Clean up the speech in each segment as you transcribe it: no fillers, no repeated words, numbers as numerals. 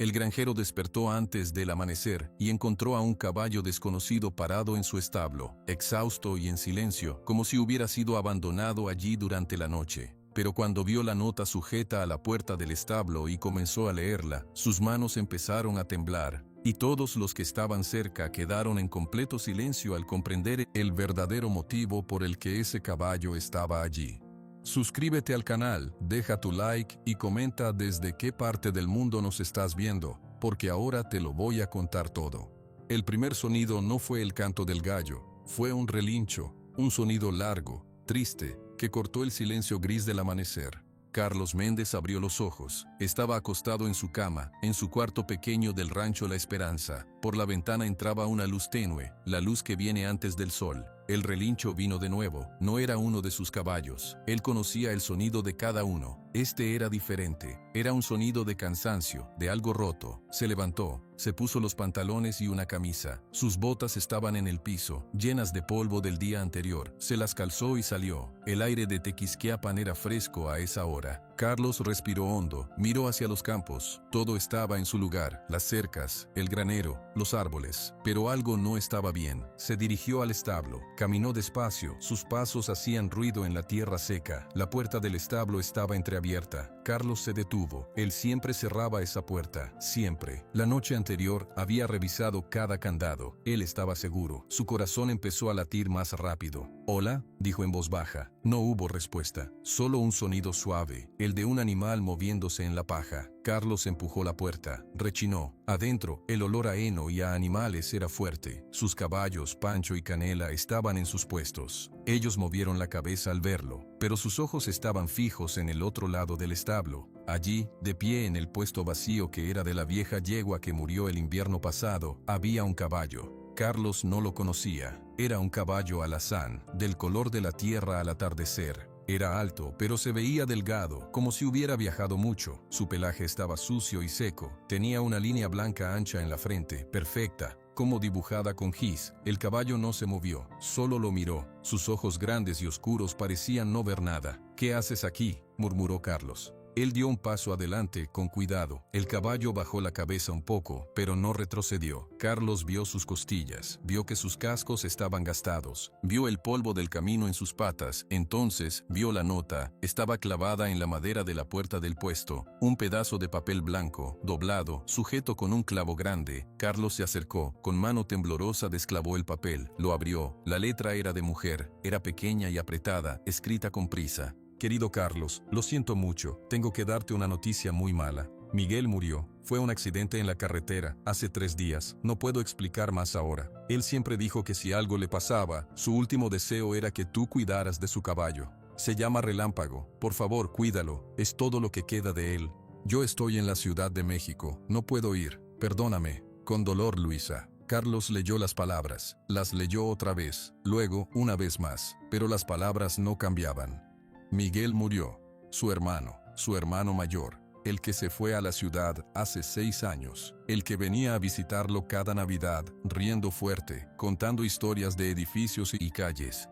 El granjero despertó antes del amanecer y encontró a un caballo desconocido parado en su establo, exhausto y en silencio, como si hubiera sido abandonado allí durante la noche. Pero cuando vio la nota sujeta a la puerta del establo y comenzó a leerla, sus manos empezaron a temblar, y todos los que estaban cerca quedaron en completo silencio al comprender el verdadero motivo por el que ese caballo estaba allí. Suscríbete al canal, deja tu like y comenta desde qué parte del mundo nos estás viendo, porque ahora te lo voy a contar todo. El primer sonido no fue el canto del gallo, fue un relincho, un sonido largo, triste, que cortó el silencio gris del amanecer. Carlos Méndez abrió los ojos. Estaba acostado en su cama, en su cuarto pequeño del rancho La Esperanza. Por la ventana entraba una luz tenue, la luz que viene antes del sol. El relincho vino de nuevo. No era uno de sus caballos. Él conocía el sonido de cada uno. Este era diferente. Era un sonido de cansancio, de algo roto. Se levantó, se puso los pantalones y una camisa. Sus botas estaban en el piso, llenas de polvo del día anterior. Se las calzó y salió. El aire de Tequisquiapan era fresco a esa hora. Carlos respiró hondo, miró hacia los campos. Todo estaba en su lugar, las cercas, el granero, los árboles. Pero algo no estaba bien. Se dirigió al establo. Caminó despacio, sus pasos hacían ruido en la tierra seca. La puerta del establo estaba entreabierta. Carlos se detuvo. Él siempre cerraba esa puerta, siempre. La noche anterior había revisado cada candado. Él estaba seguro. Su corazón empezó a latir más rápido. «Hola», dijo en voz baja. No hubo respuesta, solo un sonido suave, el de un animal moviéndose en la paja. Carlos empujó la puerta, rechinó. Adentro, el olor a heno y a animales era fuerte. Sus caballos, Pancho y Canela, estaban en sus puestos. Ellos movieron la cabeza al verlo, pero sus ojos estaban fijos en el otro lado del establo. Allí, de pie en el puesto vacío que era de la vieja yegua que murió el invierno pasado, había un caballo. Carlos no lo conocía. Era un caballo alazán, del color de la tierra al atardecer. Era alto, pero se veía delgado, como si hubiera viajado mucho. Su pelaje estaba sucio y seco. Tenía una línea blanca ancha en la frente, perfecta, como dibujada con gis. El caballo no se movió, solo lo miró. Sus ojos grandes y oscuros parecían no ver nada. «¿Qué haces aquí?», murmuró Carlos. Él dio un paso adelante, con cuidado. El caballo bajó la cabeza un poco, pero no retrocedió. Carlos vio sus costillas, vio que sus cascos estaban gastados, vio el polvo del camino en sus patas. Entonces vio la nota, estaba clavada en la madera de la puerta del puesto, un pedazo de papel blanco, doblado, sujeto con un clavo grande. Carlos se acercó, con mano temblorosa desclavó el papel, lo abrió. La letra era de mujer, era pequeña y apretada, escrita con prisa. «Querido Carlos, lo siento mucho, tengo que darte una noticia muy mala. Miguel murió. Fue un accidente en la carretera, hace 3 días. No puedo explicar más ahora. Él siempre dijo que si algo le pasaba, su último deseo era que tú cuidaras de su caballo. Se llama Relámpago. Por favor, cuídalo. Es todo lo que queda de él. Yo estoy en la Ciudad de México. No puedo ir. Perdóname. Con dolor, Luisa». Carlos leyó las palabras. Las leyó otra vez. Luego, una vez más. Pero las palabras no cambiaban. Miguel murió, su hermano mayor, el que se fue a la ciudad hace 6 años, el que venía a visitarlo cada Navidad, riendo fuerte, contando historias de edificios y calles.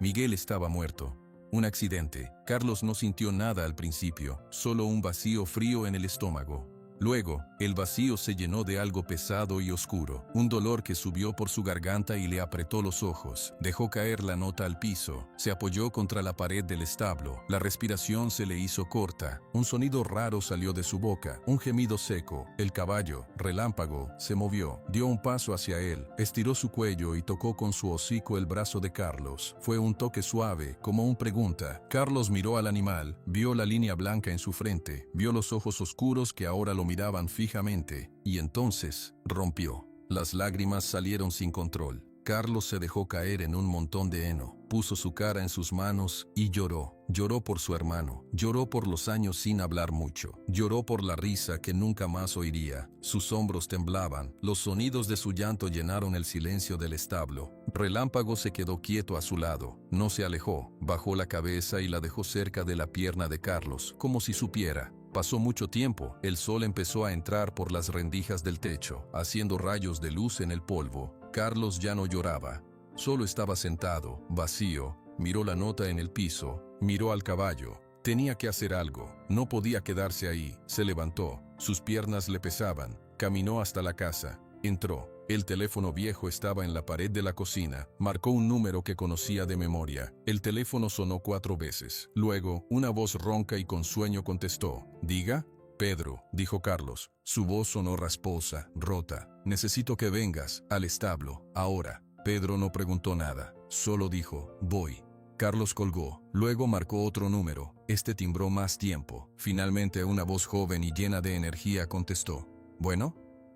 Miguel estaba muerto. Un accidente. Carlos no sintió nada al principio, solo un vacío frío en el estómago. Luego, el vacío se llenó de algo pesado y oscuro, un dolor que subió por su garganta y le apretó los ojos. Dejó caer la nota al piso, se apoyó contra la pared del establo. La respiración se le hizo corta, un sonido raro salió de su boca, un gemido seco. El caballo, Relámpago, se movió, dio un paso hacia él, estiró su cuello y tocó con su hocico el brazo de Carlos. Fue un toque suave, como una pregunta. Carlos miró al animal, vio la línea blanca en su frente, vio los ojos oscuros que ahora lo miraban fijamente, y entonces rompió. Las lágrimas salieron sin control. Carlos se dejó caer en un montón de heno, puso su cara en sus manos y lloró. Lloró por su hermano, lloró por los años sin hablar mucho, lloró por la risa que nunca más oiría. Sus hombros temblaban, los sonidos de su llanto llenaron el silencio del establo. Relámpago se quedó quieto a su lado, no se alejó, bajó la cabeza y la dejó cerca de la pierna de Carlos, como si supiera. Pasó mucho tiempo, el sol empezó a entrar por las rendijas del techo, haciendo rayos de luz en el polvo. Carlos ya no lloraba, solo estaba sentado, vacío, miró la nota en el piso, miró al caballo. Tenía que hacer algo, no podía quedarse ahí. Se levantó, sus piernas le pesaban, caminó hasta la casa, entró. El teléfono viejo estaba en la pared de la cocina, marcó un número que conocía de memoria. El teléfono sonó 4 veces. Luego, una voz ronca y con sueño contestó. «Diga». «Pedro», dijo Carlos. Su voz sonó rasposa, rota. «Necesito que vengas al establo, ahora». Pedro no preguntó nada, solo dijo, «Voy». Carlos colgó, luego marcó otro número. Este timbró más tiempo. Finalmente una voz joven y llena de energía contestó. «¿Bueno?»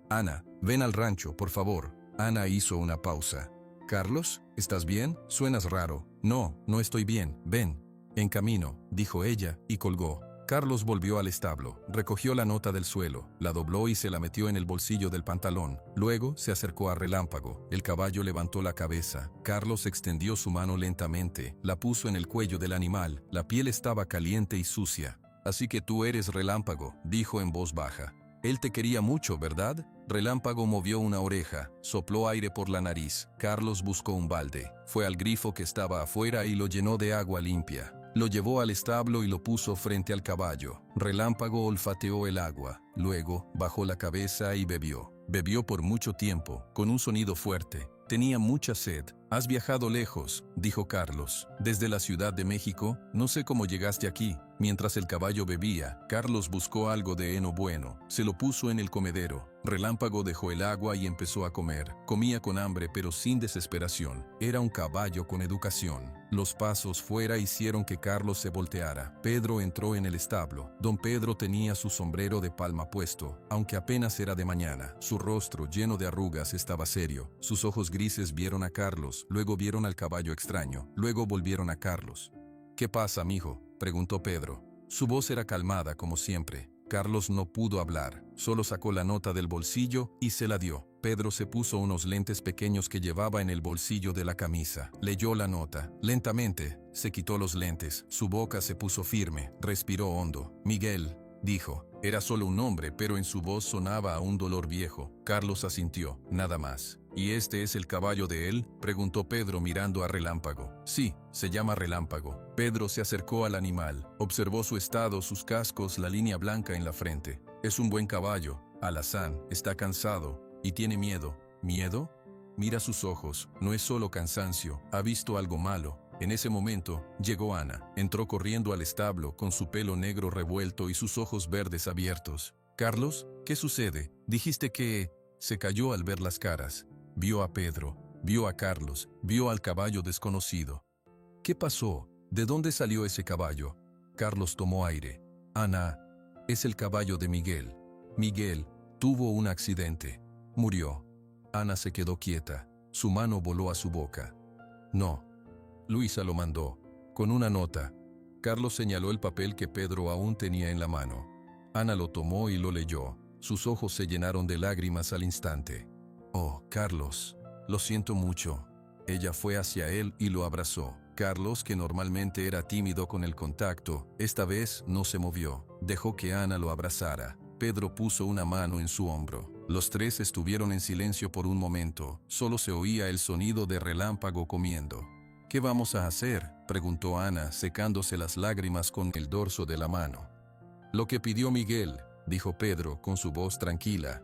«Ana, ven al rancho, por favor». Ana hizo una pausa. «Carlos, ¿estás bien? Suenas raro». «No, no estoy bien, ven». «En camino», dijo ella, y colgó. Carlos volvió al establo, recogió la nota del suelo, la dobló y se la metió en el bolsillo del pantalón. Luego se acercó a Relámpago. El caballo levantó la cabeza. Carlos extendió su mano lentamente, la puso en el cuello del animal. La piel estaba caliente y sucia. «Así que tú eres Relámpago», dijo en voz baja. «Él te quería mucho, ¿verdad?» Relámpago movió una oreja, sopló aire por la nariz. Carlos buscó un balde, fue al grifo que estaba afuera y lo llenó de agua limpia. Lo llevó al establo y lo puso frente al caballo. Relámpago olfateó el agua, luego bajó la cabeza y bebió. Bebió por mucho tiempo, con un sonido fuerte. Tenía mucha sed. «Has viajado lejos», dijo Carlos. «Desde la Ciudad de México, no sé cómo llegaste aquí». Mientras el caballo bebía, Carlos buscó algo de heno bueno. Se lo puso en el comedero. Relámpago dejó el agua y empezó a comer. Comía con hambre pero sin desesperación. Era un caballo con educación. Los pasos fuera hicieron que Carlos se volteara. Pedro entró en el establo. Don Pedro tenía su sombrero de palma puesto, aunque apenas era de mañana. Su rostro, lleno de arrugas, estaba serio. Sus ojos grises vieron a Carlos, luego vieron al caballo extraño, luego volvieron a Carlos. «¿Qué pasa, mijo?», preguntó Pedro. Su voz era calmada como siempre. Carlos no pudo hablar, solo sacó la nota del bolsillo y se la dio. Pedro se puso unos lentes pequeños que llevaba en el bolsillo de la camisa. Leyó la nota. Lentamente, se quitó los lentes. Su boca se puso firme, respiró hondo. «Miguel», dijo. Era solo un nombre, pero en su voz sonaba a un dolor viejo. Carlos asintió, nada más. «¿Y este es el caballo de él?», preguntó Pedro mirando a Relámpago. «Sí, se llama Relámpago». Pedro se acercó al animal, observó su estado, sus cascos, la línea blanca en la frente. «Es un buen caballo. Alazán, está cansado y tiene miedo». «¿Miedo?». Mira sus ojos, no es solo cansancio, ha visto algo malo. En ese momento, llegó Ana. Entró corriendo al establo con su pelo negro revuelto y sus ojos verdes abiertos. «Carlos, ¿qué sucede? Dijiste que...». Se calló al ver las caras. Vio a Pedro, vio a Carlos, vio al caballo desconocido. «¿Qué pasó? ¿De dónde salió ese caballo?». Carlos tomó aire. «Ana, es el caballo de Miguel. Miguel tuvo un accidente. Murió». Ana se quedó quieta. Su mano voló a su boca. «No. Luisa lo mandó, con una nota». Carlos señaló el papel que Pedro aún tenía en la mano. Ana lo tomó y lo leyó. Sus ojos se llenaron de lágrimas al instante. «Oh, Carlos, lo siento mucho». Ella fue hacia él y lo abrazó. Carlos, que normalmente era tímido con el contacto, esta vez no se movió. Dejó que Ana lo abrazara. Pedro puso una mano en su hombro. Los tres estuvieron en silencio por un momento. Solo se oía el sonido de Relámpago comiendo. «¿Qué vamos a hacer?», preguntó Ana, secándose las lágrimas con el dorso de la mano. «Lo que pidió Miguel», dijo Pedro con su voz tranquila.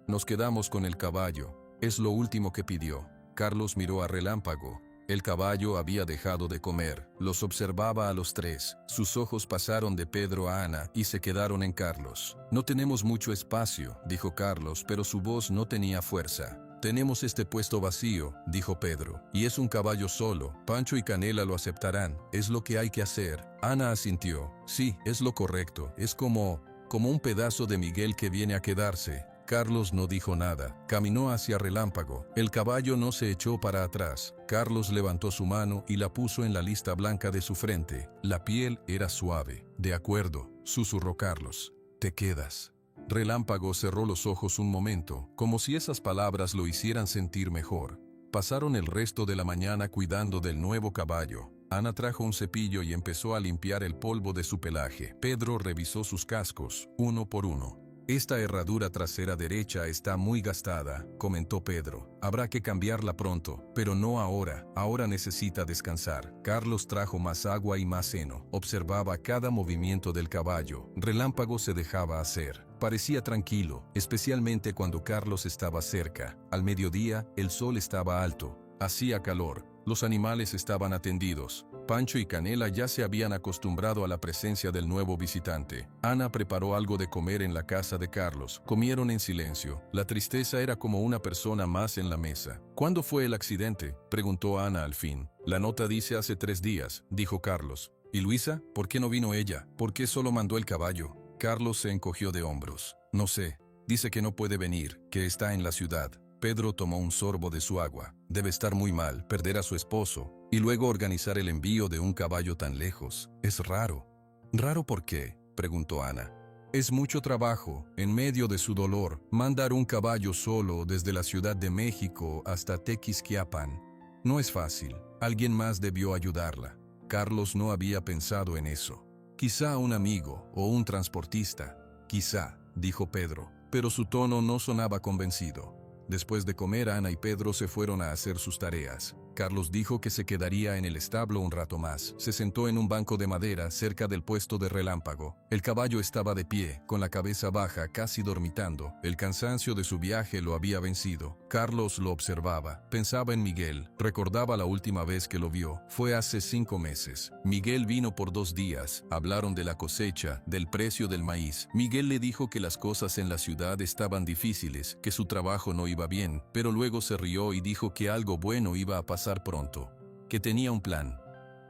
«Nos quedamos con el caballo. Es lo último que pidió». Carlos miró a Relámpago. El caballo había dejado de comer. Los observaba a los tres. Sus ojos pasaron de Pedro a Ana y se quedaron en Carlos. «No tenemos mucho espacio», dijo Carlos, pero su voz no tenía fuerza. «Tenemos este puesto vacío», dijo Pedro, «y es un caballo solo. Pancho y Canela lo aceptarán. Es lo que hay que hacer». Ana asintió. «Sí, es lo correcto. Es como un pedazo de Miguel que viene a quedarse». Carlos no dijo nada. Caminó hacia Relámpago. El caballo no se echó para atrás. Carlos levantó su mano y la puso en la lista blanca de su frente. La piel era suave. «De acuerdo», susurró Carlos. «Te quedas». Relámpago cerró los ojos un momento, como si esas palabras lo hicieran sentir mejor. Pasaron el resto de la mañana cuidando del nuevo caballo. Ana trajo un cepillo y empezó a limpiar el polvo de su pelaje. Pedro revisó sus cascos, uno por uno. Esta herradura trasera derecha está muy gastada, comentó Pedro. Habrá que cambiarla pronto, pero no ahora. Ahora necesita descansar. Carlos trajo más agua y más heno. Observaba cada movimiento del caballo. Relámpago se dejaba hacer. Parecía tranquilo, especialmente cuando Carlos estaba cerca. Al mediodía, el sol estaba alto. Hacía calor. Los animales estaban atendidos. Pancho y Canela ya se habían acostumbrado a la presencia del nuevo visitante. Ana preparó algo de comer en la casa de Carlos. Comieron en silencio. La tristeza era como una persona más en la mesa. ¿Cuándo fue el accidente?, preguntó Ana al fin. La nota dice hace 3 días, dijo Carlos. ¿Y Luisa? ¿Por qué no vino ella? ¿Por qué solo mandó el caballo? Carlos se encogió de hombros. No sé. Dice que no puede venir, que está en la ciudad. Pedro tomó un sorbo de su agua. Debe estar muy mal, perder a su esposo, y luego organizar el envío de un caballo tan lejos. Es raro. ¿Raro por qué?, preguntó Ana. Es mucho trabajo, en medio de su dolor, mandar un caballo solo desde la Ciudad de México hasta Tequisquiapan. No es fácil. Alguien más debió ayudarla. Carlos no había pensado en eso. Quizá un amigo o un transportista. Quizá, dijo Pedro, pero su tono no sonaba convencido. Después de comer, Ana y Pedro se fueron a hacer sus tareas. Carlos dijo que se quedaría en el establo un rato más. Se sentó en un banco de madera cerca del puesto de Relámpago. El caballo estaba de pie, con la cabeza baja, casi dormitando. El cansancio de su viaje lo había vencido. Carlos lo observaba. Pensaba en Miguel. Recordaba la última vez que lo vio. Fue hace 5 meses. Miguel vino por 2 días. Hablaron de la cosecha, del precio del maíz. Miguel le dijo que las cosas en la ciudad estaban difíciles, que su trabajo no iba bien, pero luego se rió y dijo que algo bueno iba a pasar pronto, que tenía un plan.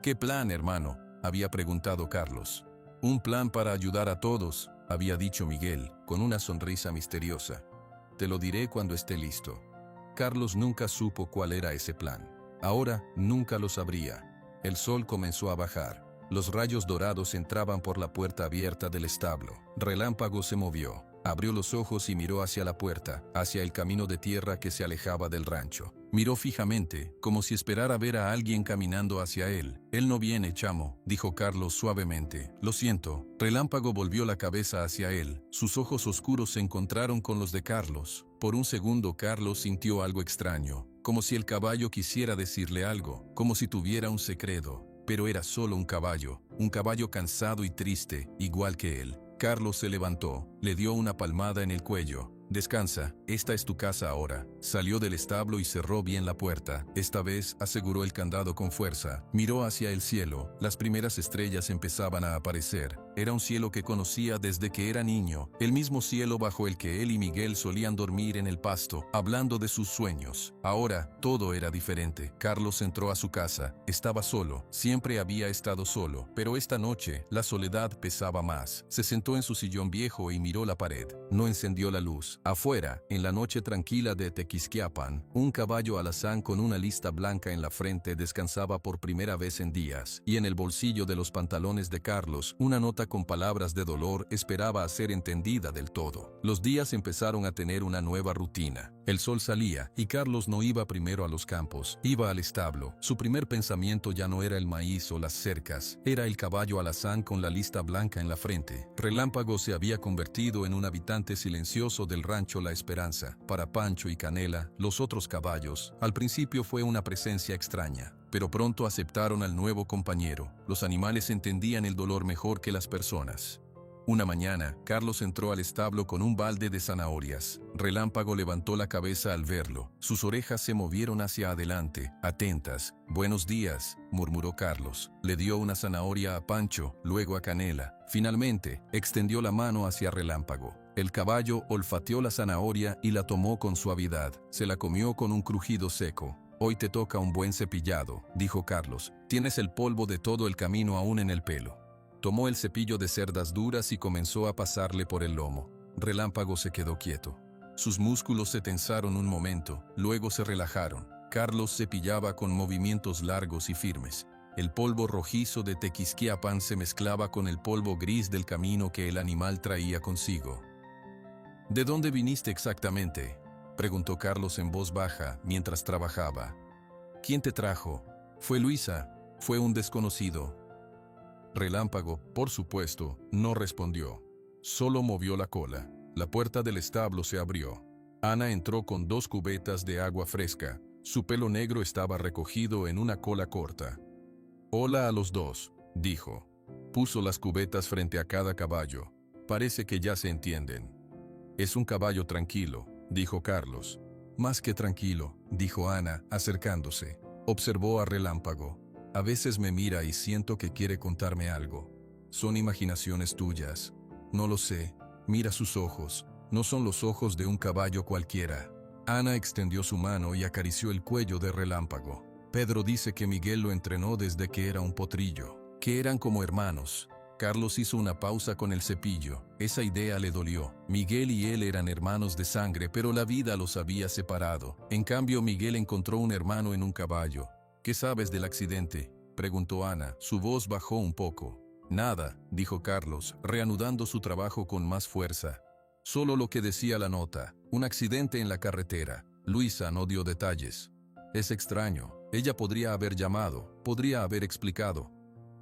¿Qué plan, hermano?, había preguntado Carlos. Un plan para ayudar a todos, había dicho Miguel, con una sonrisa misteriosa. Te lo diré cuando esté listo. Carlos nunca supo cuál era ese plan. Ahora nunca lo sabría. El sol comenzó a bajar. Los rayos dorados entraban por la puerta abierta del establo. Relámpago se movió. Abrió los ojos y miró hacia la puerta, hacia el camino de tierra que se alejaba del rancho. Miró fijamente, como si esperara ver a alguien caminando hacia él. Él no viene, chamo, dijo Carlos suavemente. Lo siento. Relámpago volvió la cabeza hacia él. Sus ojos oscuros se encontraron con los de Carlos. Por un segundo Carlos sintió algo extraño, como si el caballo quisiera decirle algo, como si tuviera un secreto. Pero era solo un caballo cansado y triste, igual que él. Carlos se levantó, le dio una palmada en el cuello. Descansa, esta es tu casa ahora. Salió del establo y cerró bien la puerta. Esta vez aseguró el candado con fuerza. Miró hacia el cielo. Las primeras estrellas empezaban a aparecer. Era un cielo que conocía desde que era niño, el mismo cielo bajo el que él y Miguel solían dormir en el pasto, hablando de sus sueños. Ahora, todo era diferente. Carlos entró a su casa. Estaba solo. Siempre había estado solo, pero esta noche, la soledad pesaba más. Se sentó en su sillón viejo y miró la pared. No encendió la luz. Afuera, en la noche tranquila de Tequisquiapan, un caballo alazán con una lista blanca en la frente descansaba por primera vez en días, y en el bolsillo de los pantalones de Carlos, una nota con palabras de dolor esperaba a ser entendida del todo. Los días empezaron a tener una nueva rutina. El sol salía, y Carlos no iba primero a los campos, iba al establo. Su primer pensamiento ya no era el maíz o las cercas, era el caballo alazán con la lista blanca en la frente. Relámpago se había convertido en un habitante silencioso del rancho La Esperanza. Para Pancho y Canela, los otros caballos, al principio fue una presencia extraña, pero pronto aceptaron al nuevo compañero. Los animales entendían el dolor mejor que las personas. Una mañana, Carlos entró al establo con un balde de zanahorias. Relámpago levantó la cabeza al verlo. Sus orejas se movieron hacia adelante, atentas. «Buenos días», murmuró Carlos. Le dio una zanahoria a Pancho, luego a Canela. Finalmente, extendió la mano hacia Relámpago. El caballo olfateó la zanahoria y la tomó con suavidad. Se la comió con un crujido seco. «Hoy te toca un buen cepillado», dijo Carlos. «Tienes el polvo de todo el camino aún en el pelo». Tomó el cepillo de cerdas duras y comenzó a pasarle por el lomo. Relámpago se quedó quieto. Sus músculos se tensaron un momento, luego se relajaron. Carlos cepillaba con movimientos largos y firmes. El polvo rojizo de Tequisquiapan se mezclaba con el polvo gris del camino que el animal traía consigo. «¿De dónde viniste exactamente?», preguntó Carlos en voz baja mientras trabajaba. «¿Quién te trajo? ¿Fue Luisa? ¿Fue un desconocido?». Relámpago, por supuesto, no respondió. Solo movió la cola. La puerta del establo se abrió. Ana entró con 2 cubetas de agua fresca. Su pelo negro estaba recogido en una cola corta. «Hola a los dos», dijo. Puso las cubetas frente a cada caballo. «Parece que ya se entienden». «Es un caballo tranquilo», dijo Carlos. «Más que tranquilo», dijo Ana, acercándose. Observó a Relámpago. «A veces me mira y siento que quiere contarme algo. ¿Son imaginaciones tuyas? No lo sé. Mira sus ojos. No son los ojos de un caballo cualquiera». Ana extendió su mano y acarició el cuello de Relámpago. «Pedro dice que Miguel lo entrenó desde que era un potrillo, que eran como hermanos». Carlos hizo una pausa con el cepillo. Esa idea le dolió. Miguel y él eran hermanos de sangre, pero la vida los había separado. En cambio, Miguel encontró un hermano en un caballo. «¿Qué sabes del accidente?», preguntó Ana. Su voz bajó un poco. «Nada», dijo Carlos, reanudando su trabajo con más fuerza. «Solo lo que decía la nota. Un accidente en la carretera». Luisa no dio detalles. «Es extraño. Ella podría haber llamado, podría haber explicado.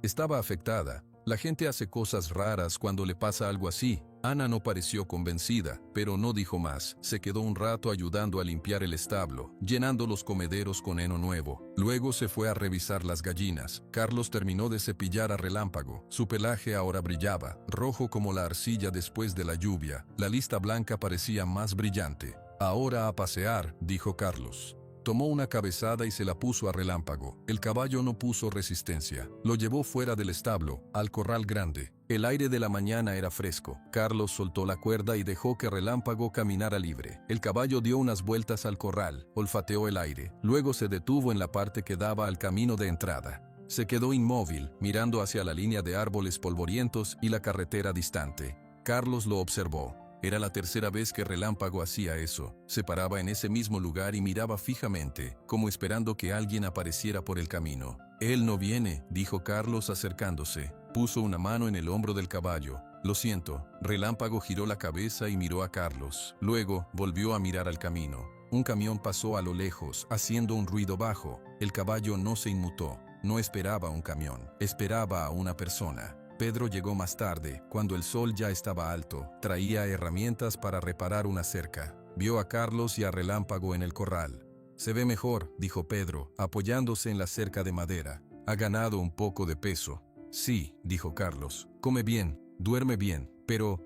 Estaba afectada. La gente hace cosas raras cuando le pasa algo así». Ana no pareció convencida, pero no dijo más. Se quedó un rato ayudando a limpiar el establo, llenando los comederos con heno nuevo. Luego se fue a revisar las gallinas. Carlos terminó de cepillar a Relámpago. Su pelaje ahora brillaba, rojo como la arcilla después de la lluvia. La lista blanca parecía más brillante. «Ahora a pasear», dijo Carlos. Tomó una cabezada y se la puso a Relámpago. El caballo no puso resistencia. Lo llevó fuera del establo, al corral grande. El aire de la mañana era fresco. Carlos soltó la cuerda y dejó que Relámpago caminara libre. El caballo dio unas vueltas al corral, olfateó el aire. Luego se detuvo en la parte que daba al camino de entrada. Se quedó inmóvil, mirando hacia la línea de árboles polvorientos y la carretera distante. Carlos lo observó. Era la tercera vez que Relámpago hacía eso. Se paraba en ese mismo lugar y miraba fijamente, como esperando que alguien apareciera por el camino. «Él no viene», dijo Carlos acercándose. Puso una mano en el hombro del caballo. «Lo siento». Relámpago giró la cabeza y miró a Carlos. Luego, volvió a mirar al camino. Un camión pasó a lo lejos, haciendo un ruido bajo. El caballo no se inmutó. No esperaba un camión. Esperaba a una persona. Pedro llegó más tarde, cuando el sol ya estaba alto. Traía herramientas para reparar una cerca. Vio a Carlos y a Relámpago en el corral. «Se ve mejor», dijo Pedro, apoyándose en la cerca de madera. «Ha ganado un poco de peso». «Sí», dijo Carlos. «Come bien, duerme bien. Pero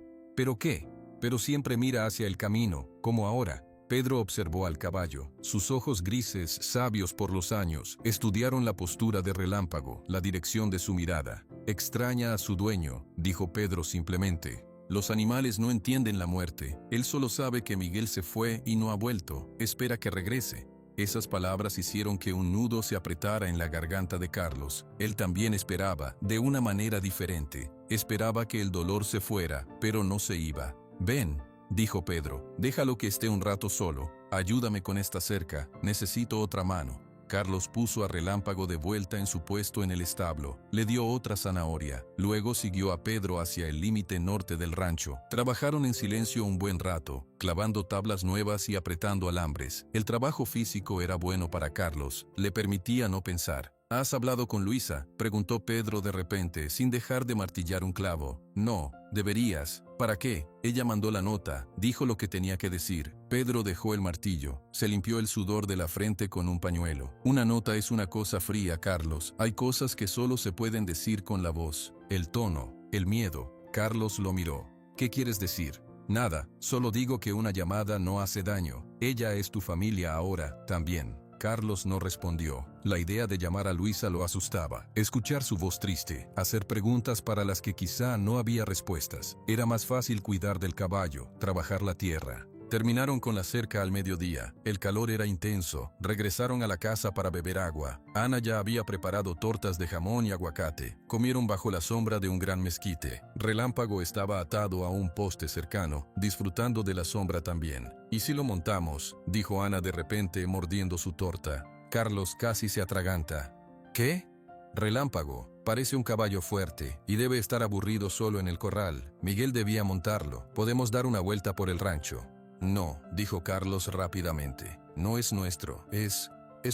¿qué? Pero siempre mira hacia el camino, como ahora». Pedro observó al caballo. Sus ojos grises, sabios por los años, estudiaron la postura de Relámpago, la dirección de su mirada. «Extraña a su dueño», dijo Pedro simplemente. «Los animales no entienden la muerte. Él solo sabe que Miguel se fue y no ha vuelto. Espera que regrese». Esas palabras hicieron que un nudo se apretara en la garganta de Carlos. Él también esperaba, de una manera diferente. Esperaba que el dolor se fuera, pero no se iba. «Ven», dijo Pedro, «déjalo que esté un rato solo. Ayúdame con esta cerca, necesito otra mano». Carlos puso a Relámpago de vuelta en su puesto en el establo. Le dio otra zanahoria. Luego siguió a Pedro hacia el límite norte del rancho. Trabajaron en silencio un buen rato, clavando tablas nuevas y apretando alambres. El trabajo físico era bueno para Carlos. Le permitía no pensar. «¿Has hablado con Luisa?», preguntó Pedro de repente, sin dejar de martillar un clavo. «No, deberías». «¿Para qué? Ella mandó la nota, dijo lo que tenía que decir». Pedro dejó el martillo, se limpió el sudor de la frente con un pañuelo. «Una nota es una cosa fría, Carlos. Hay cosas que solo se pueden decir con la voz. El tono, el miedo». Carlos lo miró. «¿Qué quieres decir?». «Nada, solo digo que una llamada no hace daño. Ella es tu familia ahora, también». Carlos no respondió. La idea de llamar a Luisa lo asustaba. Escuchar su voz triste, hacer preguntas para las que quizá no había respuestas. Era más fácil cuidar del caballo, trabajar la tierra. Terminaron con la cerca al mediodía. El calor era intenso. Regresaron a la casa para beber agua. Ana ya había preparado tortas de jamón y aguacate. Comieron bajo la sombra de un gran mezquite. Relámpago estaba atado a un poste cercano, disfrutando de la sombra también. «¿Y si lo montamos?», dijo Ana de repente, mordiendo su torta. Carlos casi se atraganta. «¿Qué?». «Relámpago. Parece un caballo fuerte y debe estar aburrido solo en el corral. Miguel debía montarlo. Podemos dar una vuelta por el rancho». «No», dijo Carlos rápidamente. «No es nuestro. Es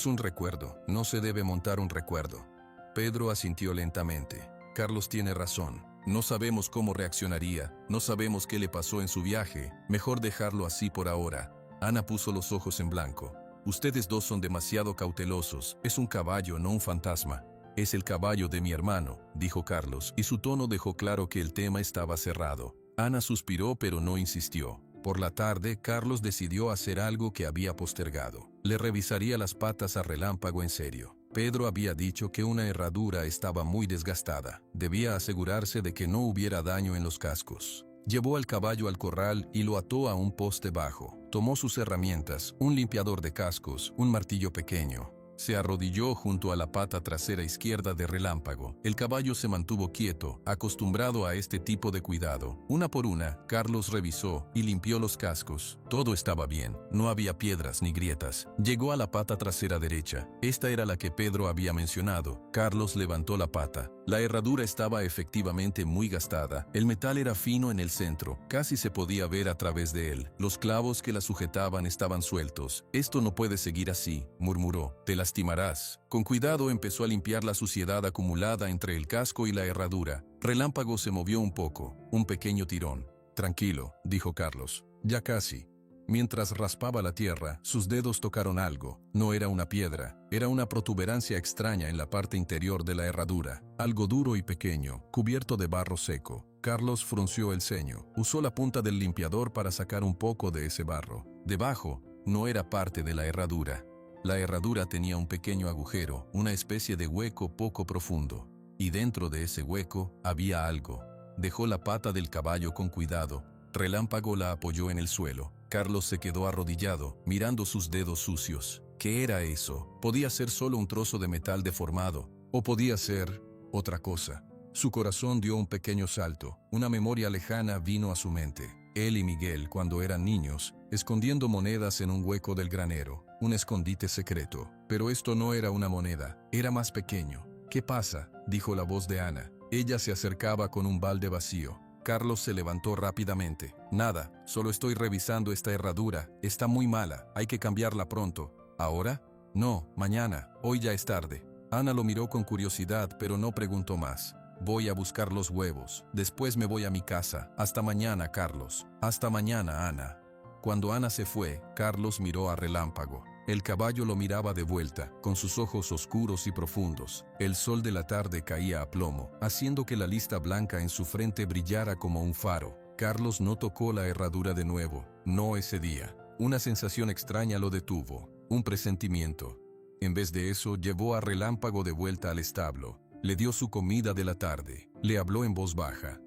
un recuerdo. No se debe montar un recuerdo». Pedro asintió lentamente. «Carlos tiene razón. No sabemos cómo reaccionaría, no sabemos qué le pasó en su viaje, mejor dejarlo así por ahora. Ana puso los ojos en blanco. Ustedes dos son demasiado cautelosos, es un caballo, no un fantasma. Es el caballo de mi hermano, dijo Carlos, y su tono dejó claro que el tema estaba cerrado. Ana suspiró pero no insistió. Por la tarde, Carlos decidió hacer algo que había postergado. Le revisaría las patas a Relámpago en serio. Pedro había dicho que una herradura estaba muy desgastada. Debía asegurarse de que no hubiera daño en los cascos. Llevó al caballo al corral y lo ató a un poste bajo. Tomó sus herramientas, un limpiador de cascos, un martillo pequeño. Se arrodilló junto a la pata trasera izquierda de Relámpago. El caballo se mantuvo quieto, acostumbrado a este tipo de cuidado. Una por una, Carlos revisó y limpió los cascos. Todo estaba bien, no había piedras ni grietas. Llegó a la pata trasera derecha. Esta era la que Pedro había mencionado. Carlos levantó la pata. La herradura estaba efectivamente muy gastada. El metal era fino en el centro, casi se podía ver a través de él. Los clavos que la sujetaban estaban sueltos. Esto no puede seguir así, murmuró. Te lastimarás. Con cuidado empezó a limpiar la suciedad acumulada entre el casco y la herradura. Relámpago se movió un poco, un pequeño tirón. Tranquilo, dijo Carlos. Ya casi. Mientras raspaba la tierra, sus dedos tocaron algo. No era una piedra, era una protuberancia extraña en la parte interior de la herradura. Algo duro y pequeño, cubierto de barro seco. Carlos frunció el ceño. Usó la punta del limpiador para sacar un poco de ese barro. Debajo, no era parte de la herradura. La herradura tenía un pequeño agujero, una especie de hueco poco profundo. Y dentro de ese hueco había algo. Dejó la pata del caballo con cuidado. Relámpago la apoyó en el suelo. Carlos se quedó arrodillado, mirando sus dedos sucios. ¿Qué era eso? Podía ser solo un trozo de metal deformado, o podía ser otra cosa. Su corazón dio un pequeño salto. Una memoria lejana vino a su mente. Él y Miguel, cuando eran niños, escondiendo monedas en un hueco del granero. Un escondite secreto. Pero esto no era una moneda, era más pequeño. ¿Qué pasa?, dijo la voz de Ana. Ella se acercaba con un balde vacío. Carlos se levantó rápidamente. Nada, solo estoy revisando esta herradura. Está muy mala, hay que cambiarla pronto. ¿Ahora? No, mañana, hoy ya es tarde. Ana lo miró con curiosidad, pero no preguntó más. Voy a buscar los huevos. Después me voy a mi casa. Hasta mañana, Carlos. Hasta mañana, Ana. Cuando Ana se fue, Carlos miró a Relámpago. El caballo lo miraba de vuelta, con sus ojos oscuros y profundos. El sol de la tarde caía a plomo, haciendo que la lista blanca en su frente brillara como un faro. Carlos no tocó la herradura de nuevo, no ese día. Una sensación extraña lo detuvo, un presentimiento. En vez de eso, llevó a Relámpago de vuelta al establo. Le dio su comida de la tarde. Le habló en voz baja.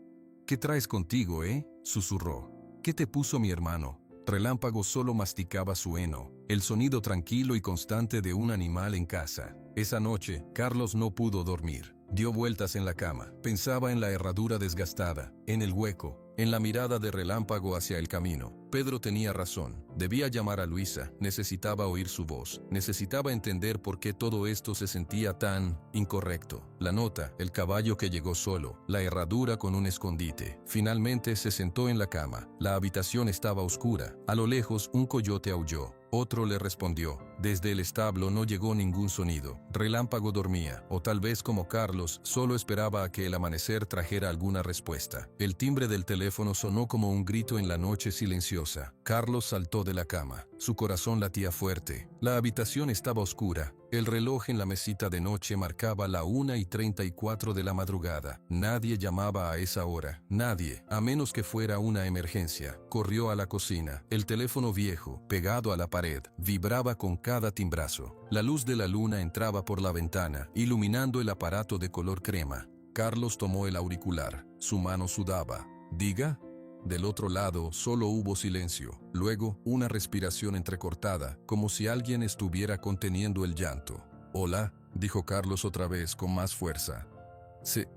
¿Qué traes contigo, susurró. ¿Qué te puso mi hermano? Relámpago solo masticaba su heno, el sonido tranquilo y constante de un animal en casa. Esa noche, Carlos no pudo dormir. Dio vueltas en la cama. Pensaba en la herradura desgastada, en el hueco, en la mirada de Relámpago hacia el camino. Pedro tenía razón. Debía llamar a Luisa. Necesitaba oír su voz. Necesitaba entender por qué todo esto se sentía tan incorrecto. La nota, el caballo que llegó solo, la herradura con un escondite. Finalmente se sentó en la cama. La habitación estaba oscura. A lo lejos, un coyote aulló. Otro le respondió. Desde el establo no llegó ningún sonido. Relámpago dormía, o tal vez como Carlos, solo esperaba a que el amanecer trajera alguna respuesta. El timbre del teléfono sonó como un grito en la noche silenciosa. Carlos saltó de la cama. Su corazón latía fuerte. La habitación estaba oscura. El reloj en la mesita de noche marcaba la 1:34 de la madrugada. Nadie llamaba a esa hora. Nadie, a menos que fuera una emergencia. Corrió a la cocina. El teléfono viejo, pegado a la pared, vibraba con cada timbrazo. La luz de la luna entraba por la ventana, iluminando el aparato de color crema. Carlos tomó el auricular. Su mano sudaba. ¿Diga? Del otro lado solo hubo silencio. Luego, una respiración entrecortada, como si alguien estuviera conteniendo el llanto. «Hola», dijo Carlos otra vez con más fuerza.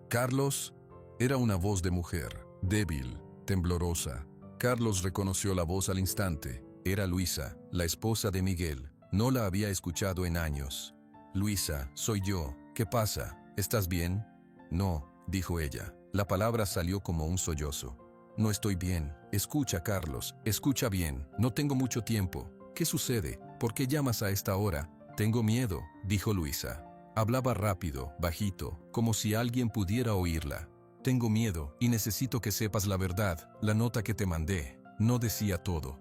«Carlos». Era una voz de mujer, débil, temblorosa. Carlos reconoció la voz al instante. Era Luisa, la esposa de Miguel. No la había escuchado en años. «Luisa, soy yo. ¿Qué pasa? ¿Estás bien?» «No», dijo ella. La palabra salió como un sollozo. «No estoy bien. Escucha, Carlos, escucha bien. No tengo mucho tiempo. ¿Qué sucede? ¿Por qué llamas a esta hora?» «Tengo miedo», dijo Luisa. Hablaba rápido, bajito, como si alguien pudiera oírla. Tengo miedo y necesito que sepas la verdad. La nota que te mandé no decía todo.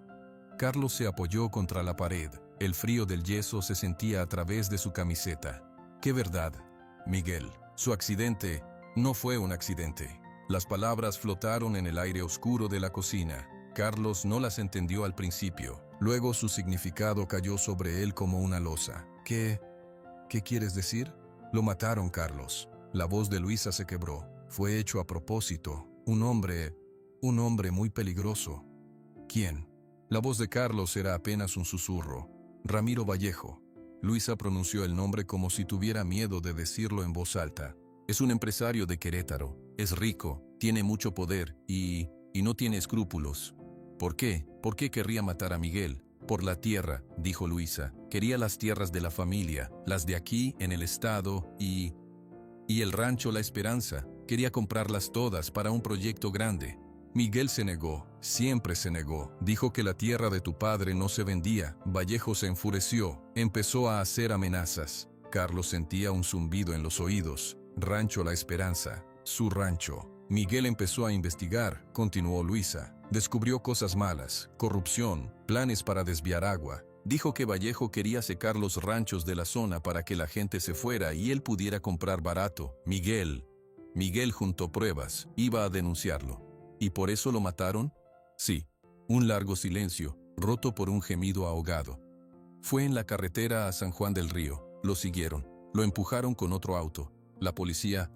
Carlos se apoyó contra la pared. El frío del yeso se sentía a través de su camiseta. ¿Qué verdad, Miguel? Su accidente no fue un accidente. Las palabras flotaron en el aire oscuro de la cocina. Carlos no las entendió al principio. Luego su significado cayó sobre él como una losa. ¿Qué quieres decir? Lo mataron, Carlos. La voz de Luisa se quebró. Fue hecho a propósito. Un hombre muy peligroso. ¿Quién? La voz de Carlos era apenas un susurro. Ramiro Vallejo. Luisa pronunció el nombre como si tuviera miedo de decirlo en voz alta. Es un empresario de Querétaro. Es rico, tiene mucho poder y no tiene escrúpulos. ¿Por qué? ¿Por qué querría matar a Miguel? Por la tierra, dijo Luisa. Quería las tierras de la familia, las de aquí, en el estado, y el rancho La Esperanza. Quería comprarlas todas para un proyecto grande. Miguel se negó, siempre se negó. Dijo que la tierra de tu padre no se vendía. Vallejo se enfureció, empezó a hacer amenazas. Carlos sentía un zumbido en los oídos. Rancho La Esperanza, su rancho. Miguel empezó a investigar, continuó Luisa. Descubrió cosas malas, corrupción, planes para desviar agua. Dijo que Vallejo quería secar los ranchos de la zona para que la gente se fuera y él pudiera comprar barato. Miguel juntó pruebas, iba a denunciarlo. ¿Y por eso lo mataron? Sí. Un largo silencio, roto por un gemido ahogado. Fue en la carretera a San Juan del Río. Lo siguieron. Lo empujaron con otro auto. La policía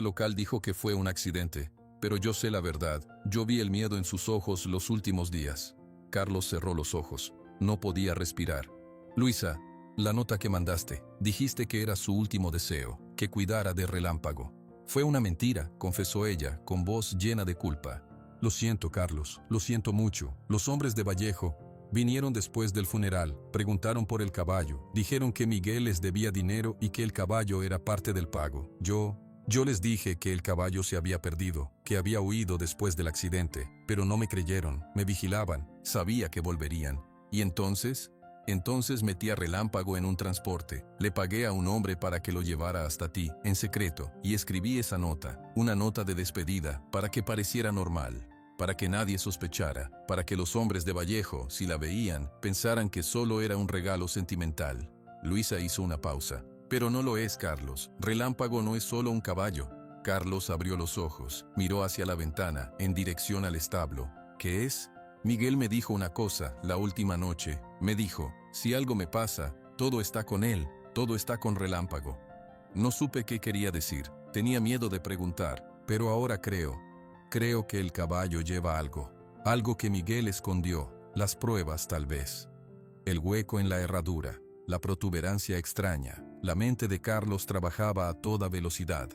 local dijo que fue un accidente. Pero yo sé la verdad. Yo vi el miedo en sus ojos los últimos días. Carlos cerró los ojos. No podía respirar. Luisa, la nota que mandaste. Dijiste que era su último deseo, que cuidara de Relámpago. Fue una mentira, confesó ella, con voz llena de culpa. Lo siento, Carlos, lo siento mucho. Los hombres de Vallejo vinieron después del funeral, preguntaron por el caballo, dijeron que Miguel les debía dinero y que el caballo era parte del pago. Yo les dije que el caballo se había perdido, que había huido después del accidente, pero no me creyeron, me vigilaban, sabía que volverían. ¿Y entonces? Entonces metí a Relámpago en un transporte, le pagué a un hombre para que lo llevara hasta ti, en secreto, y escribí esa nota, una nota de despedida, para que pareciera normal, para que nadie sospechara, para que los hombres de Vallejo, si la veían, pensaran que solo era un regalo sentimental. Luisa hizo una pausa. Pero no lo es, Carlos. Relámpago no es solo un caballo. Carlos abrió los ojos, miró hacia la ventana, en dirección al establo. ¿Qué es? Miguel me dijo una cosa la última noche. Me dijo, si algo me pasa, todo está con él, todo está con Relámpago. No supe qué quería decir. Tenía miedo de preguntar, pero ahora creo que el caballo lleva algo que Miguel escondió, las pruebas tal vez. El hueco en la herradura, la protuberancia extraña. La mente de Carlos trabajaba a toda velocidad.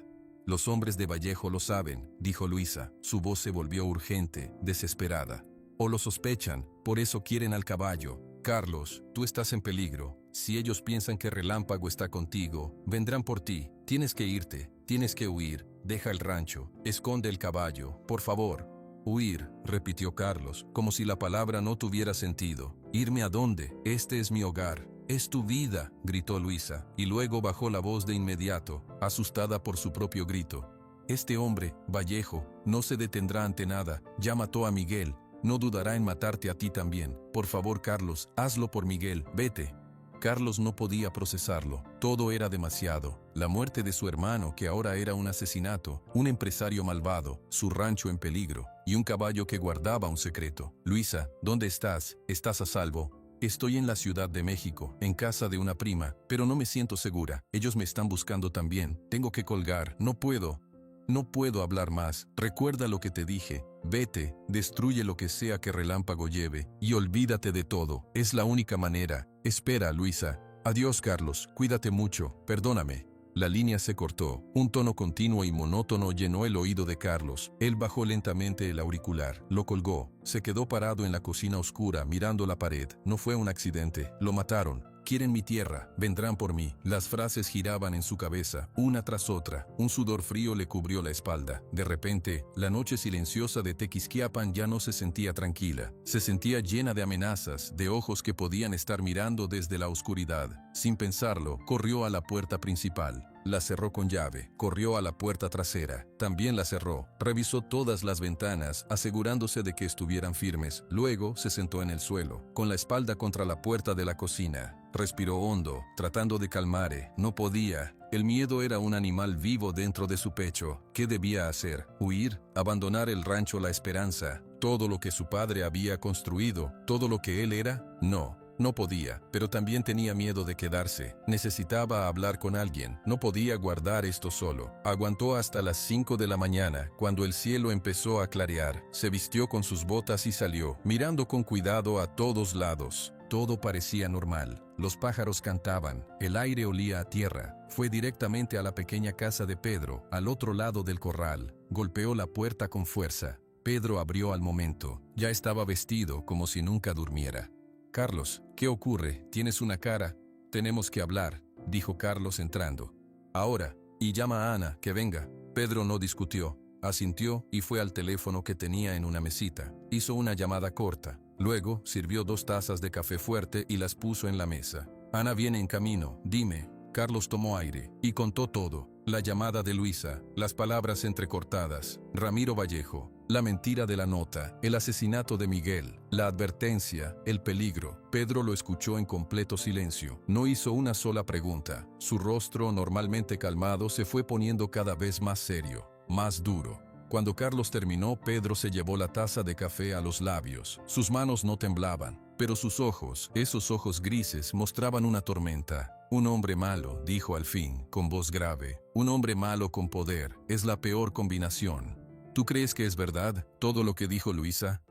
Los hombres de Vallejo lo saben, dijo Luisa. Su voz se volvió urgente, desesperada. O lo sospechan, por eso quieren al caballo. Carlos, tú estás en peligro. Si ellos piensan que Relámpago está contigo, vendrán por ti. Tienes que irte, tienes que huir. Deja el rancho, esconde el caballo, por favor. Huir, repitió Carlos, como si la palabra no tuviera sentido. ¿Irme a dónde? Este es mi hogar. Es tu vida, gritó Luisa, y luego bajó la voz de inmediato, asustada por su propio grito. Este hombre, Vallejo, no se detendrá ante nada, ya mató a Miguel, no dudará en matarte a ti también. Por favor, Carlos, hazlo por Miguel, vete. Carlos no podía procesarlo, todo era demasiado. La muerte de su hermano, que ahora era un asesinato, un empresario malvado, su rancho en peligro, y un caballo que guardaba un secreto. Luisa, ¿dónde estás? ¿Estás a salvo? Estoy en la Ciudad de México, en casa de una prima, pero no me siento segura. Ellos me están buscando también. Tengo que colgar. No puedo hablar más. Recuerda lo que te dije. Vete, destruye lo que sea que Relámpago lleve, y olvídate de todo. Es la única manera. Espera, Luisa. Adiós, Carlos. Cuídate mucho. Perdóname. La línea se cortó. Un tono continuo y monótono llenó el oído de Carlos. Él bajó lentamente el auricular, lo colgó. Se quedó parado en la cocina oscura, mirando la pared. No fue un accidente. Lo mataron. Quieren mi tierra. Vendrán por mí. Las frases giraban en su cabeza, una tras otra. Un sudor frío le cubrió la espalda. De repente, la noche silenciosa de Tequisquiapan ya no se sentía tranquila. Se sentía llena de amenazas, de ojos que podían estar mirando desde la oscuridad. Sin pensarlo, corrió a la puerta principal. La cerró con llave, corrió a la puerta trasera, también la cerró, revisó todas las ventanas, asegurándose de que estuvieran firmes, luego se sentó en el suelo, con la espalda contra la puerta de la cocina. Respiró hondo, tratando de calmar. No podía. El miedo era un animal vivo dentro de su pecho. ¿Qué debía hacer? ¿Huir? ¿Abandonar el rancho La Esperanza? ¿Todo lo que su padre había construido? ¿Todo lo que él era? No. No podía, pero también tenía miedo de quedarse. Necesitaba hablar con alguien. No podía guardar esto solo. Aguantó hasta las 5 de la mañana, cuando el cielo empezó a clarear. Se vistió con sus botas y salió, mirando con cuidado a todos lados. Todo parecía normal. Los pájaros cantaban, el aire olía a tierra. Fue directamente a la pequeña casa de Pedro, al otro lado del corral. Golpeó la puerta con fuerza. Pedro abrió al momento. Ya estaba vestido como si nunca durmiera. «Carlos, ¿qué ocurre? Tienes una cara. Tenemos que hablar», dijo Carlos entrando. «Ahora, y llama a Ana, que venga». Pedro no discutió, asintió y fue al teléfono que tenía en una mesita. Hizo una llamada corta. Luego, sirvió 2 tazas de café fuerte y las puso en la mesa. «Ana viene en camino, dime». Carlos tomó aire y contó todo. La llamada de Luisa, las palabras entrecortadas, Ramiro Vallejo, la mentira de la nota, el asesinato de Miguel, la advertencia, el peligro. Pedro lo escuchó en completo silencio. No hizo una sola pregunta. Su rostro, normalmente calmado, se fue poniendo cada vez más serio, más duro. Cuando Carlos terminó, Pedro se llevó la taza de café a los labios. Sus manos no temblaban, pero sus ojos, esos ojos grises, mostraban una tormenta. «Un hombre malo», dijo al fin, con voz grave. «Un hombre malo con poder. Es la peor combinación». «¿Tú crees que es verdad todo lo que dijo Luisa?»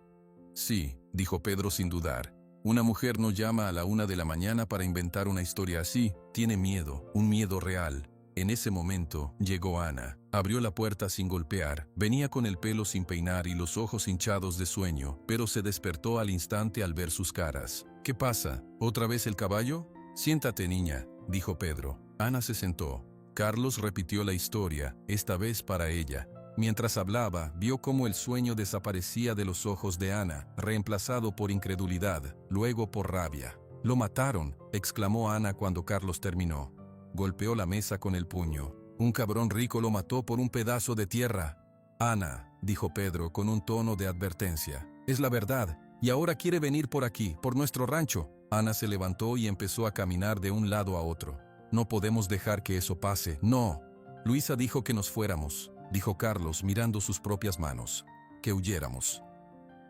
«Sí», dijo Pedro sin dudar. «Una mujer no llama a la 1 de la mañana para inventar una historia así. Tiene miedo, un miedo real». En ese momento, llegó Ana. Abrió la puerta sin golpear. Venía con el pelo sin peinar y los ojos hinchados de sueño, pero se despertó al instante al ver sus caras. «¿Qué pasa? ¿Otra vez el caballo?» «Siéntate, niña», dijo Pedro. Ana se sentó. Carlos repitió la historia, esta vez para ella. Mientras hablaba, vio cómo el sueño desaparecía de los ojos de Ana, reemplazado por incredulidad, luego por rabia. «Lo mataron», exclamó Ana cuando Carlos terminó. Golpeó la mesa con el puño. «Un cabrón rico lo mató por un pedazo de tierra». «Ana», dijo Pedro con un tono de advertencia, «es la verdad, y ahora quiere venir por aquí, por nuestro rancho». Ana se levantó y empezó a caminar de un lado a otro. «No podemos dejar que eso pase, no». «Luisa dijo que nos fuéramos», dijo Carlos mirando sus propias manos. «Que huyéramos».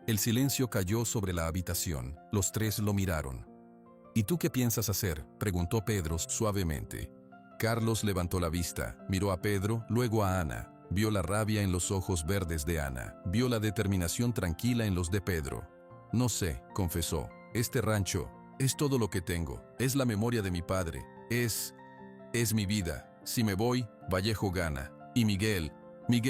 El silencio cayó sobre la habitación. Los 3 lo miraron. «¿Y tú qué piensas hacer?», preguntó Pedro suavemente. Carlos levantó la vista, miró a Pedro, luego a Ana. Vio la rabia en los ojos verdes de Ana. Vio la determinación tranquila en los de Pedro. «No sé», confesó. «Este rancho es todo lo que tengo. Es la memoria de mi padre. Es mi vida. Si me voy, Vallejo gana. Y Miguel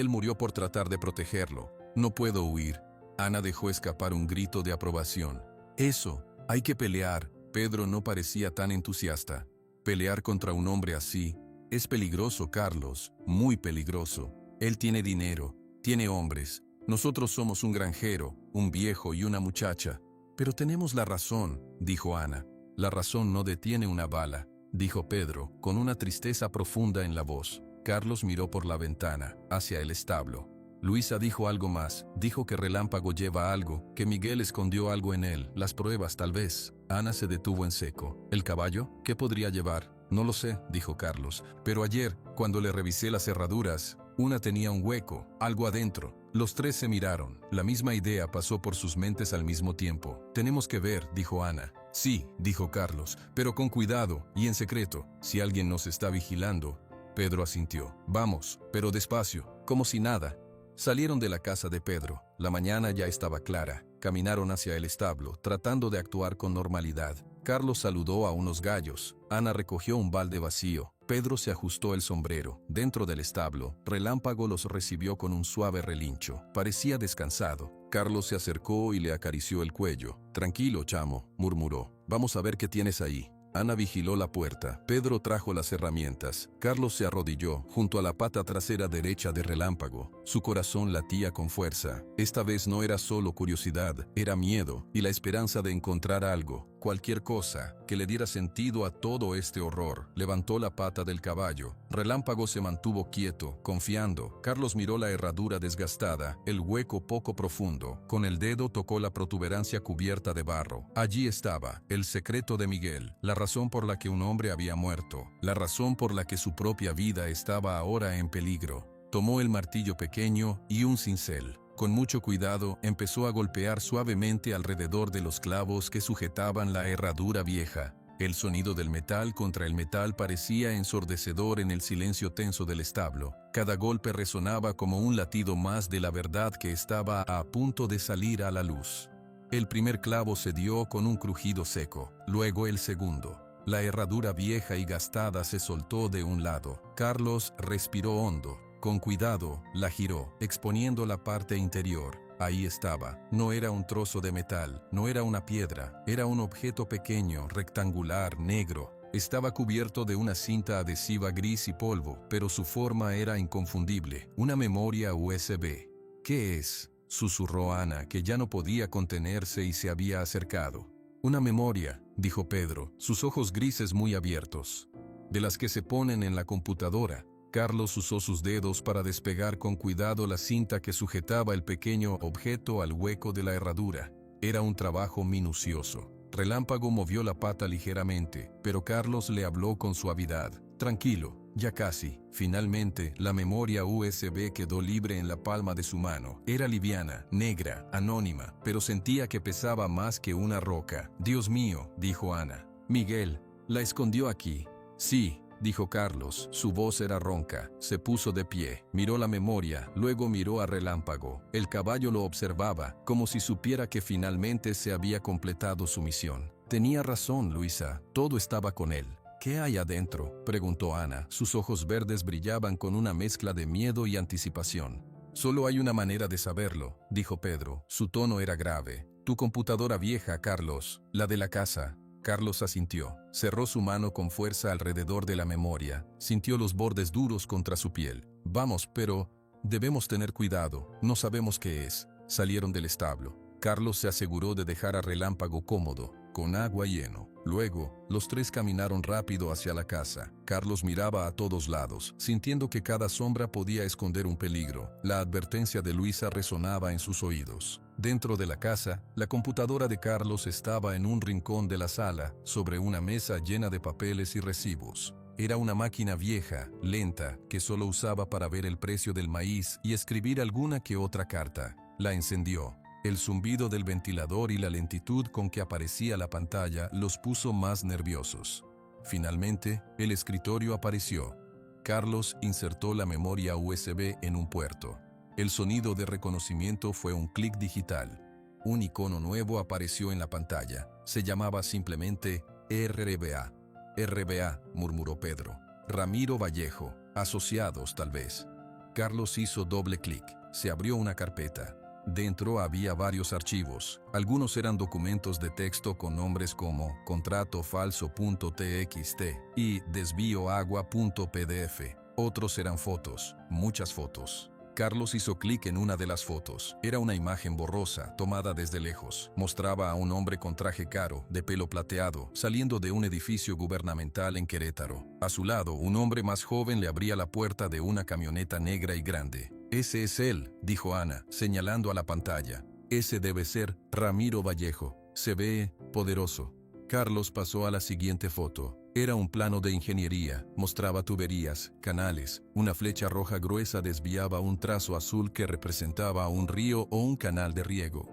murió por tratar de protegerlo. No puedo huir». Ana dejó escapar un grito de aprobación. «Eso, hay que pelear». Pedro no parecía tan entusiasta. «Pelear contra un hombre así es peligroso, Carlos, muy peligroso. Él tiene dinero, tiene hombres. Nosotros somos un granjero, un viejo y una muchacha». «Pero tenemos la razón», dijo Ana. «La razón no detiene una bala», dijo Pedro, con una tristeza profunda en la voz. Carlos miró por la ventana, hacia el establo. Luisa dijo algo más. Dijo que Relámpago lleva algo, que Miguel escondió algo en él. Las pruebas, tal vez. Ana se detuvo en seco. ¿El caballo? ¿Qué podría llevar? «No lo sé», dijo Carlos. «Pero ayer, cuando le revisé las cerraduras, una tenía un hueco, algo adentro». Los 3 se miraron. La misma idea pasó por sus mentes al mismo tiempo. «Tenemos que ver», dijo Ana. «Sí», dijo Carlos, «pero con cuidado y en secreto. Si alguien nos está vigilando». Pedro asintió. «Vamos, pero despacio, como si nada». Salieron de la casa de Pedro. La mañana ya estaba clara. Caminaron hacia el establo, tratando de actuar con normalidad. Carlos saludó a unos gallos. Ana recogió un balde vacío. Pedro se ajustó el sombrero. Dentro del establo, Relámpago los recibió con un suave relincho. Parecía descansado. Carlos se acercó y le acarició el cuello. «Tranquilo, chamo», murmuró. «Vamos a ver qué tienes ahí». Ana vigiló la puerta. Pedro trajo las herramientas. Carlos se arrodilló junto a la pata trasera derecha de Relámpago. Su corazón latía con fuerza. Esta vez no era solo curiosidad, era miedo y la esperanza de encontrar algo. cualquier cosa que le diera sentido a todo este horror. Levantó la pata del caballo. Relámpago se mantuvo quieto, confiando. Carlos miró la herradura desgastada, el hueco poco profundo. Con el dedo tocó la protuberancia cubierta de barro. Allí estaba, el secreto de Miguel, la razón por la que un hombre había muerto, la razón por la que su propia vida estaba ahora en peligro. Tomó el martillo pequeño y un cincel. Con mucho cuidado, empezó a golpear suavemente alrededor de los clavos que sujetaban la herradura vieja. El sonido del metal contra el metal parecía ensordecedor en el silencio tenso del establo. Cada golpe resonaba como un latido más de la verdad que estaba a punto de salir a la luz. El primer clavo se dio con un crujido seco, luego el segundo. La herradura vieja y gastada se soltó de un lado. Carlos respiró hondo. Con cuidado, la giró, exponiendo la parte interior. Ahí estaba. No era un trozo de metal, no era una piedra, era un objeto pequeño, rectangular, negro. Estaba cubierto de una cinta adhesiva gris y polvo, pero su forma era inconfundible. Una memoria USB. ¿Qué es?, susurró Ana, que ya no podía contenerse y se había acercado. Una memoria, dijo Pedro, sus ojos grises muy abiertos. De las que se ponen en la computadora. Carlos usó sus dedos para despegar con cuidado la cinta que sujetaba el pequeño objeto al hueco de la herradura. Era un trabajo minucioso. Relámpago movió la pata ligeramente, pero Carlos le habló con suavidad. Tranquilo, ya casi. Finalmente, la memoria USB quedó libre en la palma de su mano. Era liviana, negra, anónima, pero sentía que pesaba más que una roca. Dios mío, dijo Ana. Miguel, ¿la escondió aquí? Sí, dijo Carlos. Su voz era ronca. Se puso de pie. Miró la memoria, luego miró a Relámpago. El caballo lo observaba, como si supiera que finalmente se había completado su misión. Tenía razón, Luisa. Todo estaba con él. ¿Qué hay adentro?, preguntó Ana. Sus ojos verdes brillaban con una mezcla de miedo y anticipación. Solo hay una manera de saberlo, dijo Pedro. Su tono era grave. Tu computadora vieja, Carlos. La de la casa. Carlos asintió. Cerró su mano con fuerza alrededor de la memoria. Sintió los bordes duros contra su piel. Vamos, pero debemos tener cuidado. No sabemos qué es. Salieron del establo. Carlos se aseguró de dejar a Relámpago cómodo, con agua lleno. Luego, los tres caminaron rápido hacia la casa. Carlos miraba a todos lados, sintiendo que cada sombra podía esconder un peligro. La advertencia de Luisa resonaba en sus oídos. Dentro de la casa, la computadora de Carlos estaba en un rincón de la sala, sobre una mesa llena de papeles y recibos. Era una máquina vieja, lenta, que solo usaba para ver el precio del maíz y escribir alguna que otra carta. La encendió. El zumbido del ventilador y la lentitud con que aparecía la pantalla los puso más nerviosos. Finalmente, el escritorio apareció. Carlos insertó la memoria USB en un puerto. El sonido de reconocimiento fue un clic digital. Un icono nuevo apareció en la pantalla. Se llamaba simplemente RBA. RBA, murmuró Pedro. Ramiro Vallejo. Asociados, tal vez. Carlos hizo doble clic. Se abrió una carpeta. Dentro había varios archivos. Algunos eran documentos de texto con nombres como contrato falso.txt y desvíoagua.pdf. Otros eran fotos, muchas fotos. Carlos hizo clic en una de las fotos. Era una imagen borrosa, tomada desde lejos. Mostraba a un hombre con traje caro, de pelo plateado, saliendo de un edificio gubernamental en Querétaro. A su lado, un hombre más joven le abría la puerta de una camioneta negra y grande. Ese es él, dijo Ana, señalando a la pantalla. Ese debe ser Ramiro Vallejo. Se ve poderoso. Carlos pasó a la siguiente foto. Era un plano de ingeniería. Mostraba tuberías, canales. Una flecha roja gruesa desviaba un trazo azul que representaba un río o un canal de riego.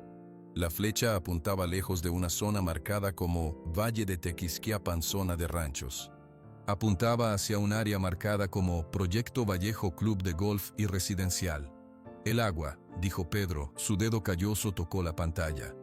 La flecha apuntaba lejos de una zona marcada como Valle de Tequisquiapan, zona de ranchos. Apuntaba hacia un área marcada como Proyecto Vallejo Club de Golf y Residencial. El agua, dijo Pedro. Su dedo calloso tocó la pantalla.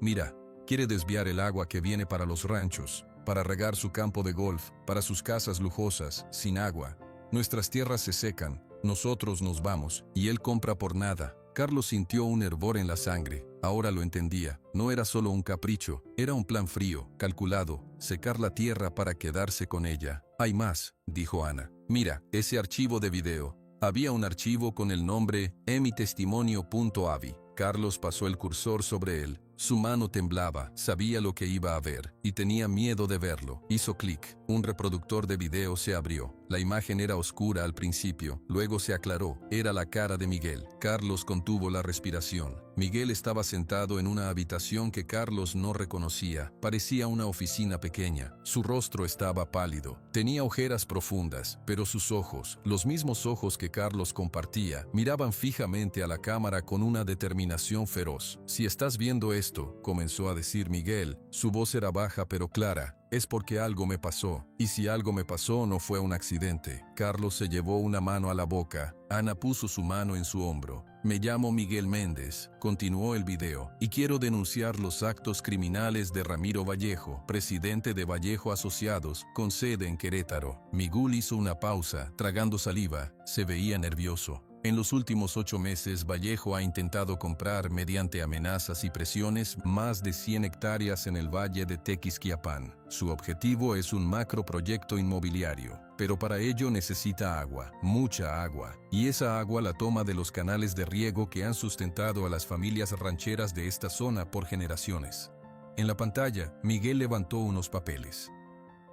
Mira, quiere desviar el agua que viene para los ranchos, para regar su campo de golf, para sus casas lujosas, sin agua. Nuestras tierras se secan, nosotros nos vamos, y él compra por nada. Carlos sintió un hervor en la sangre. Ahora lo entendía. No era solo un capricho, era un plan frío, calculado, secar la tierra para quedarse con ella. Hay más, dijo Ana. Mira, ese archivo de video. Había un archivo con el nombre emitestimonio.avi. Carlos pasó el cursor sobre él. Su mano temblaba, sabía lo que iba a ver, y tenía miedo de verlo. Hizo clic. Un reproductor de video se abrió. La imagen era oscura al principio, luego se aclaró. Era la cara de Miguel. Carlos contuvo la respiración. Miguel estaba sentado en una habitación que Carlos no reconocía. Parecía una oficina pequeña. Su rostro estaba pálido. Tenía ojeras profundas, pero sus ojos, los mismos ojos que Carlos compartía, miraban fijamente a la cámara con una determinación feroz. «Si estás viendo esto», comenzó a decir Miguel. Su voz era baja pero clara. «Es porque algo me pasó, y si algo me pasó no fue un accidente». Carlos se llevó una mano a la boca. Ana puso su mano en su hombro. «Me llamo Miguel Méndez», continuó el video, «y quiero denunciar los actos criminales de Ramiro Vallejo, presidente de Vallejo Asociados, con sede en Querétaro». Miguel hizo una pausa, tragando saliva. Se veía nervioso. En los últimos 8 meses, Vallejo ha intentado comprar, mediante amenazas y presiones, más de 100 hectáreas en el valle de Tequisquiapan. Su objetivo es un macroproyecto inmobiliario, pero para ello necesita agua, mucha agua, y esa agua la toma de los canales de riego que han sustentado a las familias rancheras de esta zona por generaciones. En la pantalla, Miguel levantó unos papeles.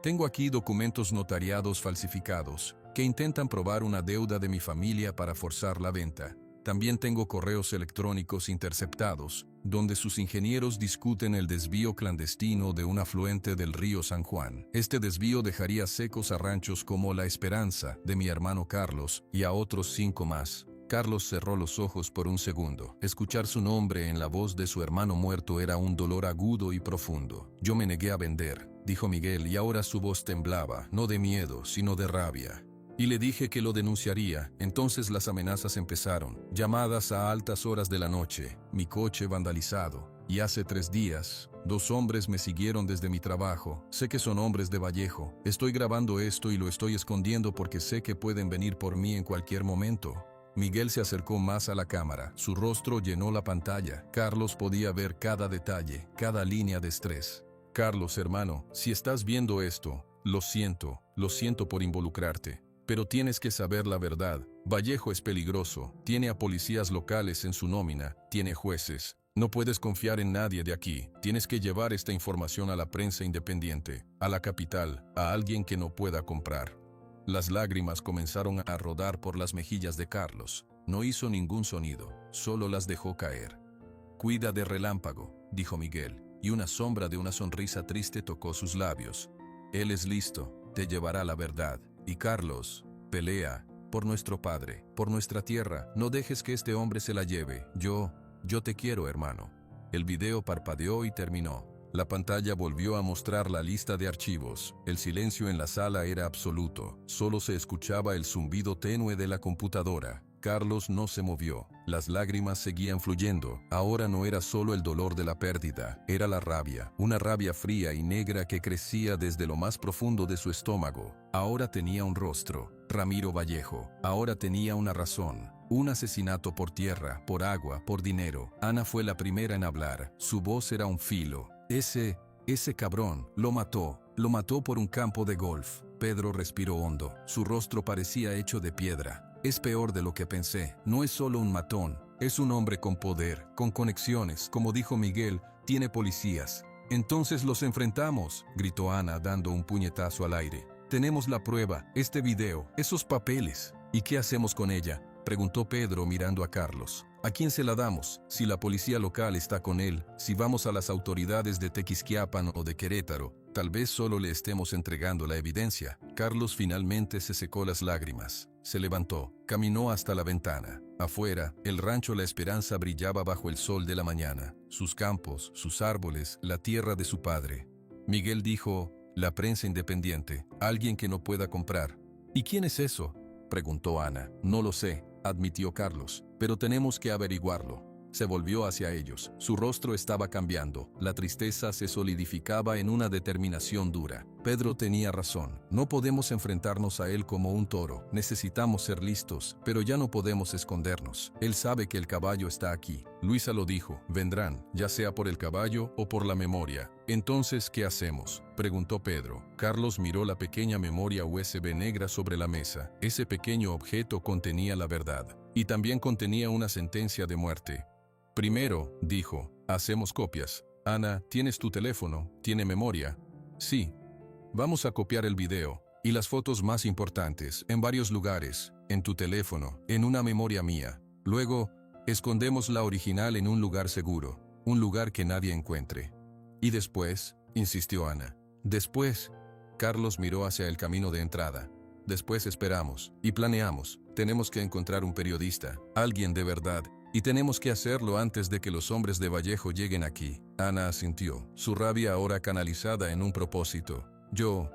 «Tengo aquí documentos notariados falsificados que intentan probar una deuda de mi familia para forzar la venta. También tengo correos electrónicos interceptados, donde sus ingenieros discuten el desvío clandestino de un afluente del río San Juan. Este desvío dejaría secos a ranchos como La Esperanza, de mi hermano Carlos, y a otros 5 más». Carlos cerró los ojos por un segundo. Escuchar su nombre en la voz de su hermano muerto era un dolor agudo y profundo. «Yo me negué a vender», dijo Miguel, y ahora su voz temblaba, no de miedo, sino de rabia. «Y le dije que lo denunciaría». Entonces las amenazas empezaron. Llamadas a altas horas de la noche, mi coche vandalizado. Y hace 3 días, 2 hombres me siguieron desde mi trabajo. Sé que son hombres de Vallejo. Estoy grabando esto y lo estoy escondiendo porque sé que pueden venir por mí en cualquier momento. Miguel se acercó más a la cámara. Su rostro llenó la pantalla. Carlos podía ver cada detalle, cada línea de estrés. «Carlos, hermano, si estás viendo esto, lo siento por involucrarte. Pero tienes que saber la verdad. Vallejo es peligroso, tiene a policías locales en su nómina, tiene jueces. No puedes confiar en nadie de aquí. Tienes que llevar esta información a la prensa independiente, a la capital, a alguien que no pueda comprar». Las lágrimas comenzaron a rodar por las mejillas de Carlos. No hizo ningún sonido, solo las dejó caer. «Cuida de Relámpago», dijo Miguel, y una sombra de una sonrisa triste tocó sus labios. «Él es listo, te llevará la verdad. Y Carlos, pelea, por nuestro padre, por nuestra tierra, no dejes que este hombre se la lleve. Yo te quiero, hermano». El video parpadeó y terminó. La pantalla volvió a mostrar la lista de archivos. El silencio en la sala era absoluto. Solo se escuchaba el zumbido tenue de la computadora. Carlos no se movió. Las lágrimas seguían fluyendo. Ahora no era solo el dolor de la pérdida, era la rabia. Una rabia fría y negra que crecía desde lo más profundo de su estómago. Ahora tenía un rostro. Ramiro Vallejo. Ahora tenía una razón. Un asesinato por tierra, por agua, por dinero. Ana fue la primera en hablar. Su voz era un filo. Ese cabrón, lo mató por un campo de golf. Pedro respiró hondo. Su rostro parecía hecho de piedra. «Es peor de lo que pensé. No es solo un matón. Es un hombre con poder, con conexiones. Como dijo Miguel, tiene policías». «Entonces los enfrentamos», gritó Ana dando un puñetazo al aire. «Tenemos la prueba, este video, esos papeles». «¿Y qué hacemos con ella?», preguntó Pedro mirando a Carlos. «¿A quién se la damos? Si la policía local está con él, si vamos a las autoridades de Tequisquiapan o de Querétaro, tal vez solo le estemos entregando la evidencia». Carlos finalmente se secó las lágrimas. Se levantó, caminó hasta la ventana. Afuera, el rancho La Esperanza brillaba bajo el sol de la mañana. Sus campos, sus árboles, la tierra de su padre. Miguel dijo: «La prensa independiente, alguien que no pueda comprar». «¿Y quién es eso?», preguntó Ana. «No lo sé», admitió Carlos, «pero tenemos que averiguarlo». Se volvió hacia ellos. Su rostro estaba cambiando. La tristeza se solidificaba en una determinación dura. Pedro tenía razón. No podemos enfrentarnos a él como un toro. Necesitamos ser listos, pero ya no podemos escondernos. Él sabe que el caballo está aquí. Luisa lo dijo. Vendrán, ya sea por el caballo o por la memoria. «Entonces, ¿qué hacemos?», preguntó Pedro. Carlos miró la pequeña memoria USB negra sobre la mesa. Ese pequeño objeto contenía la verdad. Y también contenía una sentencia de muerte. Primero, dijo, hacemos copias. Ana, ¿tienes tu teléfono? ¿Tiene memoria? Sí. Vamos a copiar el video y las fotos más importantes en varios lugares, en tu teléfono, en una memoria mía. Luego, escondemos la original en un lugar seguro, un lugar que nadie encuentre. Y después, insistió Ana. Después, Carlos miró hacia el camino de entrada. Después esperamos y planeamos. Tenemos que encontrar un periodista, alguien de verdad, y tenemos que hacerlo antes de que los hombres de Vallejo lleguen aquí. Ana asintió, su rabia ahora canalizada en un propósito. Yo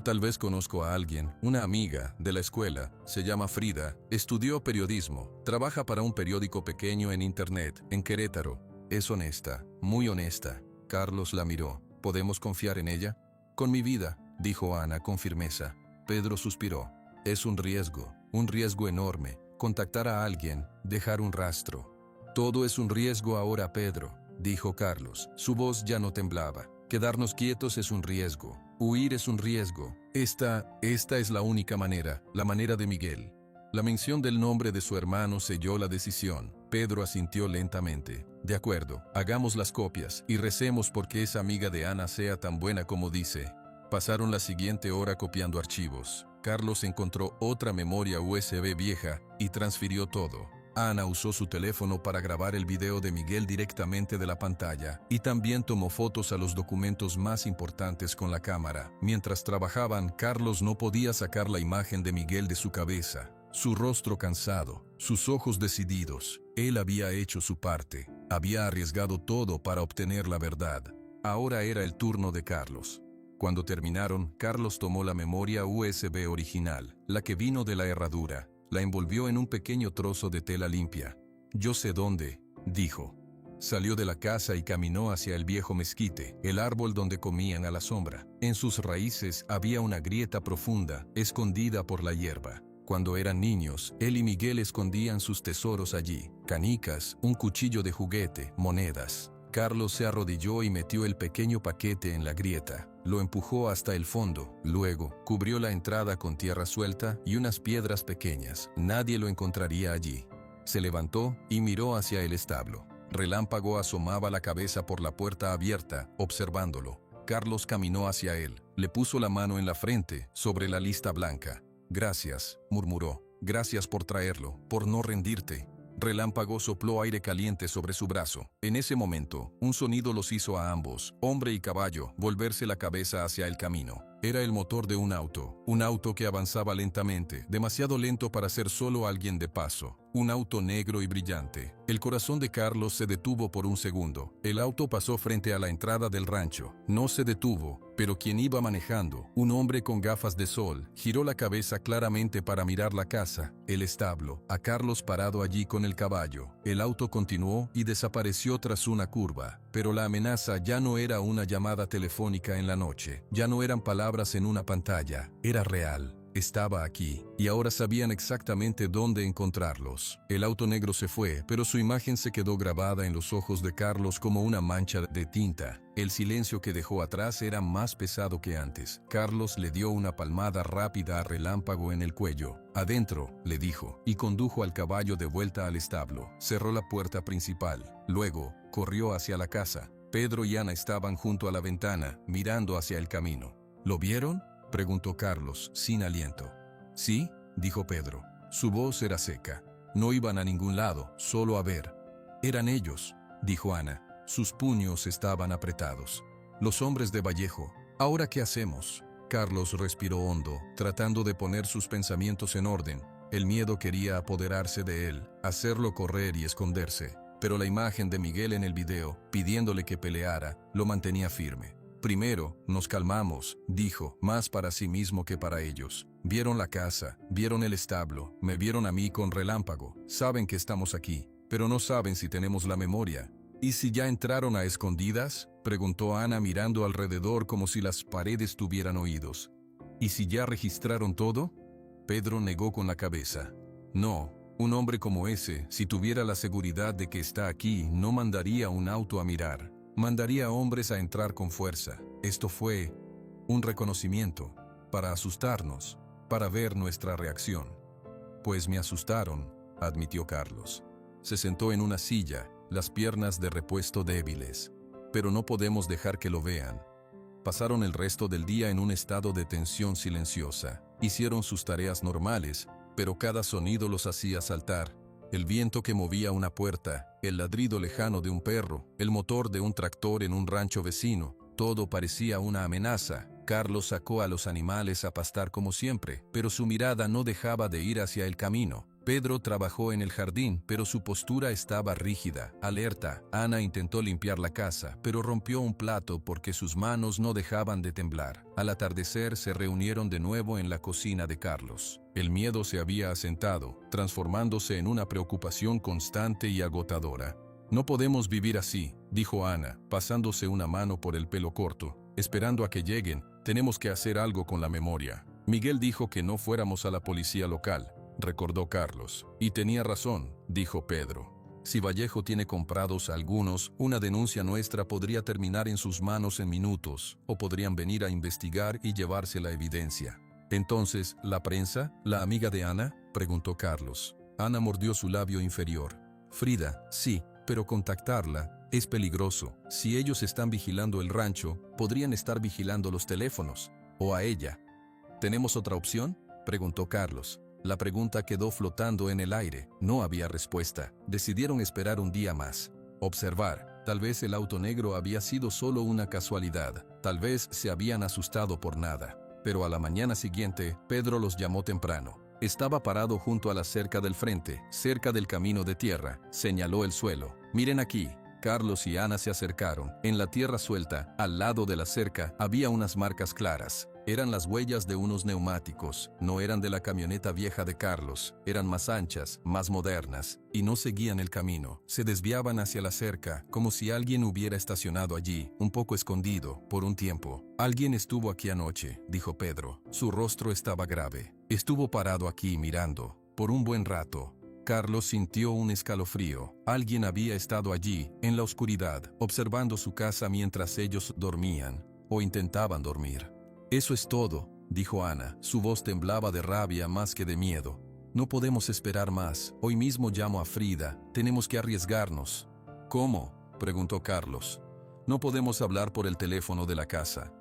tal vez conozco a alguien, una amiga de la escuela, se llama Frida, estudió periodismo, trabaja para un periódico pequeño en internet, en Querétaro. Es honesta, muy honesta. Carlos la miró. ¿Podemos confiar en ella? Con mi vida, dijo Ana con firmeza. Pedro suspiró. Es un riesgo enorme, contactar a alguien, dejar un rastro. Todo es un riesgo ahora, Pedro, dijo Carlos. Su voz ya no temblaba. Quedarnos quietos es un riesgo. Huir es un riesgo. Esta es la única manera, la manera de Miguel. La mención del nombre de su hermano selló la decisión. Pedro asintió lentamente. De acuerdo, hagamos las copias y recemos porque esa amiga de Ana sea tan buena como dice. Pasaron la siguiente hora copiando archivos. Carlos encontró otra memoria USB vieja y transfirió todo. Ana usó su teléfono para grabar el video de Miguel directamente de la pantalla y también tomó fotos a los documentos más importantes con la cámara. Mientras trabajaban, Carlos no podía sacar la imagen de Miguel de su cabeza. Su rostro cansado, sus ojos decididos. Él había hecho su parte. Había arriesgado todo para obtener la verdad. Ahora era el turno de Carlos. Cuando terminaron, Carlos tomó la memoria USB original, la que vino de la herradura. La envolvió en un pequeño trozo de tela limpia. Yo sé dónde, dijo. Salió de la casa y caminó hacia el viejo mezquite, el árbol donde comían a la sombra. En sus raíces había una grieta profunda, escondida por la hierba. Cuando eran niños, él y Miguel escondían sus tesoros allí. Canicas, un cuchillo de juguete, monedas. Carlos se arrodilló y metió el pequeño paquete en la grieta. Lo empujó hasta el fondo. Luego, cubrió la entrada con tierra suelta y unas piedras pequeñas. Nadie lo encontraría allí. Se levantó y miró hacia el establo. Relámpago asomaba la cabeza por la puerta abierta, observándolo. Carlos caminó hacia él. Le puso la mano en la frente, sobre la lista blanca. Gracias, murmuró. Gracias por traerlo, por no rendirte. Relámpago sopló aire caliente sobre su brazo. En ese momento, un sonido los hizo a ambos, hombre y caballo, volverse la cabeza hacia el camino. Era el motor de un auto que avanzaba lentamente, demasiado lento para ser solo alguien de paso. Un auto negro y brillante. El corazón de Carlos se detuvo por un segundo. El auto pasó frente a la entrada del rancho. No se detuvo, pero quien iba manejando, un hombre con gafas de sol, giró la cabeza claramente para mirar la casa, el establo, a Carlos parado allí con el caballo. El auto continuó y desapareció tras una curva, pero la amenaza ya no era una llamada telefónica en la noche, ya no eran palabras en una pantalla, era real. Estaba aquí, y ahora sabían exactamente dónde encontrarlos. El auto negro se fue, pero su imagen se quedó grabada en los ojos de Carlos como una mancha de tinta. El silencio que dejó atrás era más pesado que antes. Carlos le dio una palmada rápida a Relámpago en el cuello. Adentro, le dijo, y condujo al caballo de vuelta al establo. Cerró la puerta principal. Luego, corrió hacia la casa. Pedro y Ana estaban junto a la ventana, mirando hacia el camino. ¿Lo vieron?, preguntó Carlos, sin aliento. Sí, dijo Pedro. Su voz era seca. No iban a ningún lado, solo a ver. Eran ellos, dijo Ana. Sus puños estaban apretados. Los hombres de Vallejo. ¿Ahora qué hacemos? Carlos respiró hondo, tratando de poner sus pensamientos en orden. El miedo quería apoderarse de él, hacerlo correr y esconderse. Pero la imagen de Miguel en el video, pidiéndole que peleara, lo mantenía firme. Primero, nos calmamos, dijo, más para sí mismo que para ellos. Vieron la casa, vieron el establo, me vieron a mí con Relámpago. Saben que estamos aquí, pero no saben si tenemos la memoria. ¿Y si ya entraron a escondidas?, preguntó Ana mirando alrededor como si las paredes tuvieran oídos. ¿Y si ya registraron todo? Pedro negó con la cabeza. No, un hombre como ese, si tuviera la seguridad de que está aquí, no mandaría un auto a mirar. Mandaría hombres a entrar con fuerza. Esto fue un reconocimiento, para asustarnos, para ver nuestra reacción. Pues me asustaron, admitió Carlos. Se sentó en una silla las piernas de repuesto débiles. Pero no podemos dejar que lo vean. Pasaron el resto del día en un estado de tensión silenciosa. Hicieron sus tareas normales, pero cada sonido los hacía saltar. El viento que movía una puerta, el ladrido lejano de un perro, el motor de un tractor en un rancho vecino, todo parecía una amenaza. Carlos sacó a los animales a pastar como siempre, pero su mirada no dejaba de ir hacia el camino. Pedro trabajó en el jardín, pero su postura estaba rígida, alerta. Ana intentó limpiar la casa, pero rompió un plato porque sus manos no dejaban de temblar. Al atardecer se reunieron de nuevo en la cocina de Carlos. El miedo se había asentado, transformándose en una preocupación constante y agotadora. «No podemos vivir así», dijo Ana, pasándose una mano por el pelo corto. «Esperando a que lleguen, tenemos que hacer algo con la memoria. Miguel dijo que no fuéramos a la policía local», recordó Carlos. «Y tenía razón», dijo Pedro. «Si Vallejo tiene comprados algunos, una denuncia nuestra podría terminar en sus manos en minutos, o podrían venir a investigar y llevarse la evidencia». «Entonces, ¿la prensa? ¿La amiga de Ana?», preguntó Carlos. Ana mordió su labio inferior. «Frida, sí, pero contactarla es peligroso. Si ellos están vigilando el rancho, podrían estar vigilando los teléfonos. O a ella». «¿Tenemos otra opción?», preguntó Carlos. La pregunta quedó flotando en el aire. No había respuesta. Decidieron esperar un día más. Observar. Tal vez el auto negro había sido solo una casualidad. Tal vez se habían asustado por nada. Pero a la mañana siguiente, Pedro los llamó temprano. Estaba parado junto a la cerca del frente, cerca del camino de tierra. Señaló el suelo. «Miren aquí». Carlos y Ana se acercaron. En la tierra suelta, al lado de la cerca, había unas marcas claras. Eran las huellas de unos neumáticos. No eran de la camioneta vieja de Carlos. Eran más anchas, más modernas. Y no seguían el camino. Se desviaban hacia la cerca, como si alguien hubiera estacionado allí, un poco escondido, por un tiempo. «Alguien estuvo aquí anoche», dijo Pedro. Su rostro estaba grave. «Estuvo parado aquí mirando, por un buen rato». Carlos sintió un escalofrío. Alguien había estado allí, en la oscuridad, observando su casa mientras ellos dormían, o intentaban dormir. «Eso es todo», dijo Ana. Su voz temblaba de rabia más que de miedo. «No podemos esperar más. Hoy mismo llamo a Frida. Tenemos que arriesgarnos». «¿Cómo?», preguntó Carlos. «No podemos hablar por el teléfono de la casa».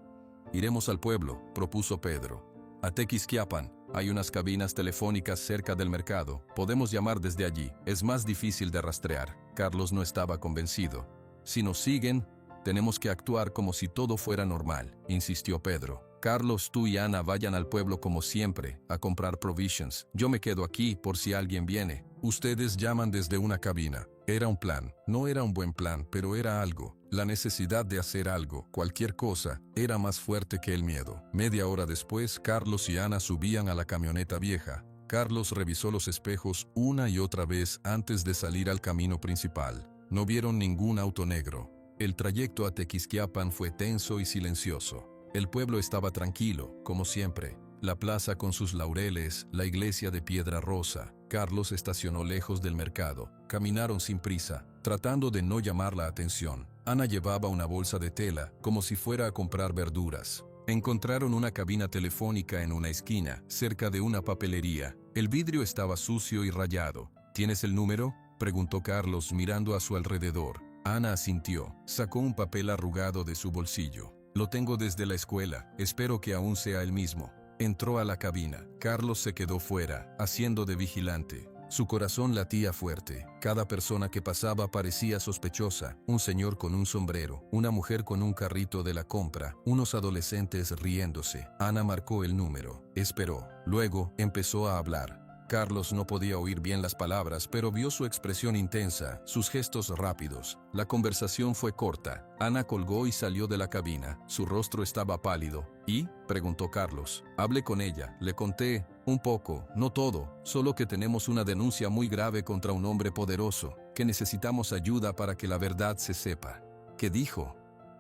«Iremos al pueblo», propuso Pedro. «A Tequisquiapan. Hay unas cabinas telefónicas cerca del mercado. Podemos llamar desde allí. Es más difícil de rastrear». Carlos no estaba convencido. «Si nos siguen, tenemos que actuar como si todo fuera normal», insistió Pedro. «Carlos, tú y Ana vayan al pueblo como siempre, a comprar provisions. Yo me quedo aquí por si alguien viene. Ustedes llaman desde una cabina». Era un plan. No era un buen plan, pero era algo. La necesidad de hacer algo, cualquier cosa, era más fuerte que el miedo. Media hora después, Carlos y Ana subían a la camioneta vieja. Carlos revisó los espejos una y otra vez antes de salir al camino principal. No vieron ningún auto negro. El trayecto a Tequisquiapan fue tenso y silencioso. El pueblo estaba tranquilo, como siempre. La plaza con sus laureles, la iglesia de piedra rosa. Carlos estacionó lejos del mercado. Caminaron sin prisa, tratando de no llamar la atención. Ana llevaba una bolsa de tela, como si fuera a comprar verduras. Encontraron una cabina telefónica en una esquina, cerca de una papelería. El vidrio estaba sucio y rayado. «¿Tienes el número?», preguntó Carlos mirando a su alrededor. Ana asintió. Sacó un papel arrugado de su bolsillo. «Lo tengo desde la escuela. Espero que aún sea el mismo». Entró a la cabina. Carlos se quedó fuera, haciendo de vigilante. Su corazón latía fuerte. Cada persona que pasaba parecía sospechosa. Un señor con un sombrero, una mujer con un carrito de la compra, unos adolescentes riéndose. Ana marcó el número. Esperó. Luego, empezó a hablar. Carlos no podía oír bien las palabras, pero vio su expresión intensa, sus gestos rápidos. La conversación fue corta. Ana colgó y salió de la cabina. Su rostro estaba pálido. «¿Y?», preguntó Carlos. «Hablé con ella. Le conté un poco, no todo, solo que tenemos una denuncia muy grave contra un hombre poderoso, que necesitamos ayuda para que la verdad se sepa». «¿Qué dijo?».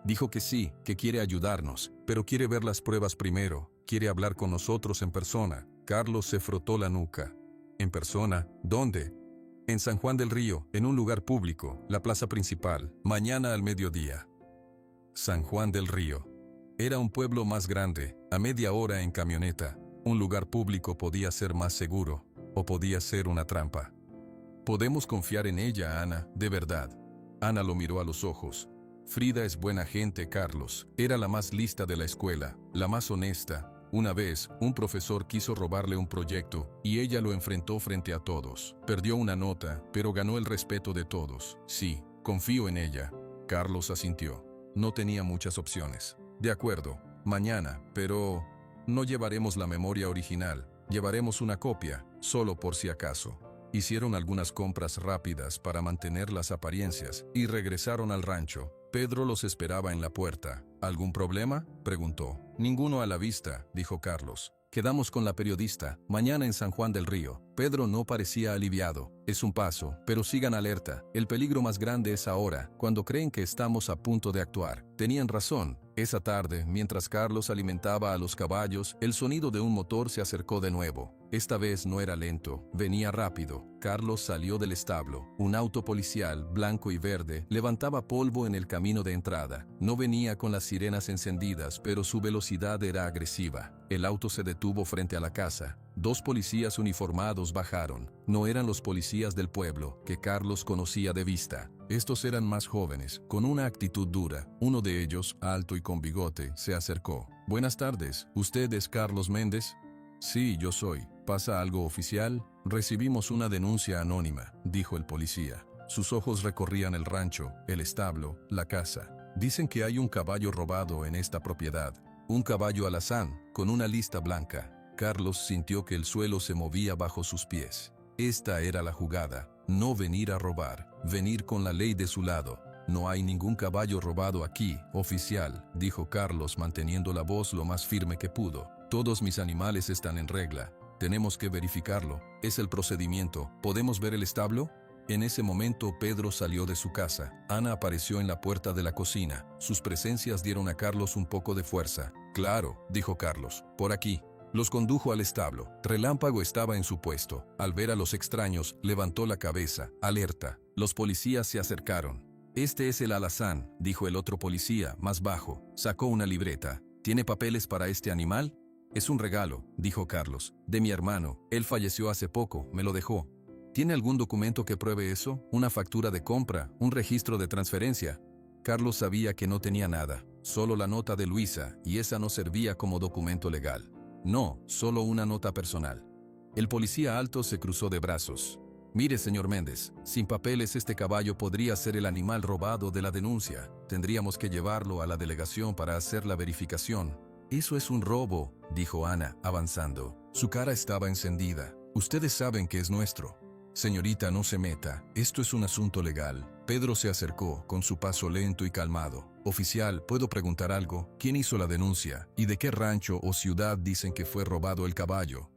«Dijo que sí, que quiere ayudarnos, pero quiere ver las pruebas primero. Quiere hablar con nosotros en persona». Carlos se frotó la nuca. «¿En persona? ¿Dónde?». «En San Juan del Río, en un lugar público, la plaza principal, mañana al mediodía». San Juan del Río. Era un pueblo más grande, a media hora en camioneta. Un lugar público podía ser más seguro, o podía ser una trampa. «Podemos confiar en ella, Ana, de verdad». Ana lo miró a los ojos. Frida es buena gente, Carlos. Era la más lista de la escuela, la más honesta. Una vez, un profesor quiso robarle un proyecto y ella lo enfrentó frente a todos. Perdió una nota, pero ganó el respeto de todos. Sí, confío en ella. Carlos asintió. No tenía muchas opciones. De acuerdo, mañana, pero no llevaremos la memoria original. Llevaremos una copia, solo por si acaso. Hicieron algunas compras rápidas para mantener las apariencias y regresaron al rancho. Pedro los esperaba en la puerta. ¿Algún problema?, preguntó. Ninguno a la vista, dijo Carlos. Quedamos con la periodista, mañana en San Juan del Río. Pedro no parecía aliviado. Es un paso, pero sigan alerta. El peligro más grande es ahora, cuando creen que estamos a punto de actuar. Tenían razón. Esa tarde, mientras Carlos alimentaba a los caballos, el sonido de un motor se acercó de nuevo. Esta vez no era lento, venía rápido. Carlos salió del establo. Un auto policial, blanco y verde, levantaba polvo en el camino de entrada. No venía con las sirenas encendidas, pero su velocidad era agresiva. El auto se detuvo frente a la casa. 2 policías uniformados bajaron. No eran los policías del pueblo, que Carlos conocía de vista. Estos eran más jóvenes, con una actitud dura. Uno de ellos, alto y con bigote, se acercó. Buenas tardes, ¿usted es Carlos Méndez? Sí, yo soy. ¿Pasa algo oficial? Recibimos una denuncia anónima, dijo el policía. Sus ojos recorrían el rancho, el establo, la casa. Dicen que hay un caballo robado en esta propiedad. Un caballo alazán, con una lista blanca. Carlos sintió que el suelo se movía bajo sus pies. Esta era la jugada. No venir a robar, venir con la ley de su lado. No hay ningún caballo robado aquí, oficial, dijo Carlos manteniendo la voz lo más firme que pudo. Todos mis animales están en regla. Tenemos que verificarlo. Es el procedimiento. ¿Podemos ver el establo? En ese momento Pedro salió de su casa. Ana apareció en la puerta de la cocina. Sus presencias dieron a Carlos un poco de fuerza. Claro, dijo Carlos, por aquí. Los condujo al establo. Relámpago estaba en su puesto. Al ver a los extraños, levantó la cabeza, alerta. Los policías se acercaron. Este es el alazán, dijo el otro policía, más bajo. Sacó una libreta. ¿Tiene papeles para este animal? Es un regalo, dijo Carlos, de mi hermano. Él falleció hace poco, me lo dejó. ¿Tiene algún documento que pruebe eso? ¿Una factura de compra? ¿Un registro de transferencia? Carlos sabía que no tenía nada, solo la nota de Luisa, y esa no servía como documento legal. No, solo una nota personal. El policía alto se cruzó de brazos. Mire, señor Méndez, sin papeles este caballo podría ser el animal robado de la denuncia. Tendríamos que llevarlo a la delegación para hacer la verificación. Eso es un robo, dijo Ana, avanzando. Su cara estaba encendida. Ustedes saben que es nuestro. Señorita, no se meta. Esto es un asunto legal. Pedro se acercó, con su paso lento y calmado. Oficial, ¿puedo preguntar algo? ¿Quién hizo la denuncia? ¿Y de qué rancho o ciudad dicen que fue robado el caballo?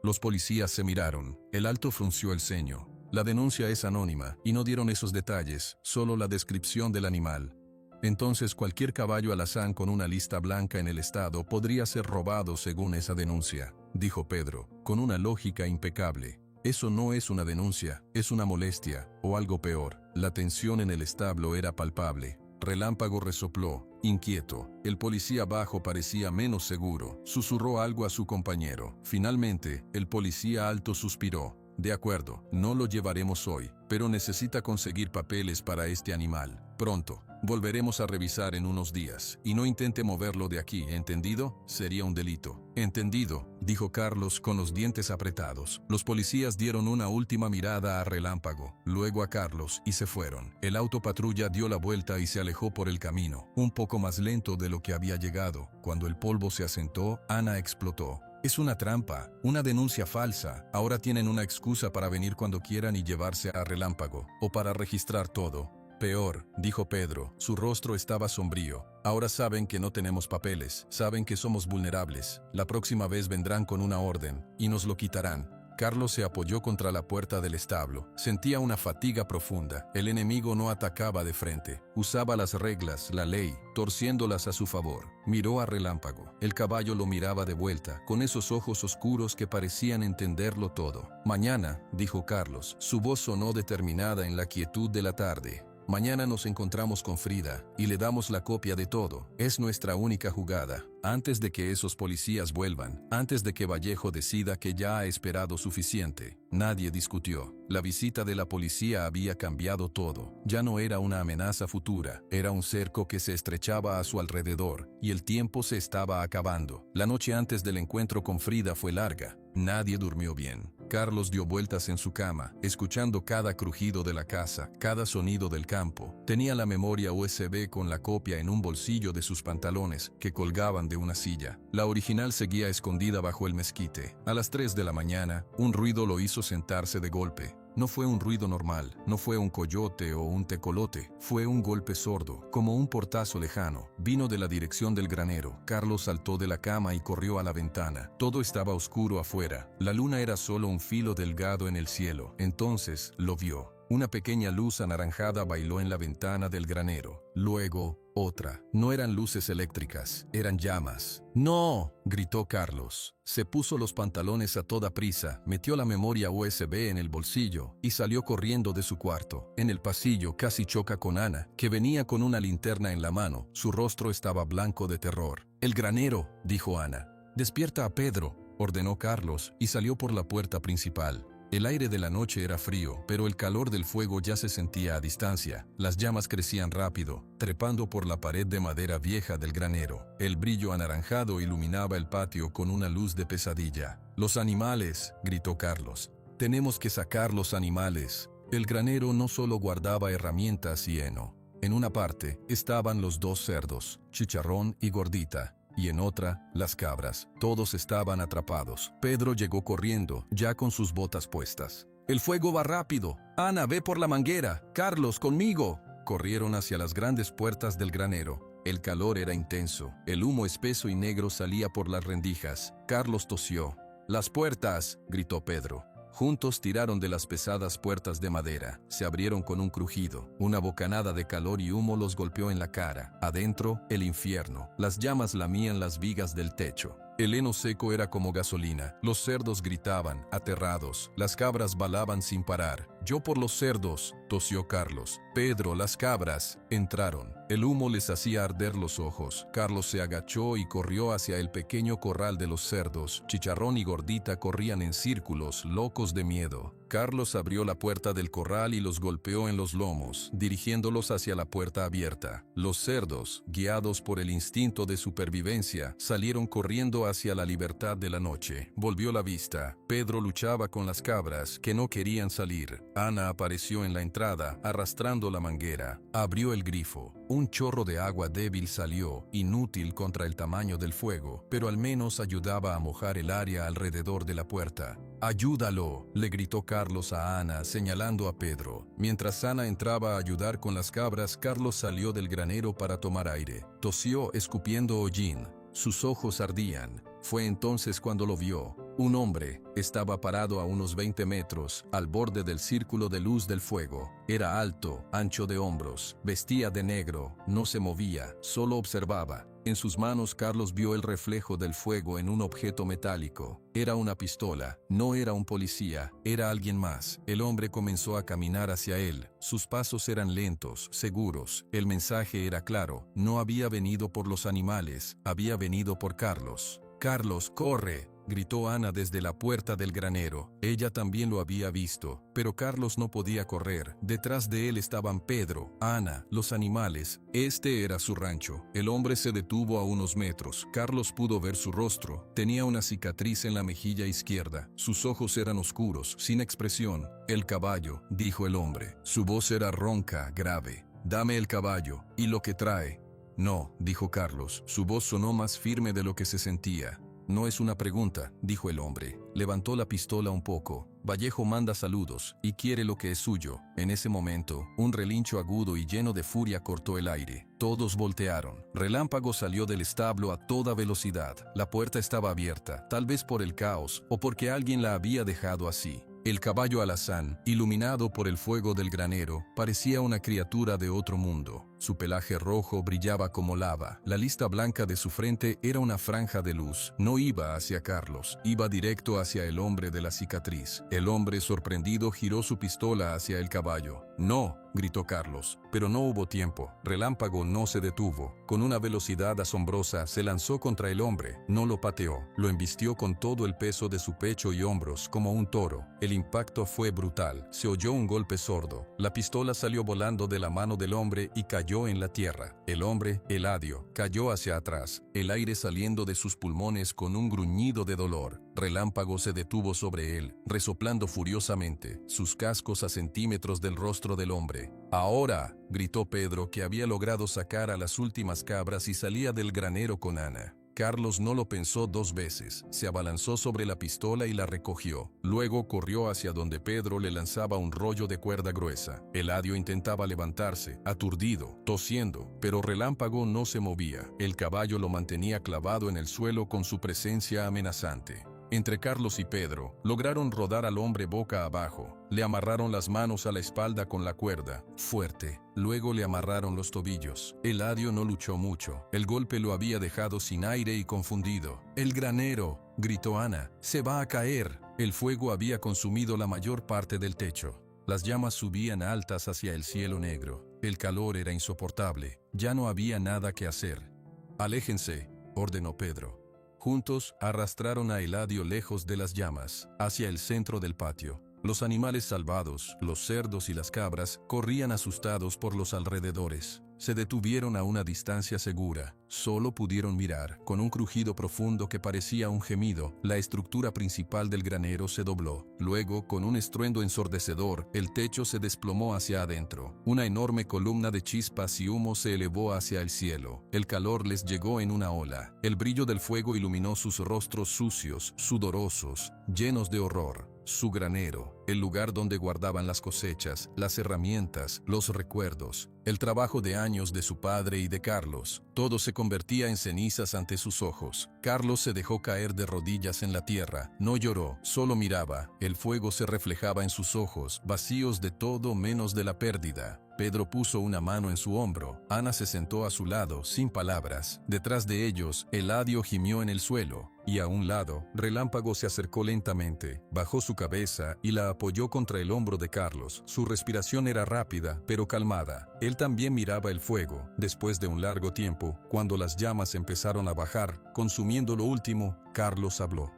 Los policías se miraron. El alto frunció el ceño. La denuncia es anónima, y no dieron esos detalles, solo la descripción del animal. Entonces cualquier caballo alazán con una lista blanca en el estado podría ser robado según esa denuncia, dijo Pedro, con una lógica impecable. Eso no es una denuncia, es una molestia, o algo peor. La tensión en el establo era palpable. Relámpago resopló, inquieto. El policía bajo parecía menos seguro. Susurró algo a su compañero. Finalmente, el policía alto suspiró. De acuerdo, no lo llevaremos hoy, pero necesita conseguir papeles para este animal. Pronto. Volveremos a revisar en unos días, y no intente moverlo de aquí, ¿entendido? Sería un delito. Entendido, dijo Carlos con los dientes apretados. Los policías dieron una última mirada a Relámpago, luego a Carlos, y se fueron. El auto patrulla dio la vuelta y se alejó por el camino, un poco más lento de lo que había llegado. Cuando el polvo se asentó, Ana explotó. Es una trampa, una denuncia falsa. Ahora tienen una excusa para venir cuando quieran y llevarse a Relámpago, o para registrar todo. Peor, dijo Pedro, su rostro estaba sombrío. Ahora saben que no tenemos papeles, saben que somos vulnerables. La próxima vez vendrán con una orden, y nos lo quitarán. Carlos se apoyó contra la puerta del establo. Sentía una fatiga profunda. El enemigo no atacaba de frente. Usaba las reglas, la ley, torciéndolas a su favor. Miró a Relámpago. El caballo lo miraba de vuelta, con esos ojos oscuros que parecían entenderlo todo. Mañana, dijo Carlos. Su voz sonó determinada en la quietud de la tarde. Mañana nos encontramos con Frida y le damos la copia de todo. Es nuestra única jugada. antes de que esos policías vuelvan, antes de que Vallejo decida que ya ha esperado suficiente. Nadie discutió. La visita de la policía había cambiado todo. Ya no era una amenaza futura, era un cerco que se estrechaba a su alrededor, y el tiempo se estaba acabando. La noche antes del encuentro con Frida fue larga. Nadie durmió bien. Carlos dio vueltas en su cama, escuchando cada crujido de la casa, cada sonido del campo. Tenía la memoria USB con la copia en un bolsillo de sus pantalones, que colgaban de una silla. La original seguía escondida bajo el mezquite. A las 3 de la mañana, un ruido lo hizo sentarse de golpe. No fue un ruido normal, no fue un coyote o un tecolote, fue un golpe sordo, como un portazo lejano. Vino de la dirección del granero. Carlos saltó de la cama y corrió a la ventana. Todo estaba oscuro afuera. La luna era solo un filo delgado en el cielo. Entonces, lo vio. Una pequeña luz anaranjada bailó en la ventana del granero. Luego, otra. No eran luces eléctricas, eran llamas. ¡No!, gritó Carlos. Se puso los pantalones a toda prisa, metió la memoria USB en el bolsillo y salió corriendo de su cuarto. En el pasillo casi choca con Ana, que venía con una linterna en la mano. Su rostro estaba blanco de terror. «El granero», dijo Ana. «Despierta a Pedro», ordenó Carlos y salió por la puerta principal. El aire de la noche era frío, pero el calor del fuego ya se sentía a distancia. Las llamas crecían rápido, trepando por la pared de madera vieja del granero. El brillo anaranjado iluminaba el patio con una luz de pesadilla. «Los animales», gritó Carlos. «Tenemos que sacar los animales». El granero no solo guardaba herramientas y heno. En una parte estaban los 2 cerdos, Chicharrón y Gordita, y en otra, las cabras. Todos estaban atrapados. Pedro llegó corriendo, ya con sus botas puestas. «El fuego va rápido. Ana, ve por la manguera. Carlos, conmigo». Corrieron hacia las grandes puertas del granero. El calor era intenso. El humo espeso y negro salía por las rendijas. Carlos tosió. «¡Las puertas!», gritó Pedro. Juntos tiraron de las pesadas puertas de madera. Se abrieron con un crujido. Una bocanada de calor y humo los golpeó en la cara. Adentro, el infierno. Las llamas lamían las vigas del techo. El heno seco era como gasolina. Los cerdos gritaban, aterrados. Las cabras balaban sin parar. «Yo por los cerdos», tosió Carlos. «Pedro, las cabras». Entraron. El humo les hacía arder los ojos. Carlos se agachó y corrió hacia el pequeño corral de los cerdos. Chicharrón y Gordita corrían en círculos, locos de miedo. Carlos abrió la puerta del corral y los golpeó en los lomos, dirigiéndolos hacia la puerta abierta. Los cerdos, guiados por el instinto de supervivencia, salieron corriendo hacia la libertad de la noche. Volvió la vista. Pedro luchaba con las cabras, que no querían salir. Ana apareció en la entrada, arrastrando la manguera. Abrió el grifo. Un chorro de agua débil salió, inútil contra el tamaño del fuego, pero al menos ayudaba a mojar el área alrededor de la puerta. «¡Ayúdalo!», le gritó Carlos a Ana, señalando a Pedro. Mientras Ana entraba a ayudar con las cabras, Carlos salió del granero para tomar aire. Tosió, escupiendo hollín. Sus ojos ardían. Fue entonces cuando lo vio. Un hombre estaba parado a unos 20 metros, al borde del círculo de luz del fuego. Era alto, ancho de hombros, vestía de negro, no se movía, solo observaba. En sus manos Carlos vio el reflejo del fuego en un objeto metálico. Era una pistola, no era un policía, era alguien más. El hombre comenzó a caminar hacia él. Sus pasos eran lentos, seguros. El mensaje era claro, no había venido por los animales, había venido por Carlos. «Carlos, corre», gritó Ana desde la puerta del granero. Ella también lo había visto, pero Carlos no podía correr. Detrás de él estaban Pedro, Ana, los animales. Este era su rancho. El hombre se detuvo a unos metros. Carlos pudo ver su rostro. Tenía una cicatriz en la mejilla izquierda. Sus ojos eran oscuros, sin expresión. «El caballo», dijo el hombre. Su voz era ronca, grave. «Dame el caballo, y lo que trae». «No», dijo Carlos. Su voz sonó más firme de lo que se sentía. «No es una pregunta», dijo el hombre. Levantó la pistola un poco. «Vallejo manda saludos y quiere lo que es suyo». En ese momento, un relincho agudo y lleno de furia cortó el aire. Todos voltearon. Relámpago salió del establo a toda velocidad. La puerta estaba abierta, tal vez por el caos o porque alguien la había dejado así. El caballo alazán, iluminado por el fuego del granero, parecía una criatura de otro mundo. Su pelaje rojo brillaba como lava. La lista blanca de su frente era una franja de luz. No iba hacia Carlos, iba directo hacia el hombre de la cicatriz. El hombre, sorprendido, giró su pistola hacia el caballo. «No», gritó Carlos, pero no hubo tiempo. Relámpago no se detuvo. Con una velocidad asombrosa se lanzó contra el hombre. No lo pateó, lo embistió con todo el peso de su pecho y hombros como un toro. El impacto fue brutal. Se oyó un golpe sordo. La pistola salió volando de la mano del hombre y cayó en la tierra. El hombre, Eladio, cayó hacia atrás, el aire saliendo de sus pulmones con un gruñido de dolor. Relámpago se detuvo sobre él, resoplando furiosamente, sus cascos a centímetros del rostro del hombre. «Ahora», gritó Pedro, que había logrado sacar a las últimas cabras y salía del granero con Ana. Carlos no lo pensó dos veces, se abalanzó sobre la pistola y la recogió. Luego corrió hacia donde Pedro le lanzaba un rollo de cuerda gruesa. Eladio intentaba levantarse, aturdido, tosiendo, pero Relámpago no se movía. El caballo lo mantenía clavado en el suelo con su presencia amenazante. Entre Carlos y Pedro, lograron rodar al hombre boca abajo. Le amarraron las manos a la espalda con la cuerda, fuerte. Luego le amarraron los tobillos. Eladio no luchó mucho. El golpe lo había dejado sin aire y confundido. «¡El granero!», gritó Ana. «¡Se va a caer!». El fuego había consumido la mayor parte del techo. Las llamas subían altas hacia el cielo negro. El calor era insoportable. Ya no había nada que hacer. «Aléjense», ordenó Pedro. Juntos arrastraron a Eladio lejos de las llamas, hacia el centro del patio. Los animales salvados, los cerdos y las cabras, corrían asustados por los alrededores. Se detuvieron a una distancia segura. Solo pudieron mirar. Con un crujido profundo que parecía un gemido, la estructura principal del granero se dobló. Luego, con un estruendo ensordecedor, el techo se desplomó hacia adentro. Una enorme columna de chispas y humo se elevó hacia el cielo. El calor les llegó en una ola. El brillo del fuego iluminó sus rostros sucios, sudorosos, llenos de horror. Su granero, el lugar donde guardaban las cosechas, las herramientas, los recuerdos, el trabajo de años de su padre y de Carlos, todo se convertía en cenizas ante sus ojos. Carlos se dejó caer de rodillas en la tierra, no lloró, solo miraba. El fuego se reflejaba en sus ojos, vacíos de todo menos de la pérdida. Pedro puso una mano en su hombro. Ana se sentó a su lado, sin palabras. Detrás de ellos, Eladio gimió en el suelo. Y a un lado, Relámpago se acercó lentamente, bajó su cabeza y la apoyó contra el hombro de Carlos. Su respiración era rápida, pero calmada. Él también miraba el fuego. Después de un largo tiempo, cuando las llamas empezaron a bajar, consumiendo lo último, Carlos habló.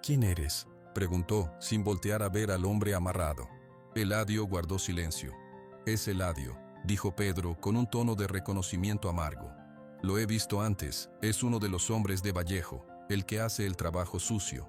«¿Quién eres?», preguntó, sin voltear a ver al hombre amarrado. Eladio guardó silencio. «Es Eladio», dijo Pedro con un tono de reconocimiento amargo. «Lo he visto antes, es uno de los hombres de Vallejo, el que hace el trabajo sucio».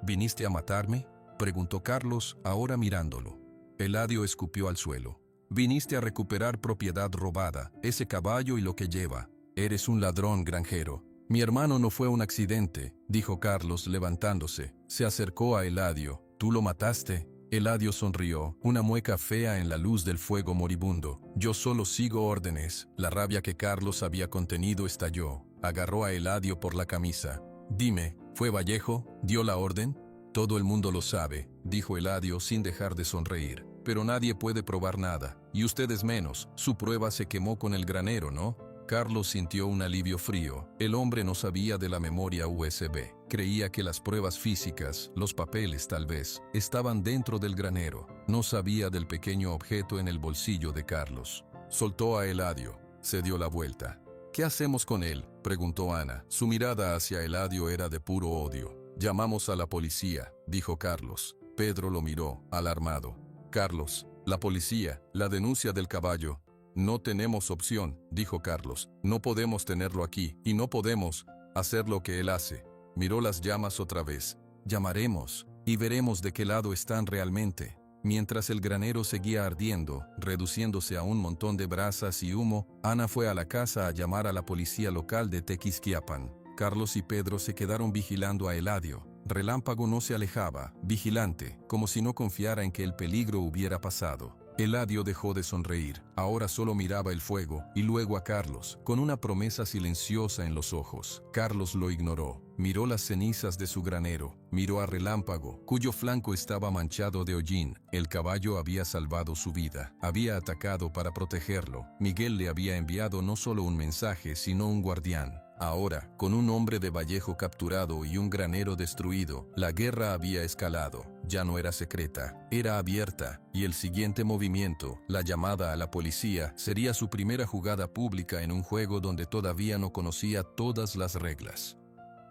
«¿Viniste a matarme?», preguntó Carlos, ahora mirándolo. Eladio escupió al suelo. «Viniste a recuperar propiedad robada, ese caballo y lo que lleva. Eres un ladrón, granjero». «Mi hermano no fue un accidente», dijo Carlos levantándose. Se acercó a Eladio. «¿Tú lo mataste?». Eladio sonrió, una mueca fea en la luz del fuego moribundo. «Yo solo sigo órdenes». La rabia que Carlos había contenido estalló. Agarró a Eladio por la camisa. «Dime, ¿fue Vallejo? ¿Dio la orden?». «Todo el mundo lo sabe», dijo Eladio sin dejar de sonreír. «Pero nadie puede probar nada. Y ustedes menos. Su prueba se quemó con el granero, ¿no?». Carlos sintió un alivio frío. El hombre no sabía de la memoria USB. Creía que las pruebas físicas, los papeles tal vez, estaban dentro del granero. No sabía del pequeño objeto en el bolsillo de Carlos. Soltó a Eladio. Se dio la vuelta. «¿Qué hacemos con él?», preguntó Ana. Su mirada hacia Eladio era de puro odio. «Llamamos a la policía», dijo Carlos. Pedro lo miró, alarmado. «Carlos, la policía, la denuncia del caballo». «No tenemos opción», dijo Carlos. «No podemos tenerlo aquí, y no podemos hacer lo que él hace». Miró las llamas otra vez. «Llamaremos, y veremos de qué lado están realmente». Mientras el granero seguía ardiendo, reduciéndose a un montón de brasas y humo, Ana fue a la casa a llamar a la policía local de Tequisquiapan. Carlos y Pedro se quedaron vigilando a Eladio. Relámpago no se alejaba, vigilante, como si no confiara en que el peligro hubiera pasado. Eladio dejó de sonreír. Ahora solo miraba el fuego, y luego a Carlos, con una promesa silenciosa en los ojos. Carlos lo ignoró. Miró las cenizas de su granero, miró a Relámpago, cuyo flanco estaba manchado de hollín. El caballo había salvado su vida, había atacado para protegerlo. Miguel le había enviado no solo un mensaje, sino un guardián. Ahora, con un hombre de Vallejo capturado y un granero destruido, la guerra había escalado. Ya no era secreta, era abierta, y el siguiente movimiento, la llamada a la policía, sería su primera jugada pública en un juego donde todavía no conocía todas las reglas.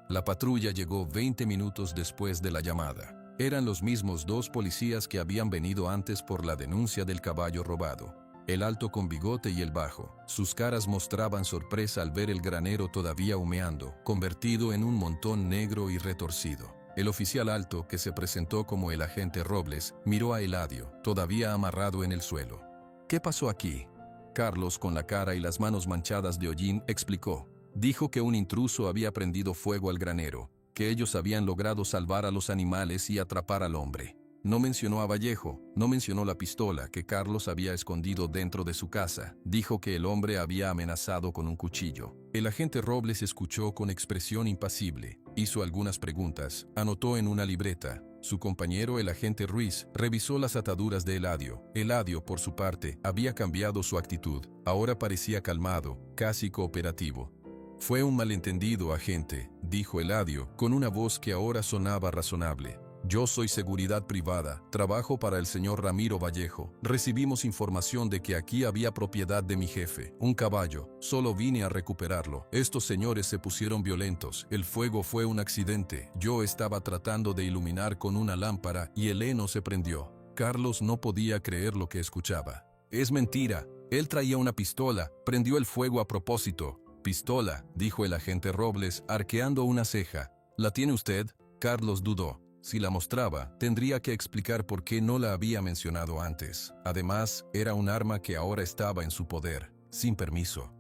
La patrulla llegó 20 minutos después de la llamada. Eran los mismos dos policías que habían venido antes por la denuncia del caballo robado. El alto con bigote y el bajo. Sus caras mostraban sorpresa al ver el granero todavía humeando, convertido en un montón negro y retorcido. El oficial alto, que se presentó como el agente Robles, miró a Eladio, todavía amarrado en el suelo. ¿Qué pasó aquí? Carlos, con la cara y las manos manchadas de hollín, explicó. Dijo que un intruso había prendido fuego al granero, que ellos habían logrado salvar a los animales y atrapar al hombre. No mencionó a Vallejo, no mencionó la pistola que Carlos había escondido dentro de su casa. Dijo que el hombre había amenazado con un cuchillo. El agente Robles escuchó con expresión impasible, hizo algunas preguntas, anotó en una libreta. Su compañero, el agente Ruiz, revisó las ataduras de Eladio. Eladio, por su parte, había cambiado su actitud. Ahora parecía calmado, casi cooperativo. Fue un malentendido, agente, dijo Eladio, con una voz que ahora sonaba razonable. Yo soy seguridad privada, trabajo para el señor Ramiro Vallejo. Recibimos información de que aquí había propiedad de mi jefe, un caballo. Solo vine a recuperarlo. Estos señores se pusieron violentos. El fuego fue un accidente. Yo estaba tratando de iluminar con una lámpara y el heno se prendió. Carlos no podía creer lo que escuchaba. Es mentira. Él traía una pistola. Prendió el fuego a propósito. Pistola, dijo el agente Robles, arqueando una ceja. ¿La tiene usted? Carlos dudó. Si la mostraba, tendría que explicar por qué no la había mencionado antes. Además, era un arma que ahora estaba en su poder, sin permiso.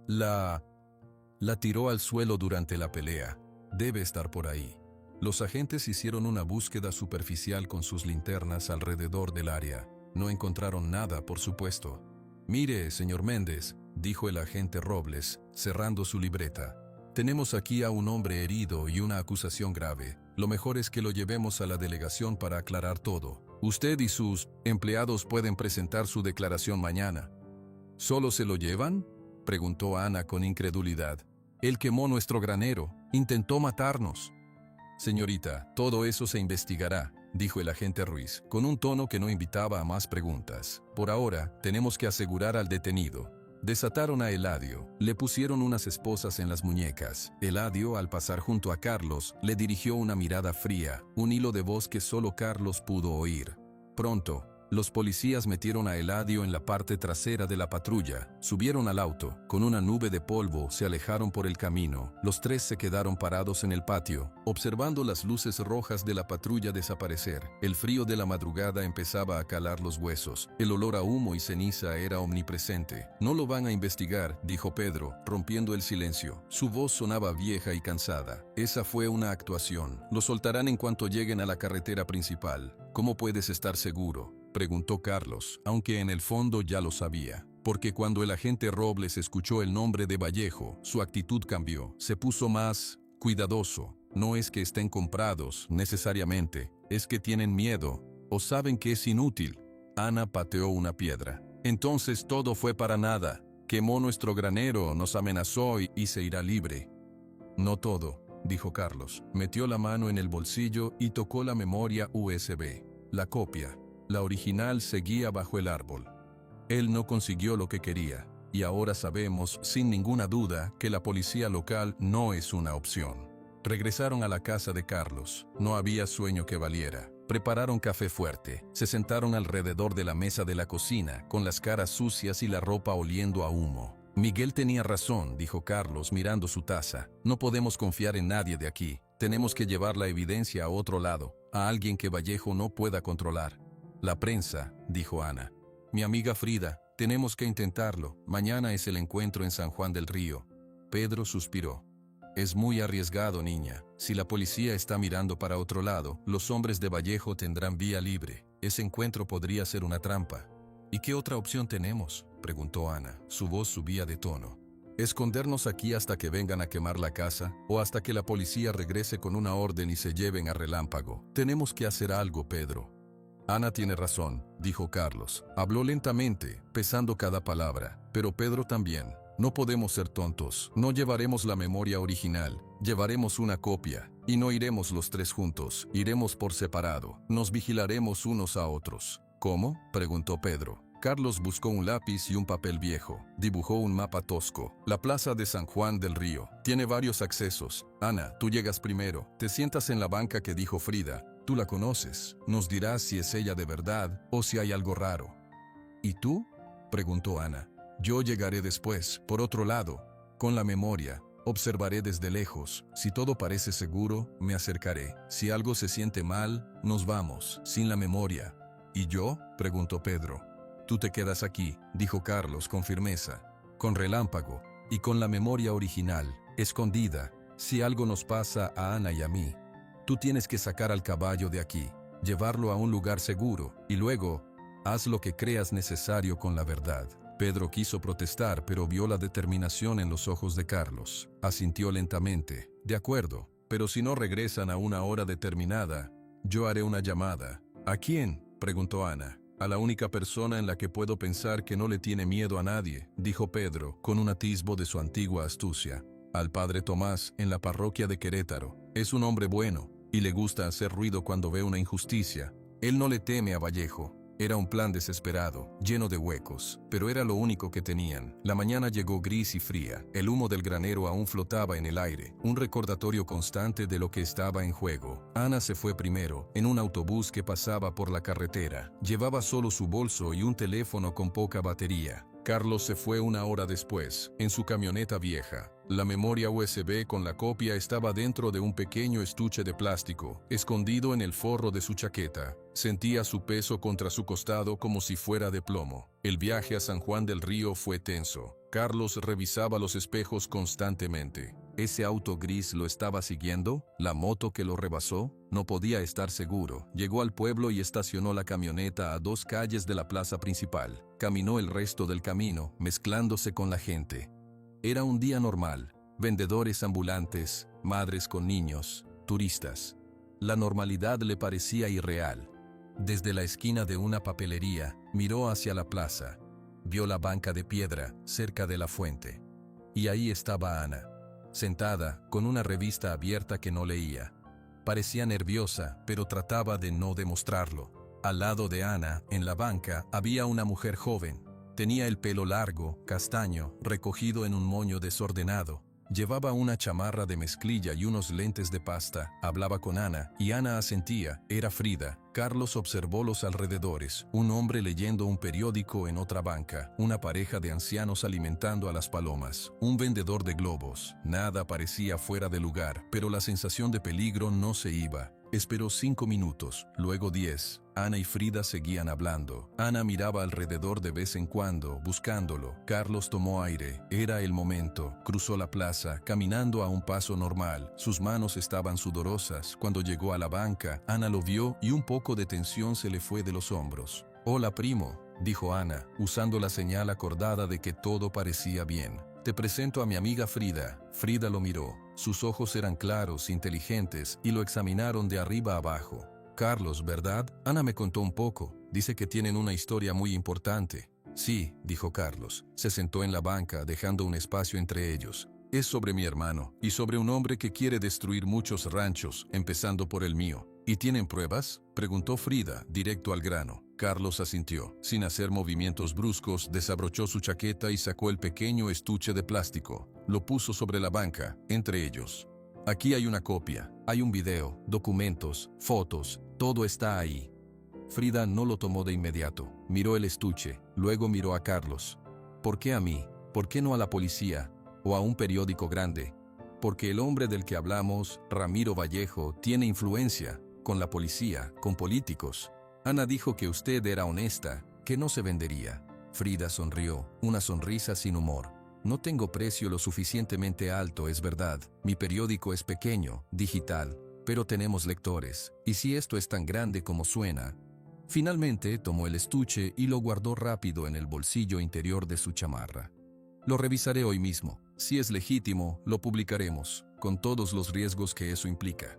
La tiró al suelo durante la pelea. Debe estar por ahí. Los agentes hicieron una búsqueda superficial con sus linternas alrededor del área. No encontraron nada, por supuesto. Mire, señor Méndez, dijo el agente Robles, cerrando su libreta. Tenemos aquí a un hombre herido y una acusación grave. Lo mejor es que lo llevemos a la delegación para aclarar todo. Usted y sus empleados pueden presentar su declaración mañana. ¿Solo se lo llevan?, preguntó Ana con incredulidad. Él quemó nuestro granero, intentó matarnos. Señorita, todo eso se investigará, dijo el agente Ruiz, con un tono que no invitaba a más preguntas. Por ahora, tenemos que asegurar al detenido. Desataron a Eladio, le pusieron unas esposas en las muñecas. Eladio, al pasar junto a Carlos, le dirigió una mirada fría, un hilo de voz que solo Carlos pudo oír. Pronto, los policías metieron a Eladio en la parte trasera de la patrulla, subieron al auto, con una nube de polvo se alejaron por el camino. Los tres se quedaron parados en el patio, observando las luces rojas de la patrulla desaparecer. El frío de la madrugada empezaba a calar los huesos, el olor a humo y ceniza era omnipresente. No lo van a investigar, dijo Pedro, rompiendo el silencio. Su voz sonaba vieja y cansada. Esa fue una actuación. Lo soltarán en cuanto lleguen a la carretera principal. ¿Cómo puedes estar seguro?, preguntó Carlos, aunque en el fondo ya lo sabía. Porque cuando el agente Robles escuchó el nombre de Vallejo, su actitud cambió. Se puso más cuidadoso. No es que estén comprados, necesariamente. Es que tienen miedo, o saben que es inútil. Ana pateó una piedra. Entonces todo fue para nada. Quemó nuestro granero, nos amenazó y se irá libre. No todo, dijo Carlos. Metió la mano en el bolsillo y tocó la memoria USB. La copia. La original seguía bajo el árbol. Él no consiguió lo que quería, y ahora sabemos, sin ninguna duda, que la policía local no es una opción. Regresaron a la casa de Carlos. No había sueño que valiera. Prepararon café fuerte. Se sentaron alrededor de la mesa de la cocina, con las caras sucias y la ropa oliendo a humo. Miguel tenía razón, dijo Carlos mirando su taza. No podemos confiar en nadie de aquí. Tenemos que llevar la evidencia a otro lado, a alguien que Vallejo no pueda controlar. La prensa, dijo Ana. Mi amiga Frida, tenemos que intentarlo. Mañana es el encuentro en San Juan del Río. Pedro suspiró. Es muy arriesgado, niña. Si la policía está mirando para otro lado, los hombres de Vallejo tendrán vía libre. Ese encuentro podría ser una trampa. ¿Y qué otra opción tenemos?, preguntó Ana. Su voz subía de tono. ¿Escondernos aquí hasta que vengan a quemar la casa? ¿O hasta que la policía regrese con una orden y se lleven a Relámpago? Tenemos que hacer algo, Pedro. Ana tiene razón, dijo Carlos. Habló lentamente, pesando cada palabra. Pero Pedro también. No podemos ser tontos. No llevaremos la memoria original. Llevaremos una copia. Y no iremos los tres juntos. Iremos por separado. Nos vigilaremos unos a otros. ¿Cómo?, preguntó Pedro. Carlos buscó un lápiz y un papel viejo. Dibujó un mapa tosco. La plaza de San Juan del Río. Tiene varios accesos. Ana, tú llegas primero. Te sientas en la banca que dijo Frida. Tú la conoces. Nos dirás si es ella de verdad o si hay algo raro. ¿Y tú?, preguntó Ana. Yo llegaré después, por otro lado. Con la memoria. Observaré desde lejos. Si todo parece seguro, me acercaré. Si algo se siente mal, nos vamos, sin la memoria. ¿Y yo?, preguntó Pedro. Tú te quedas aquí, dijo Carlos con firmeza, con Relámpago, y con la memoria original, escondida, si algo nos pasa a Ana y a mí. Tú tienes que sacar al caballo de aquí, llevarlo a un lugar seguro, y luego, haz lo que creas necesario con la verdad. Pedro quiso protestar, pero vio la determinación en los ojos de Carlos. Asintió lentamente. De acuerdo, pero si no regresan a una hora determinada, yo haré una llamada. ¿A quién?, preguntó Ana. A la única persona en la que puedo pensar que no le tiene miedo a nadie, dijo Pedro, con un atisbo de su antigua astucia. Al padre Tomás, en la parroquia de Querétaro. Es un hombre bueno, y le gusta hacer ruido cuando ve una injusticia. Él no le teme a Vallejo. Era un plan desesperado, lleno de huecos, pero era lo único que tenían. La mañana llegó gris y fría. El humo del granero aún flotaba en el aire, un recordatorio constante de lo que estaba en juego. Ana se fue primero, en un autobús que pasaba por la carretera. Llevaba solo su bolso y un teléfono con poca batería. Carlos se fue una hora después, en su camioneta vieja. La memoria USB con la copia estaba dentro de un pequeño estuche de plástico, escondido en el forro de su chaqueta. Sentía su peso contra su costado como si fuera de plomo. El viaje a San Juan del Río fue tenso. Carlos revisaba los espejos constantemente. ¿Ese auto gris lo estaba siguiendo? ¿La moto que lo rebasó? No podía estar seguro. Llegó al pueblo y estacionó la camioneta a 2 calles de la plaza principal. Caminó el resto del camino, mezclándose con la gente. Era un día normal. Vendedores ambulantes, madres con niños, turistas. La normalidad le parecía irreal. Desde la esquina de una papelería, miró hacia la plaza. Vio la banca de piedra, cerca de la fuente. Y ahí estaba Ana, sentada, con una revista abierta que no leía. Parecía nerviosa, pero trataba de no demostrarlo. Al lado de Ana, en la banca, había una mujer joven. Tenía el pelo largo, castaño, recogido en un moño desordenado. Llevaba una chamarra de mezclilla y unos lentes de pasta. Hablaba con Ana, y Ana asentía. Era Frida. Carlos observó los alrededores. Un hombre leyendo un periódico en otra banca. Una pareja de ancianos alimentando a las palomas. Un vendedor de globos. Nada parecía fuera de lugar, pero la sensación de peligro no se iba. Esperó 5 minutos, luego 10. Ana y Frida seguían hablando. Ana miraba alrededor de vez en cuando, buscándolo. Carlos tomó aire. Era el momento. Cruzó la plaza, caminando a un paso normal. Sus manos estaban sudorosas. Cuando llegó a la banca, Ana lo vio y un poco de tensión se le fue de los hombros. «Hola, primo», dijo Ana, usando la señal acordada de que todo parecía bien. «Te presento a mi amiga Frida». Frida lo miró. Sus ojos eran claros, inteligentes, y lo examinaron de arriba a abajo. «Carlos, ¿verdad? Ana me contó un poco. Dice que tienen una historia muy importante». «Sí», dijo Carlos. Se sentó en la banca, dejando un espacio entre ellos. «Es sobre mi hermano, y sobre un hombre que quiere destruir muchos ranchos, empezando por el mío». «¿Y tienen pruebas?», preguntó Frida, directo al grano. Carlos asintió. Sin hacer movimientos bruscos, desabrochó su chaqueta y sacó el pequeño estuche de plástico. Lo puso sobre la banca, entre ellos. «Aquí hay una copia, hay un video, documentos, fotos, todo está ahí». Frida no lo tomó de inmediato. Miró el estuche, luego miró a Carlos. «¿Por qué a mí? ¿Por qué no a la policía? ¿O a un periódico grande?» «Porque el hombre del que hablamos, Ramiro Vallejo, tiene influencia, con la policía, con políticos. Ana dijo que usted era honesta, que no se vendería». Frida sonrió, una sonrisa sin humor. «No tengo precio lo suficientemente alto, es verdad. Mi periódico es pequeño, digital, pero tenemos lectores. Y si esto es tan grande como suena». Finalmente tomó el estuche y lo guardó rápido en el bolsillo interior de su chamarra. «Lo revisaré hoy mismo. Si es legítimo, lo publicaremos, con todos los riesgos que eso implica.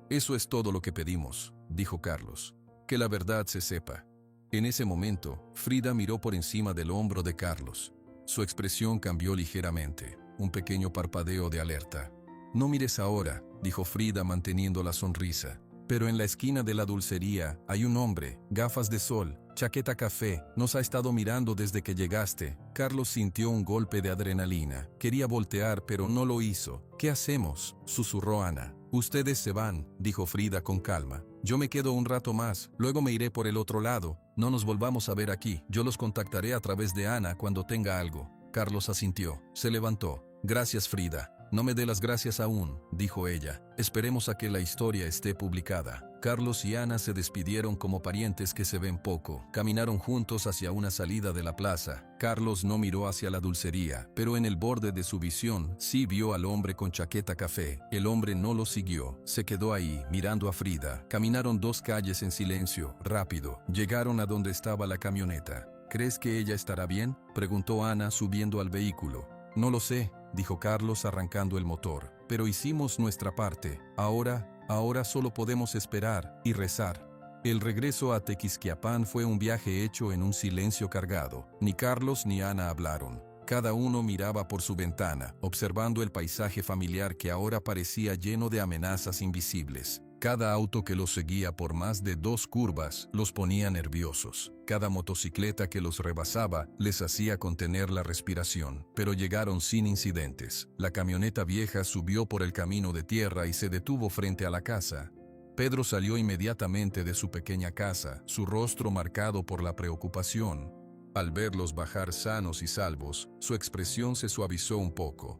Eso es todo lo que pedimos, dijo Carlos. Que la verdad se sepa. En ese momento, Frida miró por encima del hombro de Carlos. Su expresión cambió ligeramente, un pequeño parpadeo de alerta. No mires ahora, dijo Frida manteniendo la sonrisa. Pero en la esquina de la dulcería hay un hombre, gafas de sol, chaqueta café, nos ha estado mirando desde que llegaste. Carlos sintió un golpe de adrenalina. Quería voltear, pero no lo hizo. ¿Qué hacemos?, susurró Ana. Ustedes se van, dijo Frida con calma. Yo me quedo un rato más, luego me iré por el otro lado. No nos volvamos a ver aquí. Yo los contactaré a través de Ana cuando tenga algo. Carlos asintió. Se levantó. Gracias, Frida. No me dé las gracias aún, dijo ella. Esperemos a que la historia esté publicada. Carlos y Ana se despidieron como parientes que se ven poco. Caminaron juntos hacia una salida de la plaza. Carlos no miró hacia la dulcería, pero en el borde de su visión sí vio al hombre con chaqueta café. El hombre no lo siguió. Se quedó ahí, mirando a Frida. Caminaron 2 calles en silencio, rápido. Llegaron a donde estaba la camioneta. ¿Crees que ella estará bien?, preguntó Ana subiendo al vehículo. No lo sé, dijo Carlos arrancando el motor. Pero hicimos nuestra parte. Ahora solo podemos esperar y rezar. El regreso a Tequisquiapan fue un viaje hecho en un silencio cargado. Ni Carlos ni Ana hablaron. Cada uno miraba por su ventana, observando el paisaje familiar que ahora parecía lleno de amenazas invisibles. Cada auto que los seguía por más de 2 curvas los ponía nerviosos. Cada motocicleta que los rebasaba les hacía contener la respiración, pero llegaron sin incidentes. La camioneta vieja subió por el camino de tierra y se detuvo frente a la casa. Pedro salió inmediatamente de su pequeña casa, su rostro marcado por la preocupación. Al verlos bajar sanos y salvos, su expresión se suavizó un poco.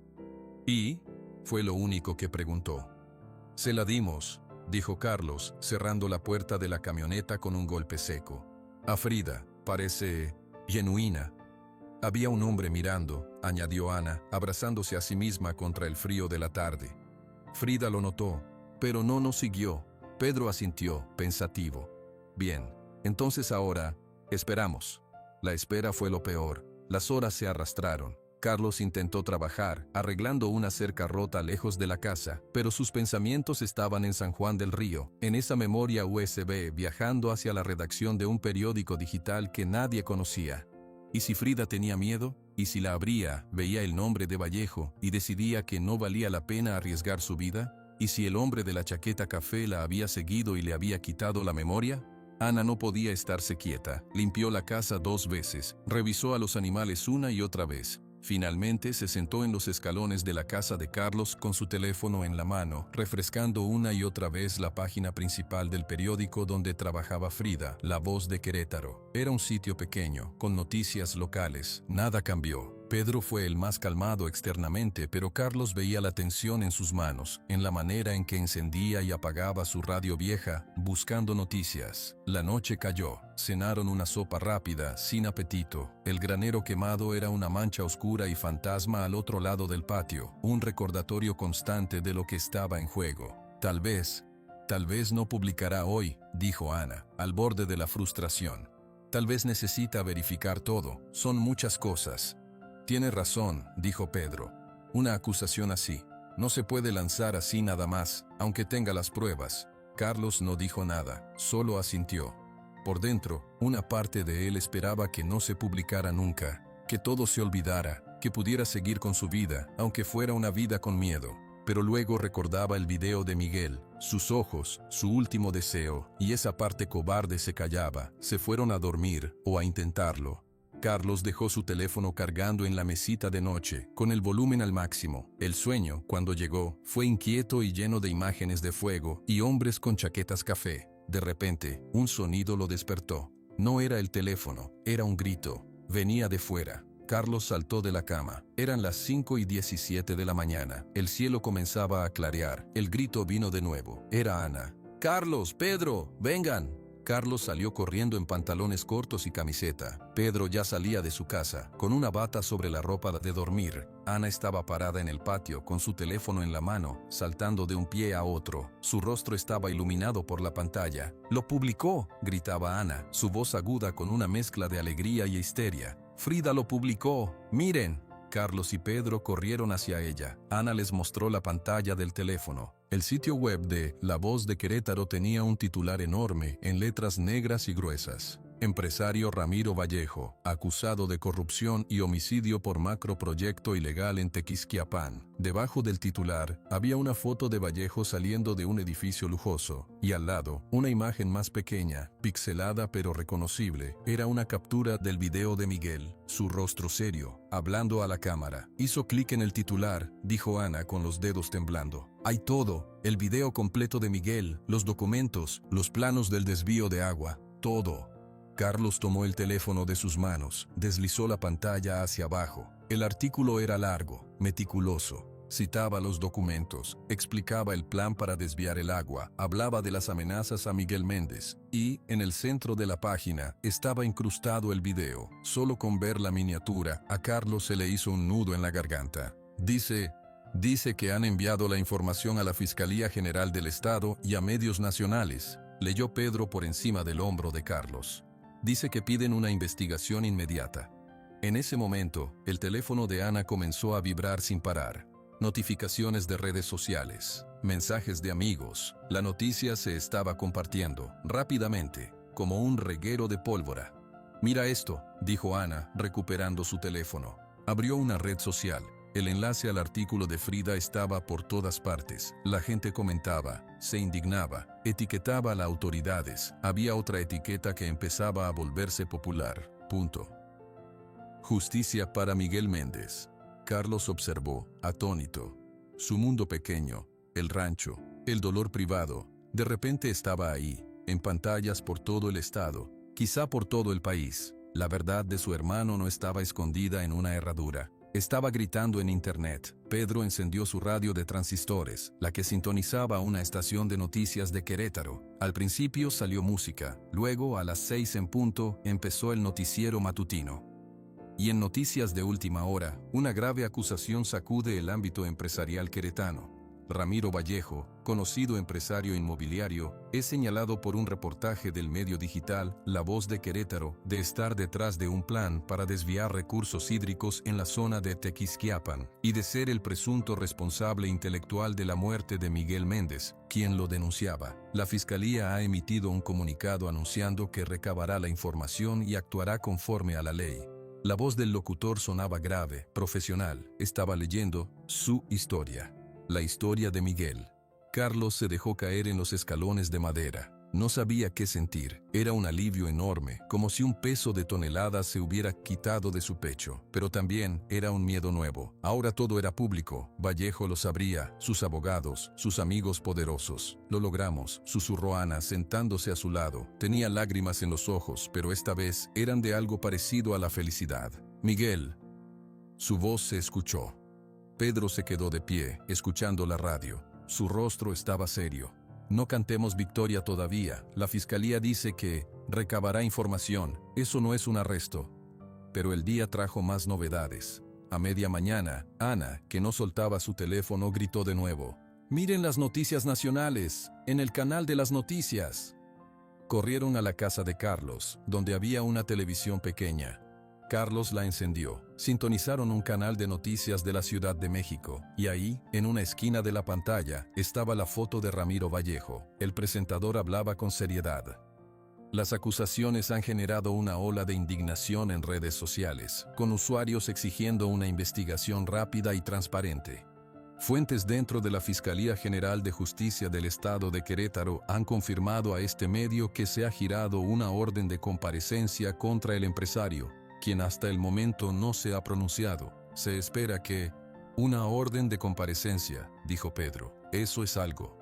¿Y?, fue lo único que preguntó. Se la dimos, dijo Carlos, cerrando la puerta de la camioneta con un golpe seco. A Frida, parece genuina. Había un hombre mirando, añadió Ana, abrazándose a sí misma contra el frío de la tarde. Frida lo notó, pero no nos siguió. Pedro asintió, pensativo. Bien, entonces ahora, esperamos. La espera fue lo peor. Las horas se arrastraron. Carlos intentó trabajar, arreglando una cerca rota lejos de la casa, pero sus pensamientos estaban en San Juan del Río, en esa memoria USB, viajando hacia la redacción de un periódico digital que nadie conocía. ¿Y si Frida tenía miedo? ¿Y si la abría, veía el nombre de Vallejo y decidía que no valía la pena arriesgar su vida? ¿Y si el hombre de la chaqueta café la había seguido y le había quitado la memoria? Ana no podía estarse quieta. Limpió la casa 2 veces, revisó a los animales una y otra vez. Finalmente se sentó en los escalones de la casa de Carlos con su teléfono en la mano, refrescando una y otra vez la página principal del periódico donde trabajaba Frida, La Voz de Querétaro. Era un sitio pequeño, con noticias locales. Nada cambió. Pedro fue el más calmado externamente, pero Carlos veía la tensión en sus manos, en la manera en que encendía y apagaba su radio vieja, buscando noticias. La noche cayó. Cenaron una sopa rápida, sin apetito. El granero quemado era una mancha oscura y fantasma al otro lado del patio, un recordatorio constante de lo que estaba en juego. Tal vez no publicará hoy, dijo Ana, al borde de la frustración. Tal vez necesita verificar todo, son muchas cosas. Tiene razón, dijo Pedro. Una acusación así no se puede lanzar así nada más, aunque tenga las pruebas. Carlos no dijo nada, solo asintió. Por dentro, una parte de él esperaba que no se publicara nunca, que todo se olvidara, que pudiera seguir con su vida, aunque fuera una vida con miedo. Pero luego recordaba el video de Miguel, sus ojos, su último deseo, y esa parte cobarde se callaba. Se fueron a dormir, o a intentarlo. Carlos dejó su teléfono cargando en la mesita de noche, con el volumen al máximo. El sueño, cuando llegó, fue inquieto y lleno de imágenes de fuego y hombres con chaquetas café. De repente, un sonido lo despertó. No era el teléfono, era un grito. Venía de fuera. Carlos saltó de la cama. Eran las 5:17 de la mañana. El cielo comenzaba a clarear. El grito vino de nuevo. Era Ana. «Carlos, Pedro, vengan». Carlos salió corriendo en pantalones cortos y camiseta. Pedro ya salía de su casa, con una bata sobre la ropa de dormir. Ana estaba parada en el patio con su teléfono en la mano, saltando de un pie a otro. Su rostro estaba iluminado por la pantalla. «¡Lo publicó!», gritaba Ana, su voz aguda con una mezcla de alegría y histeria. «Frida lo publicó. ¡Miren!». Carlos y Pedro corrieron hacia ella. Ana les mostró la pantalla del teléfono. El sitio web de La Voz de Querétaro tenía un titular enorme, en letras negras y gruesas. Empresario Ramiro Vallejo, acusado de corrupción y homicidio por macroproyecto ilegal en Tequisquiapan. Debajo del titular, había una foto de Vallejo saliendo de un edificio lujoso, y al lado, una imagen más pequeña, pixelada pero reconocible. Era una captura del video de Miguel, su rostro serio, hablando a la cámara. Hizo clic en el titular, dijo Ana con los dedos temblando. Hay todo, el video completo de Miguel, los documentos, los planos del desvío de agua, todo. Carlos tomó el teléfono de sus manos, deslizó la pantalla hacia abajo. El artículo era largo, meticuloso. Citaba los documentos, explicaba el plan para desviar el agua, hablaba de las amenazas a Miguel Méndez, y, en el centro de la página, estaba incrustado el video. Solo con ver la miniatura, a Carlos se le hizo un nudo en la garganta. Dice que han enviado la información a la Fiscalía General del Estado y a medios nacionales, leyó Pedro por encima del hombro de Carlos. Dice que piden una investigación inmediata. En ese momento, el teléfono de Ana comenzó a vibrar sin parar. Notificaciones de redes sociales, mensajes de amigos. La noticia se estaba compartiendo, rápidamente, como un reguero de pólvora. Mira esto, dijo Ana, recuperando su teléfono. Abrió una red social. El enlace al artículo de Frida estaba por todas partes. La gente comentaba, se indignaba, etiquetaba a las autoridades. Había otra etiqueta que empezaba a volverse popular. Punto. Justicia para Miguel Méndez. Carlos observó, atónito. Su mundo pequeño, el rancho, el dolor privado, de repente estaba ahí, en pantallas por todo el estado, quizá por todo el país. La verdad de su hermano no estaba escondida en una herradura. Estaba gritando en internet. Pedro encendió su radio de transistores, la que sintonizaba una estación de noticias de Querétaro. Al principio salió música, luego a las 6 en punto empezó el noticiero matutino. Y en noticias de última hora, una grave acusación sacude el ámbito empresarial queretano. Ramiro Vallejo, conocido empresario inmobiliario, es señalado por un reportaje del medio digital La Voz de Querétaro de estar detrás de un plan para desviar recursos hídricos en la zona de Tequisquiapan y de ser el presunto responsable intelectual de la muerte de Miguel Méndez, quien lo denunciaba. La Fiscalía ha emitido un comunicado anunciando que recabará la información y actuará conforme a la ley. La voz del locutor sonaba grave, profesional. Estaba leyendo su historia. La historia de Miguel. Carlos se dejó caer en los escalones de madera. No sabía qué sentir. Era un alivio enorme, como si un peso de toneladas se hubiera quitado de su pecho. Pero también era un miedo nuevo. Ahora todo era público. Vallejo lo sabría, sus abogados, sus amigos poderosos. Lo logramos, susurró Ana sentándose a su lado. Tenía lágrimas en los ojos, pero esta vez eran de algo parecido a la felicidad. Miguel. Su voz se escuchó. Pedro se quedó de pie, escuchando la radio. Su rostro estaba serio. No cantemos victoria todavía. La fiscalía dice que recabará información. Eso no es un arresto. Pero el día trajo más novedades. A media mañana, Ana, que no soltaba su teléfono, gritó de nuevo. «Miren las noticias nacionales, en el canal de las noticias». Corrieron a la casa de Carlos, donde había una televisión pequeña. Carlos la encendió. Sintonizaron un canal de noticias de la Ciudad de México, y ahí, en una esquina de la pantalla, estaba la foto de Ramiro Vallejo. El presentador hablaba con seriedad. Las acusaciones han generado una ola de indignación en redes sociales, con usuarios exigiendo una investigación rápida y transparente. Fuentes dentro de la Fiscalía General de Justicia del Estado de Querétaro han confirmado a este medio que se ha girado una orden de comparecencia contra el empresario, quien hasta el momento no se ha pronunciado. Se espera que... Una orden de comparecencia, dijo Pedro. Eso es algo.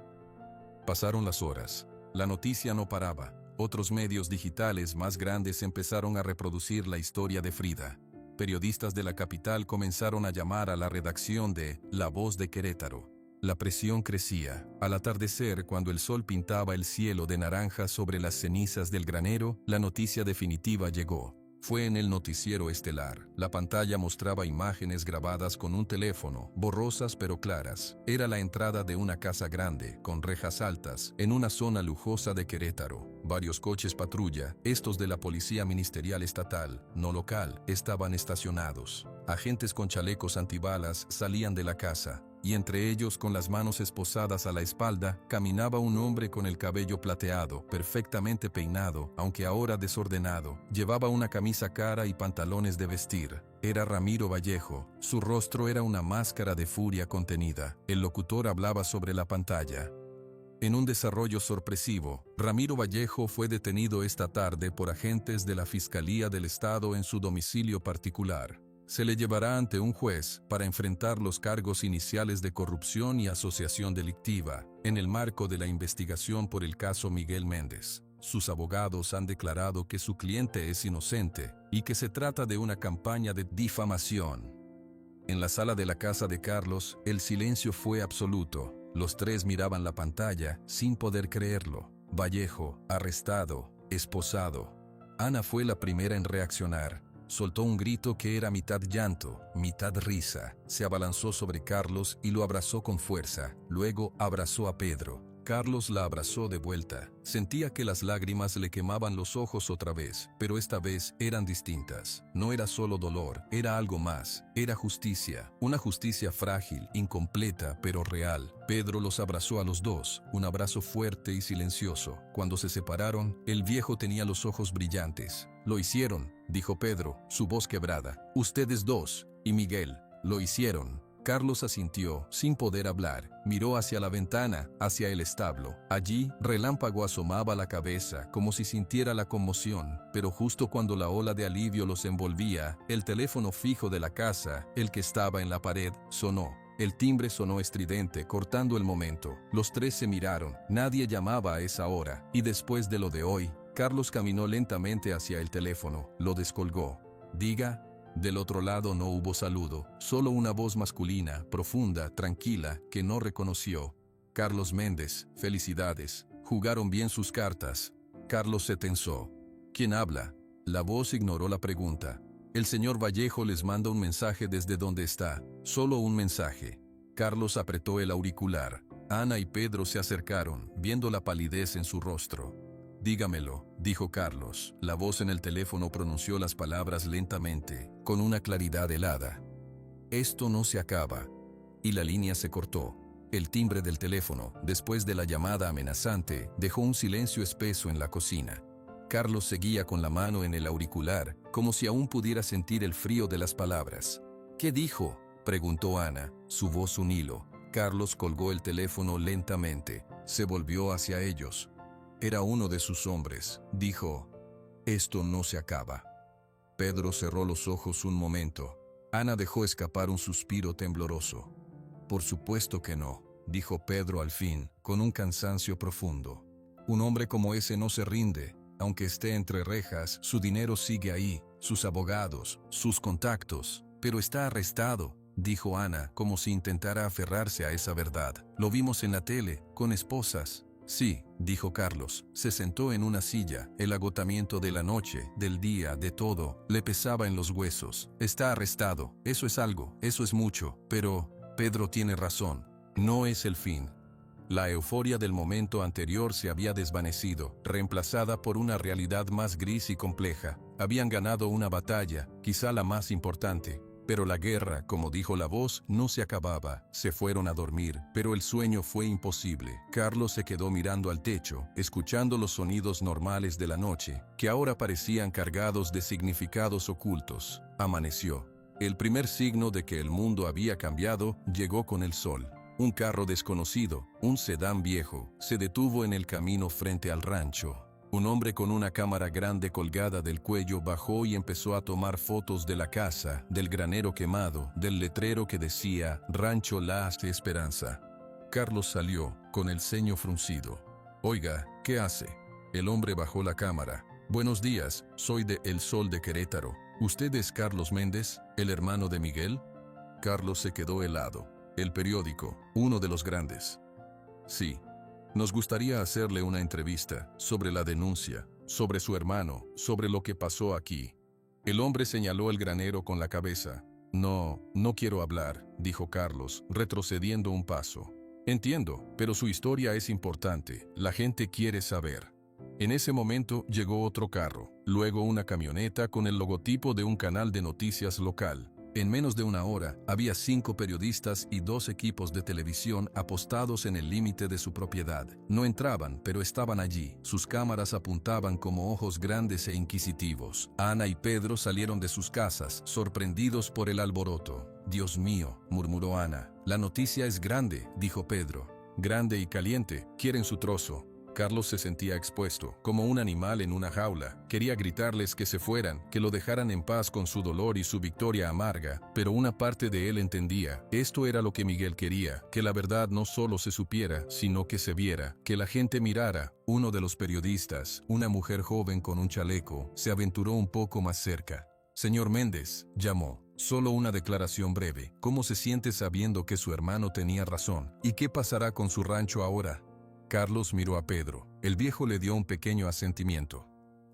Pasaron las horas. La noticia no paraba. Otros medios digitales más grandes empezaron a reproducir la historia de Frida. Periodistas de la capital comenzaron a llamar a la redacción de La Voz de Querétaro. La presión crecía. Al atardecer, cuando el sol pintaba el cielo de naranja sobre las cenizas del granero, la noticia definitiva llegó. Fue en el noticiero estelar. La pantalla mostraba imágenes grabadas con un teléfono, borrosas pero claras. Era la entrada de una casa grande, con rejas altas, en una zona lujosa de Querétaro. Varios coches patrulla, estos de la Policía Ministerial Estatal, no local, estaban estacionados. Agentes con chalecos antibalas salían de la casa, y entre ellos, con las manos esposadas a la espalda, caminaba un hombre con el cabello plateado, perfectamente peinado, aunque ahora desordenado. Llevaba una camisa cara y pantalones de vestir. Era Ramiro Vallejo. Su rostro era una máscara de furia contenida. El locutor hablaba sobre la pantalla. En un desarrollo sorpresivo, Ramiro Vallejo fue detenido esta tarde por agentes de la Fiscalía del Estado en su domicilio particular. Se le llevará ante un juez para enfrentar los cargos iniciales de corrupción y asociación delictiva, en el marco de la investigación por el caso Miguel Méndez. Sus abogados han declarado que su cliente es inocente y que se trata de una campaña de difamación. En la sala de la casa de Carlos, el silencio fue absoluto. Los tres miraban la pantalla sin poder creerlo. Vallejo, arrestado, esposado. Ana fue la primera en reaccionar. Soltó un grito que era mitad llanto, mitad risa. Se abalanzó sobre Carlos y lo abrazó con fuerza. Luego abrazó a Pedro. Carlos la abrazó de vuelta. Sentía que las lágrimas le quemaban los ojos otra vez, pero esta vez eran distintas. No era solo dolor, era algo más. Era justicia. Una justicia frágil, incompleta, pero real. Pedro los abrazó a los dos, un abrazo fuerte y silencioso. Cuando se separaron, el viejo tenía los ojos brillantes. «Lo hicieron», dijo Pedro, su voz quebrada. «Ustedes dos, y Miguel, lo hicieron». Carlos asintió, sin poder hablar. Miró hacia la ventana, hacia el establo. Allí, Relámpago asomaba la cabeza, como si sintiera la conmoción. Pero justo cuando la ola de alivio los envolvía, el teléfono fijo de la casa, el que estaba en la pared, sonó. El timbre sonó estridente, cortando el momento. Los tres se miraron. Nadie llamaba a esa hora. Y después de lo de hoy, Carlos caminó lentamente hacia el teléfono. Lo descolgó. «Diga». Del otro lado no hubo saludo, solo una voz masculina, profunda, tranquila, que no reconoció. «Carlos Méndez, felicidades. Jugaron bien sus cartas». Carlos se tensó. «¿Quién habla?». La voz ignoró la pregunta. «El señor Vallejo les manda un mensaje desde donde está. Solo un mensaje». Carlos apretó el auricular. Ana y Pedro se acercaron, viendo la palidez en su rostro. «Dígamelo», dijo Carlos. La voz en el teléfono pronunció las palabras lentamente, con una claridad helada. «Esto no se acaba». Y la línea se cortó. El timbre del teléfono, después de la llamada amenazante, dejó un silencio espeso en la cocina. Carlos seguía con la mano en el auricular, como si aún pudiera sentir el frío de las palabras. «¿Qué dijo?», preguntó Ana, su voz un hilo. Carlos colgó el teléfono lentamente. Se volvió hacia ellos. Era uno de sus hombres. Dijo: «Esto no se acaba». Pedro cerró los ojos un momento. Ana dejó escapar un suspiro tembloroso. «Por supuesto que no», dijo Pedro al fin, con un cansancio profundo. «Un hombre como ese no se rinde. Aunque esté entre rejas, su dinero sigue ahí, sus abogados, sus contactos. Pero está arrestado», dijo Ana, como si intentara aferrarse a esa verdad. «Lo vimos en la tele, con esposas». «Sí», dijo Carlos. Se sentó en una silla. El agotamiento de la noche, del día, de todo, le pesaba en los huesos. «Está arrestado. Eso es algo, eso es mucho. Pero Pedro tiene razón. No es el fin». La euforia del momento anterior se había desvanecido, reemplazada por una realidad más gris y compleja. Habían ganado una batalla, quizá la más importante. Pero la guerra, como dijo la voz, no se acababa. Se fueron a dormir, pero el sueño fue imposible. Carlos se quedó mirando al techo, escuchando los sonidos normales de la noche, que ahora parecían cargados de significados ocultos. Amaneció. El primer signo de que el mundo había cambiado llegó con el sol. Un carro desconocido, un sedán viejo, se detuvo en el camino frente al rancho. Un hombre con una cámara grande colgada del cuello bajó y empezó a tomar fotos de la casa, del granero quemado, del letrero que decía «Rancho La Esperanza». Carlos salió, con el ceño fruncido. «Oiga, ¿qué hace?». El hombre bajó la cámara. «Buenos días, soy de El Sol de Querétaro. ¿Usted es Carlos Méndez, el hermano de Miguel?». Carlos se quedó helado. «El periódico, uno de los grandes». «Sí. Nos gustaría hacerle una entrevista sobre la denuncia, sobre su hermano, sobre lo que pasó aquí». El hombre señaló el granero con la cabeza. «No quiero hablar», dijo Carlos, retrocediendo un paso. «Entiendo, pero su historia es importante. La gente quiere saber». En ese momento llegó otro carro, luego una camioneta con el logotipo de un canal de noticias local. En menos de una hora, había 5 periodistas y 2 equipos de televisión apostados en el límite de su propiedad. No entraban, pero estaban allí. Sus cámaras apuntaban como ojos grandes e inquisitivos. Ana y Pedro salieron de sus casas, sorprendidos por el alboroto. «Dios mío», murmuró Ana. «La noticia es grande», dijo Pedro. «Grande y caliente. Quieren su trozo». Carlos se sentía expuesto, como un animal en una jaula. Quería gritarles que se fueran, que lo dejaran en paz con su dolor y su victoria amarga, pero una parte de él entendía. Esto era lo que Miguel quería, que la verdad no solo se supiera, sino que se viera, que la gente mirara. Uno de los periodistas, una mujer joven con un chaleco, se aventuró un poco más cerca. «Señor Méndez», llamó. «Solo una declaración breve. ¿Cómo se siente sabiendo que su hermano tenía razón? ¿Y qué pasará con su rancho ahora?» Carlos miró a Pedro. El viejo le dio un pequeño asentimiento.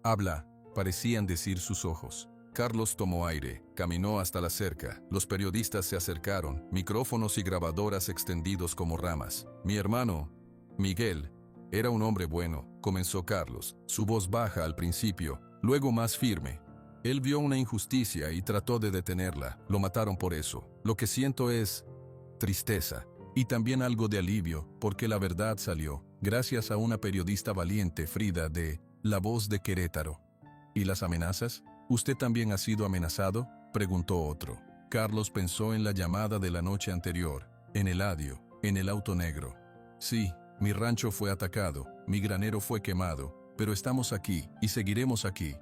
«Habla», parecían decir sus ojos. Carlos tomó aire, caminó hasta la cerca. Los periodistas se acercaron, micrófonos y grabadoras extendidos como ramas. «Mi hermano, Miguel, era un hombre bueno», comenzó Carlos, su voz baja al principio, luego más firme. «Él vio una injusticia y trató de detenerla. Lo mataron por eso. Lo que siento es tristeza. Y también algo de alivio, porque la verdad salió, gracias a una periodista valiente, Frida, de La Voz de Querétaro». «¿Y las amenazas? ¿Usted también ha sido amenazado?», preguntó otro. Carlos pensó en la llamada de la noche anterior, en Eladio, en el auto negro. «Sí, mi rancho fue atacado, mi granero fue quemado, pero estamos aquí, y seguiremos aquí».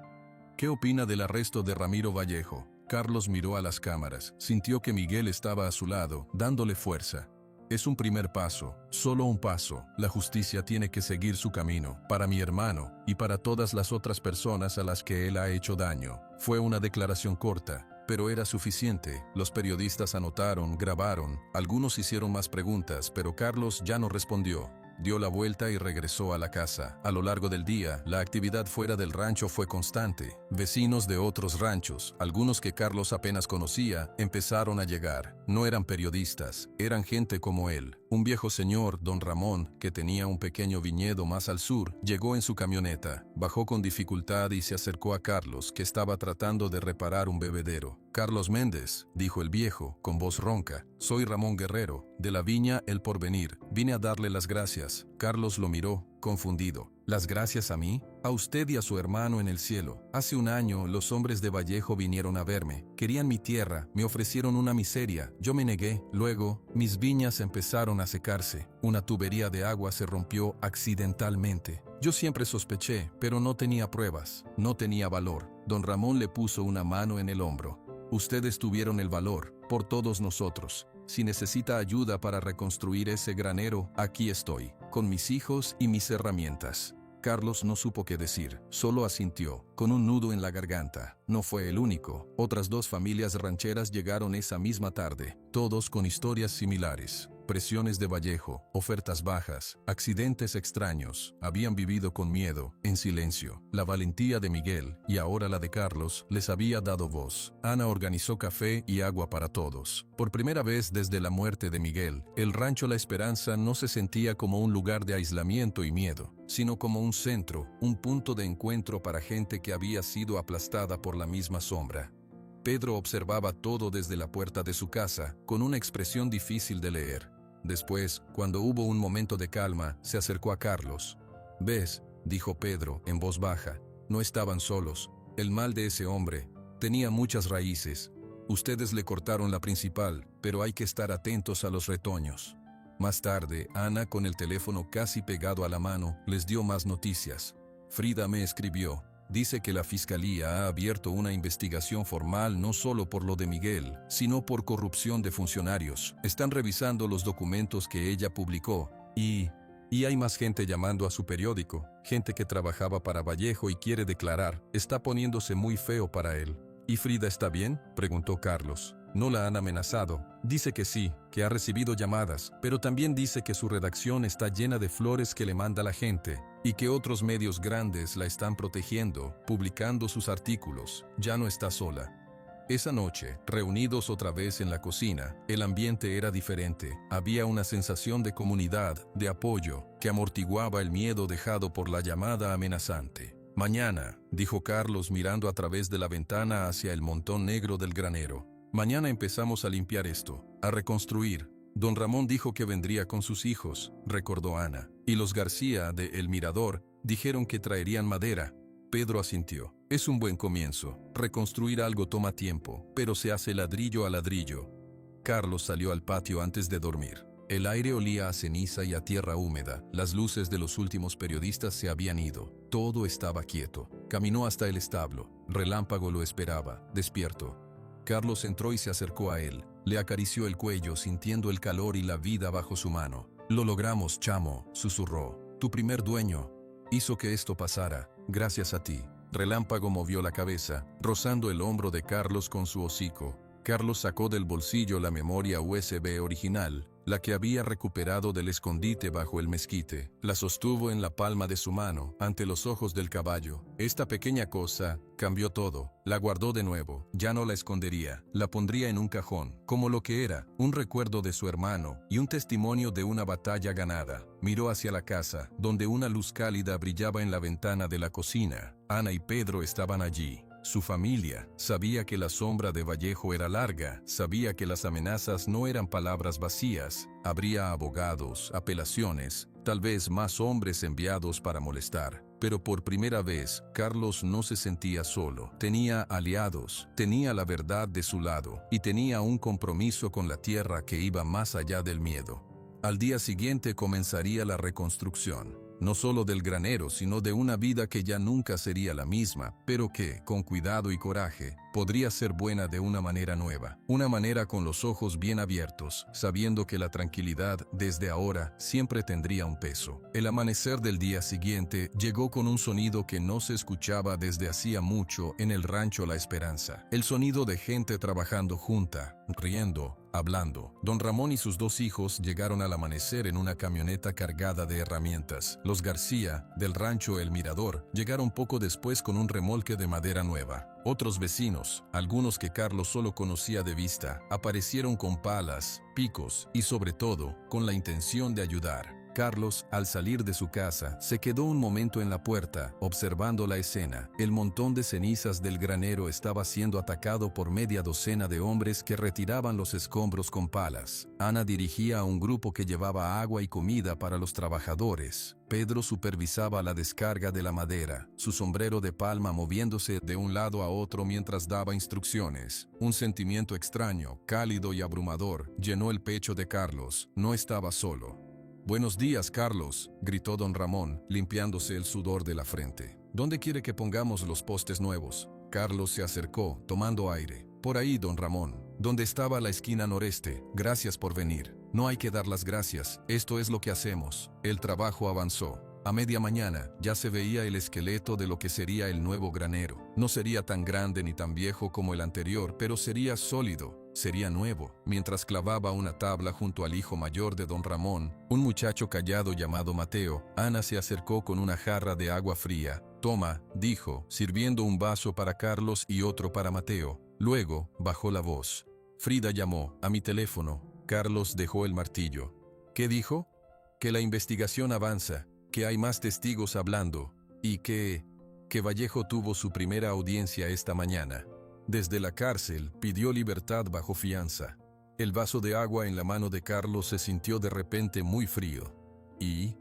«¿Qué opina del arresto de Ramiro Vallejo?». Carlos miró a las cámaras, sintió que Miguel estaba a su lado, dándole fuerza. «Es un primer paso, solo un paso. La justicia tiene que seguir su camino, para mi hermano, y para todas las otras personas a las que él ha hecho daño». Fue una declaración corta, pero era suficiente. Los periodistas anotaron, grabaron, algunos hicieron más preguntas, pero Carlos ya no respondió. Dio la vuelta y regresó a la casa. A lo largo del día, la actividad fuera del rancho fue constante. Vecinos de otros ranchos, algunos que Carlos apenas conocía, empezaron a llegar. No eran periodistas, eran gente como él. Un viejo señor, don Ramón, que tenía un pequeño viñedo más al sur, llegó en su camioneta, bajó con dificultad y se acercó a Carlos, que estaba tratando de reparar un bebedero. «Carlos Méndez», dijo el viejo, con voz ronca. «Soy Ramón Guerrero, de la viña El Porvenir. Vine a darle las gracias». Carlos lo miró, confundido. «¿Las gracias a mí? A usted y a su hermano en el cielo. Hace un año los hombres de Vallejo vinieron a verme. Querían mi tierra, me ofrecieron una miseria. Yo me negué. Luego, mis viñas empezaron a secarse. Una tubería de agua se rompió accidentalmente. Yo siempre sospeché, pero no tenía pruebas, no tenía valor». Don Ramón le puso una mano en el hombro. «Ustedes tuvieron el valor, por todos nosotros. Si necesita ayuda para reconstruir ese granero, aquí estoy, con mis hijos y mis herramientas». Carlos no supo qué decir, solo asintió, con un nudo en la garganta. No fue el único. Otras 2 familias rancheras llegaron esa misma tarde, todos con historias similares. Presiones de Vallejo, ofertas bajas, accidentes extraños. Habían vivido con miedo, en silencio. La valentía de Miguel, y ahora la de Carlos, les había dado voz. Ana organizó café y agua para todos. Por primera vez desde la muerte de Miguel, el rancho La Esperanza no se sentía como un lugar de aislamiento y miedo, sino como un centro, un punto de encuentro para gente que había sido aplastada por la misma sombra. Pedro observaba todo desde la puerta de su casa, con una expresión difícil de leer. Después, cuando hubo un momento de calma, se acercó a Carlos. «¿Ves?», dijo Pedro, en voz baja. «No estaban solos. El mal de ese hombre tenía muchas raíces. Ustedes le cortaron la principal, pero hay que estar atentos a los retoños». Más tarde, Ana, con el teléfono casi pegado a la mano, les dio más noticias. «Frida me escribió. Dice que la Fiscalía ha abierto una investigación formal no solo por lo de Miguel, sino por corrupción de funcionarios. Están revisando los documentos que ella publicó y hay más gente llamando a su periódico, gente que trabajaba para Vallejo y quiere declarar. Está poniéndose muy feo para él». «¿Y Frida está bien?», preguntó Carlos. «¿No la han amenazado?». «Dice que sí, que ha recibido llamadas, pero también dice que su redacción está llena de flores que le manda la gente, y que otros medios grandes la están protegiendo, publicando sus artículos. Ya no está sola». Esa noche, reunidos otra vez en la cocina, el ambiente era diferente. Había una sensación de comunidad, de apoyo, que amortiguaba el miedo dejado por la llamada amenazante. «Mañana», dijo Carlos mirando a través de la ventana hacia el montón negro del granero. Mañana empezamos a limpiar esto, a reconstruir. Don Ramón dijo que vendría con sus hijos, recordó Ana, y los García de El Mirador dijeron que traerían madera. Pedro asintió. Es un buen comienzo. Reconstruir algo toma tiempo, pero se hace ladrillo a ladrillo. Carlos salió al patio antes de dormir. El aire olía a ceniza y a tierra húmeda. Las luces de los últimos periodistas se habían ido. Todo estaba quieto. Caminó hasta el establo. Relámpago lo esperaba, despierto. Carlos entró y se acercó a él. Le acarició el cuello, sintiendo el calor y la vida bajo su mano. Lo logramos, chamo, susurró. Tu primer dueño hizo que esto pasara, gracias a ti. Relámpago movió la cabeza, rozando el hombro de Carlos con su hocico. Carlos sacó del bolsillo la memoria USB original, la que había recuperado del escondite bajo el mezquite. La sostuvo en la palma de su mano, ante los ojos del caballo. Esta pequeña cosa cambió todo. La guardó de nuevo, ya no la escondería. La pondría en un cajón, como lo que era, un recuerdo de su hermano y un testimonio de una batalla ganada. Miró hacia la casa, donde una luz cálida brillaba en la ventana de la cocina. Ana y Pedro estaban allí. Su familia sabía que la sombra de Vallejo era larga, sabía que las amenazas no eran palabras vacías, habría abogados, apelaciones, tal vez más hombres enviados para molestar. Pero por primera vez, Carlos no se sentía solo. Tenía aliados, tenía la verdad de su lado y tenía un compromiso con la tierra que iba más allá del miedo. Al día siguiente comenzaría la reconstrucción. No solo del granero, sino de una vida que ya nunca sería la misma, pero que, con cuidado y coraje, podría ser buena de una manera nueva. Una manera con los ojos bien abiertos, sabiendo que la tranquilidad, desde ahora, siempre tendría un peso. El amanecer del día siguiente llegó con un sonido que no se escuchaba desde hacía mucho en el rancho La Esperanza. El sonido de gente trabajando junta, riendo, hablando. Don Ramón y sus dos hijos llegaron al amanecer en una camioneta cargada de herramientas. Los García, del rancho El Mirador, llegaron poco después con un remolque de madera nueva. Otros vecinos, algunos que Carlos solo conocía de vista, aparecieron con palas, picos y sobre todo, con la intención de ayudar. Carlos, al salir de su casa, se quedó un momento en la puerta, observando la escena. El montón de cenizas del granero estaba siendo atacado por media docena de hombres que retiraban los escombros con palas. Ana dirigía a un grupo que llevaba agua y comida para los trabajadores. Pedro supervisaba la descarga de la madera, su sombrero de palma moviéndose de un lado a otro mientras daba instrucciones. Un sentimiento extraño, cálido y abrumador, llenó el pecho de Carlos. No estaba solo. «Buenos días, Carlos», gritó don Ramón, limpiándose el sudor de la frente. «¿Dónde quiere que pongamos los postes nuevos?» Carlos se acercó, tomando aire. «Por ahí, don Ramón, donde estaba la esquina noreste. Gracias por venir». «No hay que dar las gracias, esto es lo que hacemos». El trabajo avanzó. A media mañana, ya se veía el esqueleto de lo que sería el nuevo granero. No sería tan grande ni tan viejo como el anterior, pero sería sólido. Sería nuevo. Mientras clavaba una tabla junto al hijo mayor de don Ramón, un muchacho callado llamado Mateo, Ana se acercó con una jarra de agua fría. «Toma», dijo, sirviendo un vaso para Carlos y otro para Mateo. Luego, bajó la voz. «Frida llamó a mi teléfono». Carlos dejó el martillo. «¿Qué dijo?» «Que la investigación avanza, que hay más testigos hablando, y que Vallejo tuvo su primera audiencia esta mañana. Desde la cárcel pidió libertad bajo fianza». El vaso de agua en la mano de Carlos se sintió de repente muy frío. ¿Y?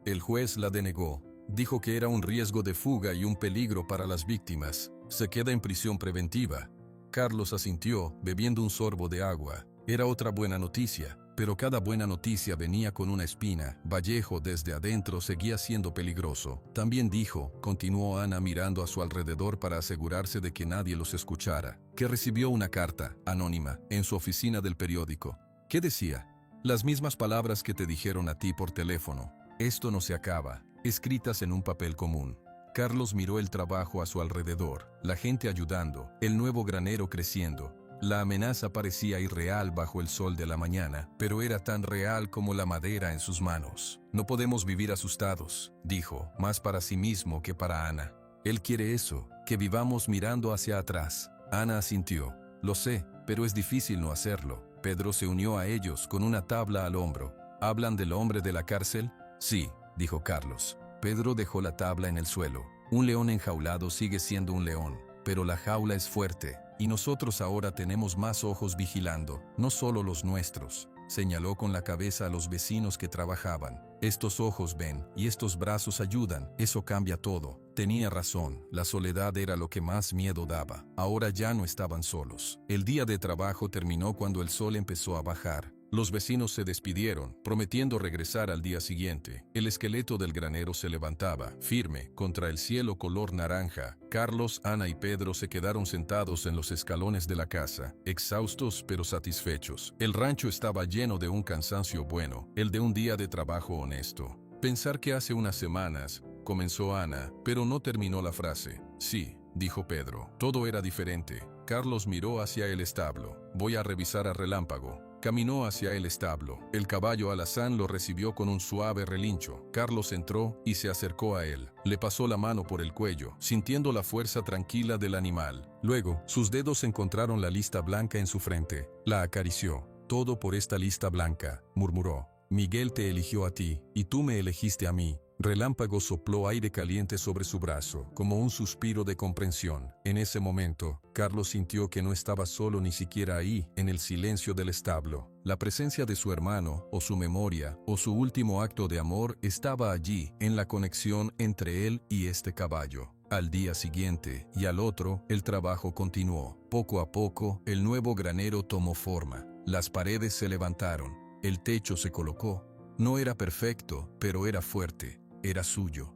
El juez la denegó. Dijo que era un riesgo de fuga y un peligro para las víctimas. Se queda en prisión preventiva. Carlos asintió, bebiendo un sorbo de agua. Era otra buena noticia, pero cada buena noticia venía con una espina. Vallejo desde adentro seguía siendo peligroso. También dijo, continuó Ana mirando a su alrededor para asegurarse de que nadie los escuchara, que recibió una carta, anónima, en su oficina del periódico. ¿Qué decía? Las mismas palabras que te dijeron a ti por teléfono. «Esto no se acaba», escritas en un papel común. Carlos miró el trabajo a su alrededor, la gente ayudando, el nuevo granero creciendo. La amenaza parecía irreal bajo el sol de la mañana, pero era tan real como la madera en sus manos. «No podemos vivir asustados», dijo, más para sí mismo que para Ana. «Él quiere eso, que vivamos mirando hacia atrás». Ana asintió. «Lo sé, pero es difícil no hacerlo». Pedro se unió a ellos con una tabla al hombro. «¿Hablan del hombre de la cárcel?» «Sí», dijo Carlos. Pedro dejó la tabla en el suelo. «Un león enjaulado sigue siendo un león, pero la jaula es fuerte. y nosotros ahora tenemos más ojos vigilando, no solo los nuestros. Señaló con la cabeza a los vecinos que trabajaban. Estos ojos ven, y estos brazos ayudan, eso cambia todo. Tenía razón, la soledad era lo que más miedo daba. Ahora ya no estaban solos. El día de trabajo terminó cuando el sol empezó a bajar. Los vecinos se despidieron, prometiendo regresar al día siguiente. El esqueleto del granero se levantaba, firme, contra el cielo color naranja. Carlos, Ana y Pedro se quedaron sentados en los escalones de la casa, exhaustos pero satisfechos. El rancho estaba lleno de un cansancio bueno, el de un día de trabajo honesto. Pensar que hace unas semanas, comenzó Ana, pero no terminó la frase. Sí, dijo Pedro. Todo era diferente. Carlos miró hacia el establo. Voy a revisar a Relámpago. Caminó hacia el establo. El caballo alazán lo recibió con un suave relincho. Carlos entró y se acercó a él. Le pasó la mano por el cuello, sintiendo la fuerza tranquila del animal. Luego, sus dedos encontraron la lista blanca en su frente. La acarició. Todo por esta lista blanca, murmuró. Miguel te eligió a ti, y tú me elegiste a mí. Relámpago sopló aire caliente sobre su brazo, como un suspiro de comprensión. En ese momento, Carlos sintió que no estaba solo ni siquiera ahí, en el silencio del establo. La presencia de su hermano, o su memoria, o su último acto de amor estaba allí, en la conexión entre él y este caballo. Al día siguiente, y al otro, el trabajo continuó. Poco a poco, el nuevo granero tomó forma. Las paredes se levantaron, el techo se colocó. No era perfecto, pero era fuerte. Era suyo.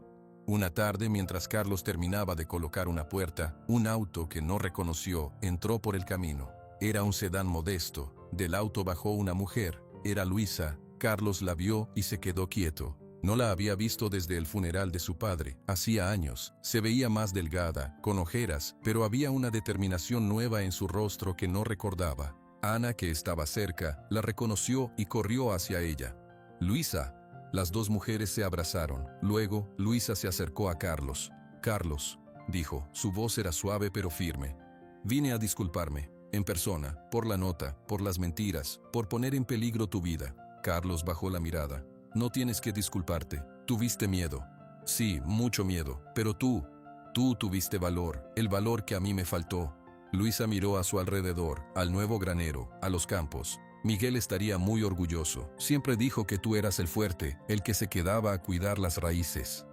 Una tarde, mientras Carlos terminaba de colocar una puerta, un auto que no reconoció entró por el camino. Era un sedán modesto. Del auto bajó una mujer. Era Luisa. Carlos la vio y se quedó quieto. No la había visto desde el funeral de su padre. Hacía años. Se veía más delgada, con ojeras, pero había una determinación nueva en su rostro que no recordaba. Ana, que estaba cerca, la reconoció y corrió hacia ella. Luisa. Las dos mujeres se abrazaron. Luego, Luisa se acercó a Carlos. Carlos, dijo, su voz era suave pero firme. Vine a disculparme, en persona, por la nota, por las mentiras, por poner en peligro tu vida. Carlos bajó la mirada. No tienes que disculparte. Tuviste miedo. Sí, mucho miedo. Pero tú tuviste valor, el valor que a mí me faltó. Luisa miró a su alrededor, al nuevo granero, a los campos. Miguel estaría muy orgulloso. Siempre dijo que tú eras el fuerte, el que se quedaba a cuidar las raíces.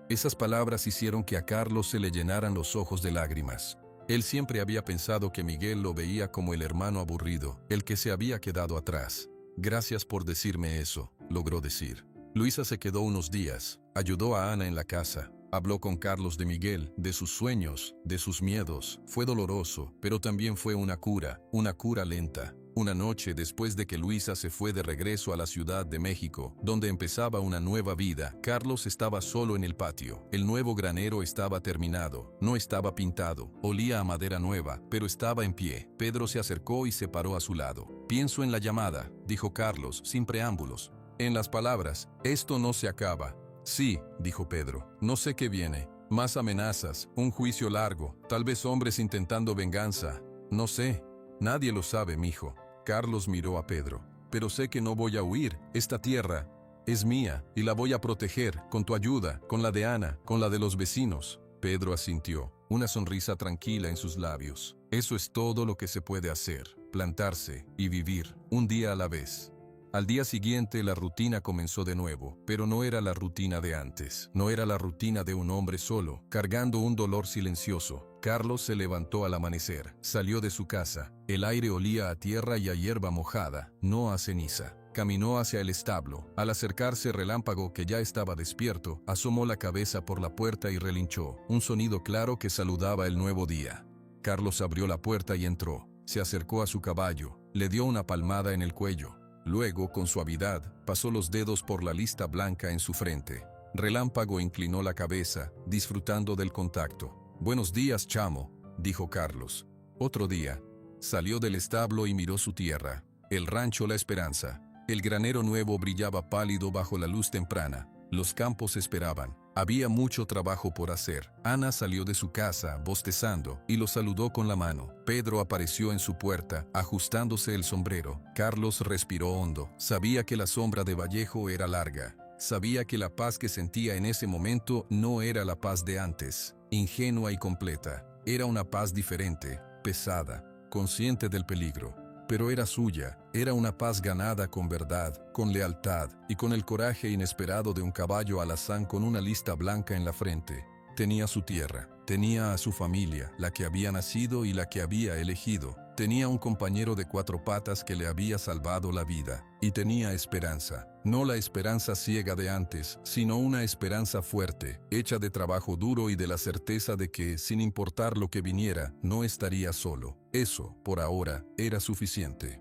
Esas palabras hicieron que a Carlos se le llenaran los ojos de lágrimas. Él siempre había pensado que Miguel lo veía como el hermano aburrido, el que se había quedado atrás. Gracias por decirme eso, logró decir. Luisa se quedó unos días, ayudó a Ana en la casa. Habló con Carlos de Miguel, de sus sueños, de sus miedos. Fue doloroso, pero también fue una cura lenta. Una noche después de que Luisa se fue de regreso a la Ciudad de México, donde empezaba una nueva vida, Carlos estaba solo en el patio. El nuevo granero estaba terminado, no estaba pintado, olía a madera nueva, pero estaba en pie. Pedro se acercó y se paró a su lado. Pienso en la llamada, dijo Carlos, sin preámbulos. En las palabras, esto no se acaba. Sí, dijo Pedro, no sé qué viene. Más amenazas, un juicio largo, tal vez hombres intentando venganza. No sé. Nadie lo sabe, mijo. Carlos miró a Pedro. Pero sé que no voy a huir. Esta tierra es mía y la voy a proteger, con tu ayuda, con la de Ana, con la de los vecinos. Pedro asintió, una sonrisa tranquila en sus labios. Eso es todo lo que se puede hacer, plantarse y vivir, un día a la vez. Al día siguiente la rutina comenzó de nuevo, pero no era la rutina de antes. No era la rutina de un hombre solo, cargando un dolor silencioso. Carlos se levantó al amanecer, salió de su casa. El aire olía a tierra y a hierba mojada, no a ceniza. Caminó hacia el establo. Al acercarse Relámpago, que ya estaba despierto, asomó la cabeza por la puerta y relinchó, un sonido claro que saludaba el nuevo día. Carlos abrió la puerta y entró. Se acercó a su caballo, le dio una palmada en el cuello. Luego, con suavidad, pasó los dedos por la lista blanca en su frente. Relámpago inclinó la cabeza, disfrutando del contacto. «Buenos días, chamo», dijo Carlos. Otro día. Salió del establo y miró su tierra. El rancho La Esperanza. El granero nuevo brillaba pálido bajo la luz temprana. Los campos esperaban. Había mucho trabajo por hacer. Ana salió de su casa, bostezando, y lo saludó con la mano. Pedro apareció en su puerta, ajustándose el sombrero. Carlos respiró hondo. Sabía que la sombra de Vallejo era larga. Sabía que la paz que sentía en ese momento no era la paz de antes, ingenua y completa. Era una paz diferente, pesada, consciente del peligro. Pero era suya, era una paz ganada con verdad, con lealtad y con el coraje inesperado de un caballo alazán con una lista blanca en la frente. Tenía su tierra, tenía a su familia, la que había nacido y la que había elegido. Tenía un compañero de 4 patas que le había salvado la vida. Y tenía esperanza. No la esperanza ciega de antes, sino una esperanza fuerte, hecha de trabajo duro y de la certeza de que, sin importar lo que viniera, no estaría solo. Eso, por ahora, era suficiente.